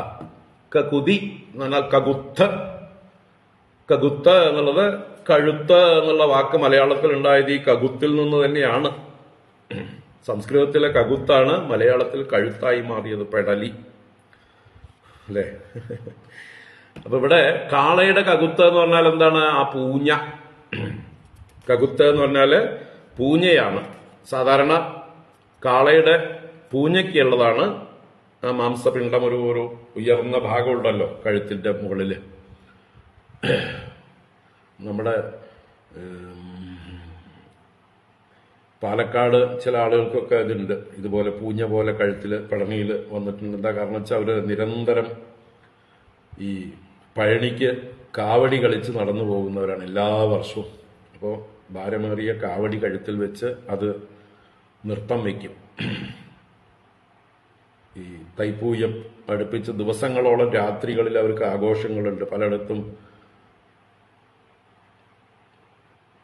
കകുതി എന്ന് പറഞ്ഞാൽ കകുത്ത്. കകുത്ത് എന്നുള്ളത് കഴുത്ത് എന്നുള്ള വാക്ക് മലയാളത്തിൽ ഉണ്ടായത് ഈ കകുത്തിൽ നിന്ന് തന്നെയാണ്. സംസ്കൃതത്തിലെ കകുത്താണ് മലയാളത്തിൽ കഴുത്തായി മാറിയത്, പെടലി, അല്ലേ? അപ്പൊ ഇവിടെ കാളയുടെ കകുത്ത് എന്ന് പറഞ്ഞാൽ എന്താണ്? ആ പൂഞ്ഞ. കകുത്ത് എന്ന് പറഞ്ഞാല് പൂഞ്ഞയാണ്. സാധാരണ കാളയുടെ പൂഞ്ഞയ്ക്കുള്ളതാണ് ആ മാംസപിണ്ഡം, ഒരു ഉയർന്ന ഭാഗമുണ്ടല്ലോ കഴുത്തിന്റെ മുകളില്. നമ്മുടെ പാലക്കാട് ചില ആളുകൾക്കൊക്കെ ഇതുണ്ട്, ഇതുപോലെ പൂഞ്ഞ പോലെ കഴുത്തിൽ പഴനിയിൽ വന്നിട്ടുണ്ട്. എന്താ കാരണം വെച്ചാൽ അവര് നിരന്തരം ഈ പഴനിക്ക് കാവടി കളിച്ച് നടന്നു പോകുന്നവരാണ് എല്ലാ വർഷവും. അപ്പോൾ ഭാരമേറിയ കാവടി കഴുത്തിൽ വെച്ച് അത് നൃത്തം വയ്ക്കും. ഈ തൈപ്പൂയം അടുപ്പിച്ച് ദിവസങ്ങളോളം രാത്രികളിൽ അവർക്ക് ആഘോഷങ്ങളുണ്ട്. പലയിടത്തും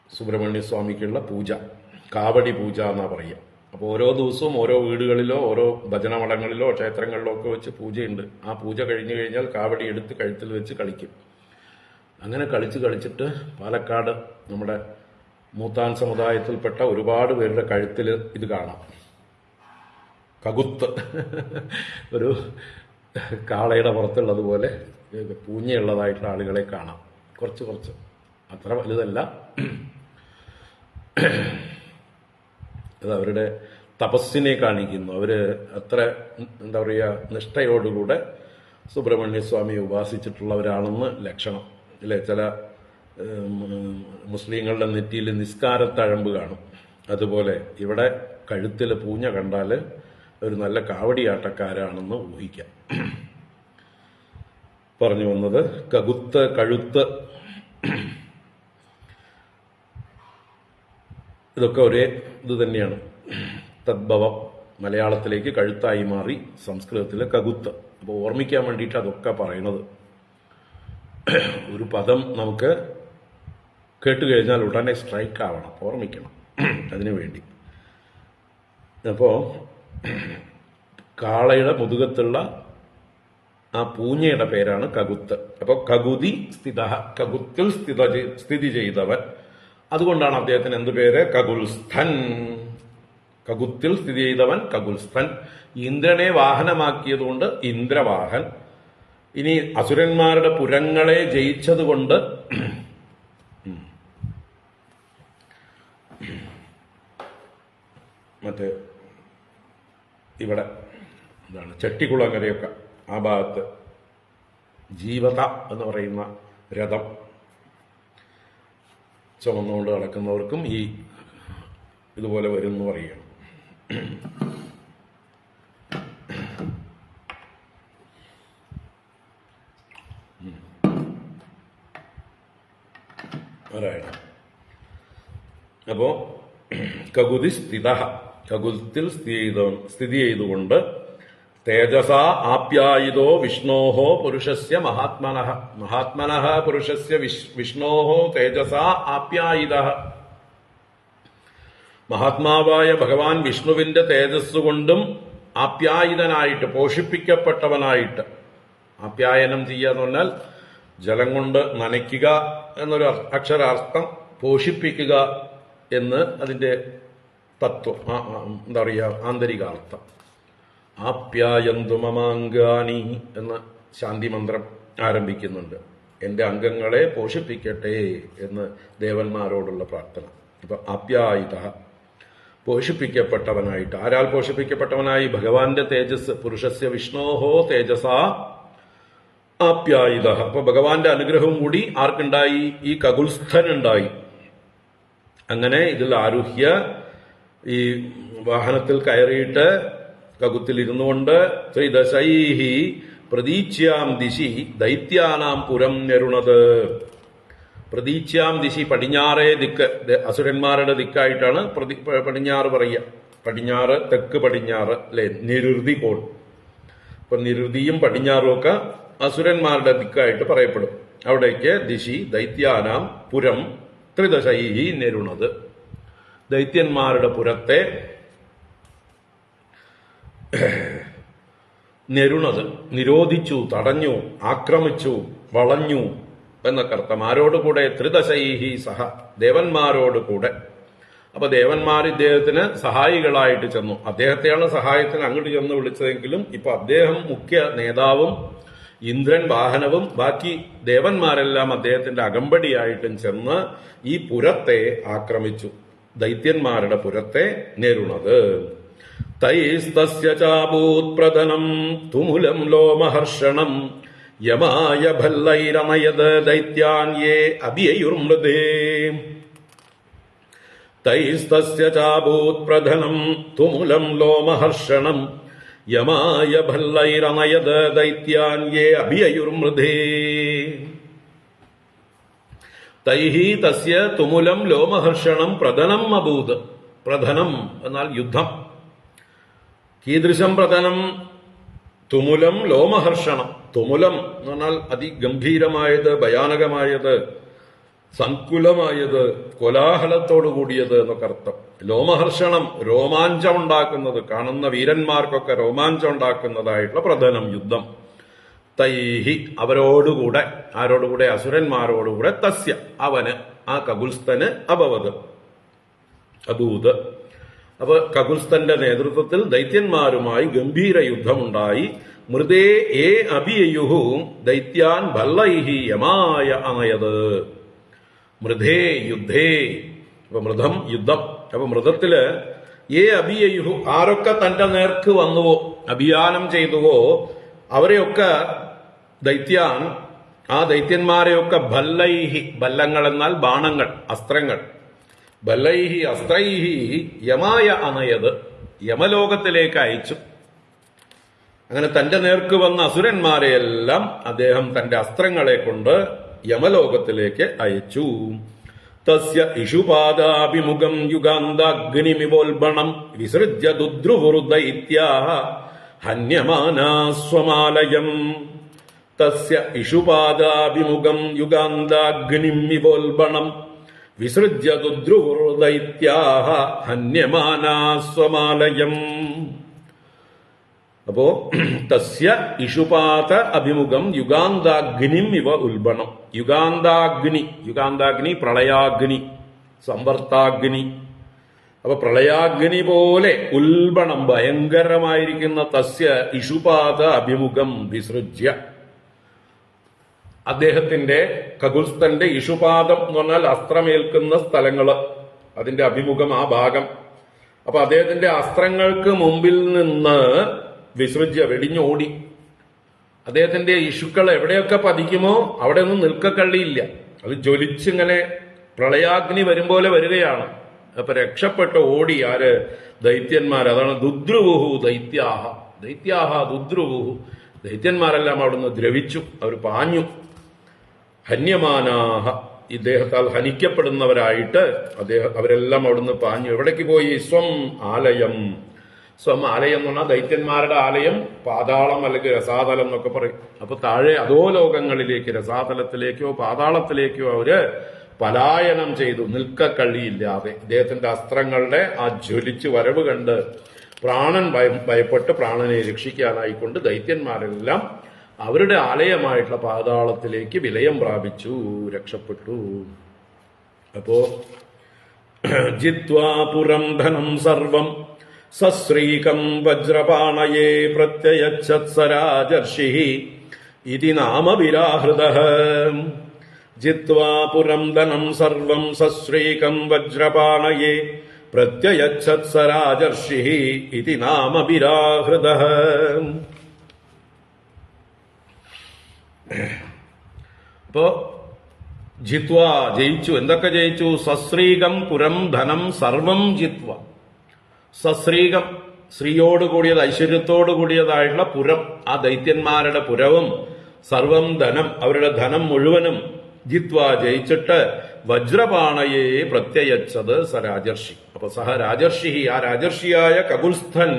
സുബ്രഹ്മണ്യ സ്വാമിക്കുള്ള പൂജ, കാവടി പൂജ എന്നാ പറയുക. അപ്പോൾ ഓരോ ദിവസവും ഓരോ വീടുകളിലോ ഓരോ ഭജനമഠങ്ങളിലോ ക്ഷേത്രങ്ങളിലോ ഒക്കെ വെച്ച് പൂജയുണ്ട്. ആ പൂജ കഴിഞ്ഞു കഴിഞ്ഞാൽ കാവടി എടുത്ത് കഴുത്തിൽ വെച്ച് കളിക്കും. അങ്ങനെ കളിച്ചിട്ട് പാലക്കാട് നമ്മുടെ മൂത്താൻ സമുദായത്തിൽപ്പെട്ട ഒരുപാട് പേരുടെ കഴുത്തിൽ ഇത് കാണാം. കകുത്ത്, ഒരു കാളയുടെ പുറത്തുള്ളതുപോലെ പൂഞ്ഞയുള്ളതായിട്ടുള്ള ആളുകളെ കാണാം. കുറച്ച് അത്ര വലുതല്ല. അത് അവരുടെ തപസ്സിനെ കാണിക്കുന്നു. അവര് അത്ര എന്താ പറയുക, നിഷ്ഠയോടുകൂടെ സുബ്രഹ്മണ്യസ്വാമിയെ ഉപാസിച്ചിട്ടുള്ളവരാണെന്ന് ലക്ഷണം അല്ലെ. ചില മുസ്ലിങ്ങളുടെ നെറ്റിയിൽ നിസ്കാരത്തഴമ്പ് കാണും. അതുപോലെ ഇവിടെ കഴുത്തിൽ പൂഞ്ഞ കണ്ടാൽ ഒരു നല്ല കാവടിയാട്ടക്കാരാണെന്ന് ഊഹിക്കാം. പറഞ്ഞു വന്നത് കകുത്ത്, കഴുത്ത്, ഇതൊക്കെ ഒരേ ഇത് തന്നെയാണ്. തദ്ഭവം മലയാളത്തിലേക്ക് കഴുത്തായി മാറി സംസ്കൃതത്തിലെ കകുത്ത്. അപ്പോൾ ഓർമ്മിക്കാൻ വേണ്ടിയിട്ട് അതൊക്കെ പറയണത്. ഒരു പദം നമുക്ക് കേട്ടുകഴിഞ്ഞാൽ ഉടനെ സ്ട്രൈക്ക് ആവണം, ഓർമ്മിക്കണം അതിനു വേണ്ടി. അപ്പോൾ കാളയുടെ മുതുകത്തുള്ള ആ പൂഞ്ഞയുടെ പേരാണ് കകുത്ത്. അപ്പോൾ കകുതി സ്ഥിത, കകുത്തിൽ സ്ഥിതി ചെയ്തവൻ. അതുകൊണ്ടാണ് അദ്ദേഹത്തിന് എന്ത് പേര്? കകുൽസ്ഥൻ. കകുത്തിൽ സ്ഥിതി ചെയ്തവൻ കകുൽസ്ഥൻ. ഇന്ദ്രനെ വാഹനമാക്കിയതുകൊണ്ട് ഇന്ദ്രവാഹൻ. ഇനി അസുരന്മാരുടെ പുരങ്ങളെ ജയിച്ചതുകൊണ്ട് മറ്റേ ഇവിടെ എന്താണ് ചെട്ടിക്കുളങ്ങരയൊക്കെ ആ ഭാഗത്ത് ജീവത എന്ന് പറയുന്ന രഥം ചുമന്നുകൊണ്ട് നടക്കുന്നവർക്കും ഈ ഇതുപോലെ വരും എന്ന് പറയുകയാണ്. അപ്പോ കകുതി സ്ഥിത, കകുലത്തിൽ സ്ഥിതി ചെയ്തുകൊണ്ട് തേജസ ആപ്യായിതോ വിഷ്ണോഹോ പുരുഷസ്യ മഹാത്മനഃ. മഹാത്മനഃ പുരുഷസ്യ വിഷ്ണോഹോ തേജസ ആപ്യായിതഃ. മഹാത്മാവായ ഭഗവാൻ വിഷ്ണുവിന്റെ തേജസ് കൊണ്ടും ആപ്യായിതനായിട്ട്, പോഷിപ്പിക്കപ്പെട്ടവനായിട്ട്. ആപ്യായനം ചെയ്യുക എന്ന് പറഞ്ഞാൽ ജലം കൊണ്ട് നനയ്ക്കുക എന്നൊരു അക്ഷരാർത്ഥം, പോഷിപ്പിക്കുക എന്ന് അതിന്റെ തത്വം, എന്താ പറയുക, ആന്തരികാർത്ഥം. ആപ്യായന്തു മമാംഗാനി എന്ന ശാന്തി മന്ത്രം ആരംഭിക്കുന്നുണ്ട്. എന്റെ അംഗങ്ങളെ പോഷിപ്പിക്കട്ടെ എന്ന് ദേവന്മാരോടുള്ള പ്രാർത്ഥന. ഇപ്പൊ ആപ്യായിത, പോഷിപ്പിക്കപ്പെട്ടവനായിട്ട്. ആരാൽ പോഷിപ്പിക്കപ്പെട്ടവനായി? ഭഗവാന്റെ തേജസ്. പുരുഷസ്യ വിഷ്ണോഹോ തേജസ ആപ്യായിത. അപ്പൊ ഭഗവാന്റെ അനുഗ്രഹവും കൂടി ആർക്കുണ്ടായി? ഈ കകുൽസ്ഥനുണ്ടായി. അങ്ങനെ ഇതിൽ ആരുഹ്യ, ഈ വാഹനത്തിൽ കയറിയിട്ട് കകുത്തിൽ ഇരുന്നുകൊണ്ട് ത്രിദശൈഹി പ്രതീച്യാം ദിശി ദൈത്യാനാം പുരം ഞെരുണത്. പ്രതീച്യാം ദിശി, പടിഞ്ഞാറേ ദിക്ക്, അസുരന്മാരുടെ ദിക്കായിട്ടാണ് പടിഞ്ഞാറ് പറയുക. പടിഞ്ഞാറ്, തെക്ക് പടിഞ്ഞാറ് അല്ലെ, നിരുതി കോൺ. ഇപ്പൊ നിരുതിയും പടിഞ്ഞാറും ഒക്കെ അസുരന്മാരുടെ ദിക്കായിട്ട് പറയപ്പെടും. അവിടേക്ക് ദിശി ദൈത്യാനാം പുരം ത്രിദശൈഹി ഞെരുണത്. ദൈത്യന്മാരുടെ പുരത്തെ ഞെരുണത്, നിരോധിച്ചു, തടഞ്ഞു, ആക്രമിച്ചു, വളഞ്ഞു എന്നൊക്കെ അർത്ഥം. ആരോടുകൂടെ? ത്രിദശൈഹി സഹ, ദേവന്മാരോടുകൂടെ. അപ്പൊ ദേവന്മാർ ഇദ്ദേഹത്തിന് സഹായികളായിട്ട് ചെന്നു. അദ്ദേഹത്തെയാണ് സഹായത്തിന് അങ്ങോട്ട് ചെന്ന് വിളിച്ചതെങ്കിലും ഇപ്പൊ അദ്ദേഹം മുഖ്യ നേതാവും ഇന്ദ്രൻ വാഹനവും ബാക്കി ദേവന്മാരെല്ലാം അദ്ദേഹത്തിന്റെ അകമ്പടിയായിട്ടും ചെന്ന് ഈ പുരത്തെ ആക്രമിച്ചു. ദൈത്യന്മാരുടെ പുരത്തെ ഞെരുണത്. തൈസ്തസ്യ ചാഭൂത്പ്രദനം തുമുലം ലോമഹർഷണം യമായ ഭല്ലൈരമയത് ദൈത്യാൻ യേ അഭിയയുർമൃതേ. തൈസ്തസ്യ ചാഭൂത്പ്രദനം തുമുലം ലോമഹർഷണം യമായ ഭല്ലൈരമയത് ദൈത്യാൻ യേ അഭിയയുർമൃതേ. തൈഹി തസ്യ തുമുലം ലോമഹർഷണം പ്രധനം അഭൂത്. പ്രധനം എന്നാൽ യുദ്ധം. കീദൃശം പ്രധനം? തുമുലം ലോമഹർഷണം. തുമുലം എന്ന് പറഞ്ഞാൽ അതിഗംഭീരമായത്, ഭയാനകമായത്, സങ്കുലമായത്, കോലാഹലത്തോടു കൂടിയത് എന്നൊക്കെ അർത്ഥം. ലോമഹർഷണം, രോമാഞ്ചം ഉണ്ടാക്കുന്നത്, കാണുന്ന വീരന്മാർക്കൊക്കെ രോമാഞ്ചം ഉണ്ടാക്കുന്നതായിട്ടുള്ള പ്രധാനം യുദ്ധം. തൈഹി അവരോടുകൂടെ, ആരോടുകൂടെ? അസുരന്മാരോടുകൂടെ, തസ്യ അവന്, ആ കകുൽസ്ഥന്, അഭവത് അഭൂത്. അപ്പൊ കകുൽസ്ഥന്റെ നേതൃത്വത്തിൽ ദൈത്യന്മാരുമായി ഗംഭീര യുദ്ധമുണ്ടായി. മൃതേ ഏ അഭിയയുഹു ദൈത്യാൻ ഭല്ലൈഹി യമായ അനയത്. മൃതേ യുദ്ധേ, അപ്പൊ മൃതം യുദ്ധം. അപ്പൊ മൃതത്തില് ഏ അഭിയയുഹു, ആരൊക്കെ തന്റെ നേർക്ക് വന്നുവോ, അഭിയാനം ചെയ്തുവോ, അവരെയൊക്കെ ദൈത്യാൻ, ആ ദൈത്യന്മാരെയൊക്കെ ഭല്ലൈഹി, ഭല്ലങ്ങൾ എന്നാൽ ബാണങ്ങൾ, അസ്ത്രങ്ങൾ, ഭല്ലൈഹി അസ്ത്രൈഹി യമായ അനയത്, യമലോകത്തിലേക്ക് അയച്ചു. അങ്ങനെ തന്റെ നേർക്ക് വന്ന അസുരന്മാരെയെല്ലാം അദ്ദേഹം തന്റെ അസ്ത്രങ്ങളെ കൊണ്ട് യമലോകത്തിലേക്ക് അയച്ചു. തസ്യ ഇഷുപാദാഭിമുഖം യുഗാന്താഗ്നിമിവോൽബണം വിസൃജ്യ ദുദ്രുവുർദൈത്യാഃ ഹന്യമാനാസ്വമാലയം. തസ്യ ഇഷുപാദാഭിമുഖം യുഗാന്താഗ്നിമിവോൽബണം വിസൃജ്യ ദുദ്രുവുർദൈത്യാഃ ഹന്യമാനാസ്വമാലയം. അപ്പോ തസ്യ ഇഷുപാത അഭിമുഖം യുഗാന്താഗ്നിം ഇവ ഉൽബണം. യുഗാന്താഗ്നി, യുഗാന്താഗ്നി പ്രളയാഗ്നി, സംവർത്താഗ്നി. അപ്പൊ പ്രളയാഗ്നി പോലെ ഉൽബണം, ഭയങ്കരമായിരിക്കുന്ന തസ്യ ഇഷുപാത അഭിമുഖം വിസൃജ്യ, അദ്ദേഹത്തിന്റെ കകുൽസ്ഥന്റെ ഇഷുപാദം എന്ന് പറഞ്ഞാൽ അസ്ത്രമേൽക്കുന്ന സ്ഥലങ്ങള്, അതിന്റെ അഭിമുഖം, ആ ഭാഗം. അപ്പൊ അദ്ദേഹത്തിന്റെ അസ്ത്രങ്ങൾക്ക് മുമ്പിൽ നിന്ന് വിസൃജ്യ, വെടിഞ്ഞോടി. അദ്ദേഹത്തിന്റെ ഇഷുക്കൾ എവിടെയൊക്കെ പതിക്കുമോ അവിടെ ഒന്നും നിൽക്കക്കള്ളിയില്ല, അത് ജ്വലിച്ചിങ്ങനെ പ്രളയാഗ്നി വരും പോലെ വരികയാണ്. അപ്പൊ രക്ഷപ്പെട്ട് ഓടി ആര്? ദൈത്യന്മാർ. അതാണ് ദുദ്രുവുഹു ദൈത്യാഹ, ദൈത്യാഹ ദുദ്രുവുഹു, ദൈത്യന്മാരെല്ലാം അവിടുന്ന് ദ്രവിച്ചു, അവർ പാഞ്ഞു. ഹന്യമാനാഹ, ഇദ്ദേഹത്താൽ ഹനിക്കപ്പെടുന്നവരായിട്ട് അവരെല്ലാം അവിടുന്ന് പാഞ്ഞു. എവിടേക്ക് പോയി? സ്വം ആലയം. സ്വം ആലയം എന്ന് പറഞ്ഞാൽ ദൈത്യന്മാരുടെ ആലയം പാതാളം അല്ലെങ്കിൽ രസാതലം എന്നൊക്കെ പറയും. അപ്പൊ താഴെ അധോ ലോകങ്ങളിലേക്ക്, രസാതലത്തിലേക്കോ പാതാളത്തിലേക്കോ അവര് പലായനം ചെയ്തു, നിൽക്കക്കള്ളിയില്ലാതെ. ഇദ്ദേഹത്തിന്റെ അസ്ത്രങ്ങളുടെ ആ ജ്വലിച്ച് വരവ് കണ്ട് പ്രാണൻ ഭയപ്പെട്ട് പ്രാണനെ രക്ഷിക്കാനായിക്കൊണ്ട് ദൈത്യന്മാരെല്ലാം അവരുടെ ആലയമായിട്ടുള്ള പാതാളത്തിലേക്ക് വിലയം പ്രാപിച്ചു, രക്ഷപ്പെട്ടു. അപ്പോ ജിത്വാ പുരം ധനം സർവം സശ്രീകം വജ്രപാണയേ പ്രത്യയച്ഛത്സരാജർഷി ഇതി നാമവിരാഹൃതഃ. ജിത്വാ പുരം ധനം സർവം സശ്രീകം വജ്രപാണയേ പ്രത്യയച്ഛത്സരാജർഷി ഇതി നാമവിരാഹൃതഃ. അപ്പോ ജിത്വ, ജയിച്ചു. എന്തൊക്കെ ജയിച്ചു? സശ്രീകം പുരം ധനം സർവം ജിത്വ. സശ്രീകം, ശ്രീയോടുകൂടിയത്, ഐശ്വര്യത്തോടു കൂടിയതായിട്ടുള്ള പുരം, ആ ദൈത്യന്മാരുടെ പുരവും, സർവം ധനം, അവരുടെ ധനം മുഴുവനും ജിത്വ ജയിച്ചിട്ട് വജ്രപാണയെ പ്രത്യയച്ചത് സ രാജർഷി. അപ്പൊ സഹ രാജർഷി, ആ രാജർഷിയായ കകുൽസ്ഥൻ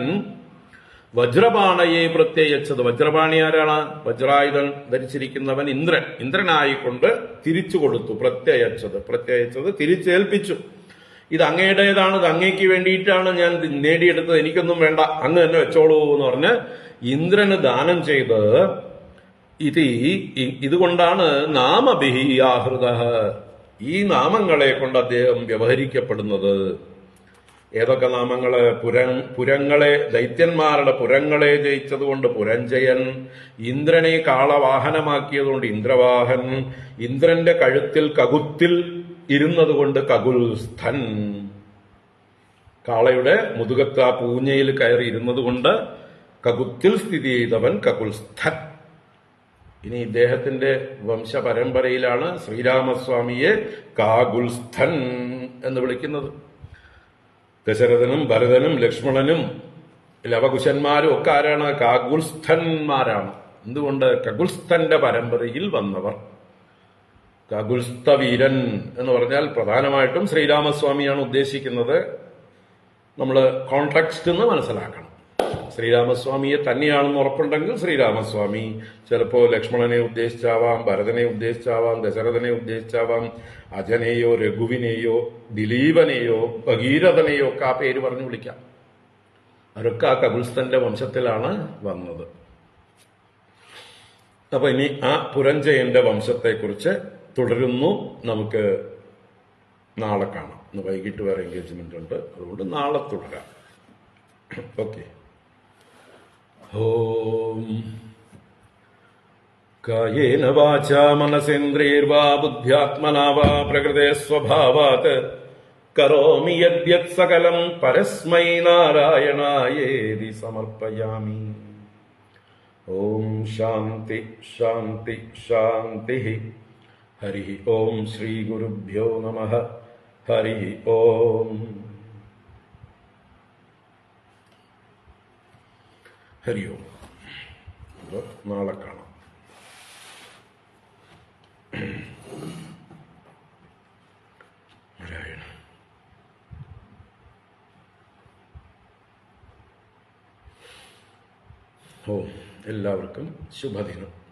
വജ്രപാണയെ പ്രത്യയച്ചത്. വജ്രപാണി ആരാണ്? വജ്രായുധൻ ധരിച്ചിരിക്കുന്നവൻ ഇന്ദ്രൻ. ഇന്ദ്രനായിക്കൊണ്ട് തിരിച്ചു കൊടുത്തു. പ്രത്യയച്ചത് തിരിച്ചേൽപ്പിച്ചു. ഇത് അങ്ങയുടേതാണ്, ഇത് അങ്ങയ്ക്ക് വേണ്ടിയിട്ടാണ് ഞാൻ നേടിയെടുത്തത്, എനിക്കൊന്നും വേണ്ട, അങ്ങ് തന്നെ വെച്ചോളൂ എന്ന് പറഞ്ഞ് ഇന്ദ്രന് ദാനം ചെയ്ത് ഇതുകൊണ്ടാണ് നാമഭിഹിയാഹൃതഃ, ഈ നാമങ്ങളെ കൊണ്ട് അദ്ദേഹം വ്യവഹരിക്കപ്പെടുന്നത്. ഏതൊക്കെ നാമങ്ങള്? പുരങ്ങളെ, ദൈത്യന്മാരുടെ പുരങ്ങളെ ജയിച്ചതുകൊണ്ട് പുരഞ്ജയൻ, ഇന്ദ്രനെ കാളവാഹനമാക്കിയതുകൊണ്ട് ഇന്ദ്രവാഹൻ, ഇന്ദ്രന്റെ കഴുത്തിൽ കകുത്തിൽ ഇരുന്നതുകൊണ്ട് കകുൽസ്ഥൻ, കാളയുടെ മുതുകത്ത് ആ പൂഞ്ഞയിൽ കയറി ഇരുന്നത് കൊണ്ട് കകുത്തിൽ സ്ഥിതി ചെയ്തവൻ കകുൽസ്ഥൻ. ഇനി ഇദ്ദേഹത്തിന്റെ വംശപരമ്പരയിലാണ് ശ്രീരാമസ്വാമിയെ കാകുൽസ്ഥൻ എന്ന് വിളിക്കുന്നത്. ദശരഥനും ഭരതനും ലക്ഷ്മണനും ലവകുശന്മാരും ഒക്കെ ആരാണ്? കാകുൽസ്ഥന്മാരാണ്. എന്തുകൊണ്ട്? കകുൽസ്ഥന്റെ പരമ്പരയിൽ വന്നവർ. കകുൽസ്ഥവീരൻ എന്ന് പറഞ്ഞാൽ പ്രധാനമായിട്ടും ശ്രീരാമസ്വാമിയാണ് ഉദ്ദേശിക്കുന്നത്. നമ്മൾ കോൺടെക്സ്റ്റ് എന്ന് മനസ്സിലാക്കണം. ശ്രീരാമസ്വാമിയെ തന്നെയാണെന്ന് ഉറപ്പുണ്ടെങ്കിൽ ശ്രീരാമസ്വാമി, ചിലപ്പോൾ ലക്ഷ്മണനെ ഉദ്ദേശിച്ചാവാം, ഭരതനെ ഉദ്ദേശിച്ചാവാം, ദശരഥനെ ഉദ്ദേശിച്ചാവാം, അജനെയോ രഘുവിനെയോ ദിലീപനെയോ ഭഗീരഥനെയോ ഒക്കെ ആ പേര് പറഞ്ഞു വിളിക്കാം. അവരൊക്കെ ആ കപിൽസ്ഥന്റെ വംശത്തിലാണ് വന്നത്. അപ്പൊ ഇനി ആ പുരഞ്ജയന്റെ വംശത്തെക്കുറിച്ച് തുടരുന്നു. നമുക്ക് നാളെ കാണാം. ഇന്ന് വൈകിട്ട് വേറെ എൻഗേജ്മെന്റ് ഉണ്ട്, അതുകൊണ്ട് നാളെ തുടരാം. ഓക്കെ. ഓം കായേന വാചാ മനസേന്ദ്രിയർവാ ബുദ്ധ്യാത്മനാ വാ പ്രകൃതേ സ്വഭാവാത് കരോമി യദ്യത് സകലം പരസ്മൈ നാരായണായേതി സമർപ്പയാമി. ഓം ശാന്തി ശാന്തി ശാന്തി. ഹരി ഓം ശ്രീ ഗുരുഭ്യോ നമഃ. ഹരി ഓം. ഹരി ഓം. നാളെ കാണാം. നാരായണ. ഓം. എല്ലാവർക്കും ശുഭദിനം.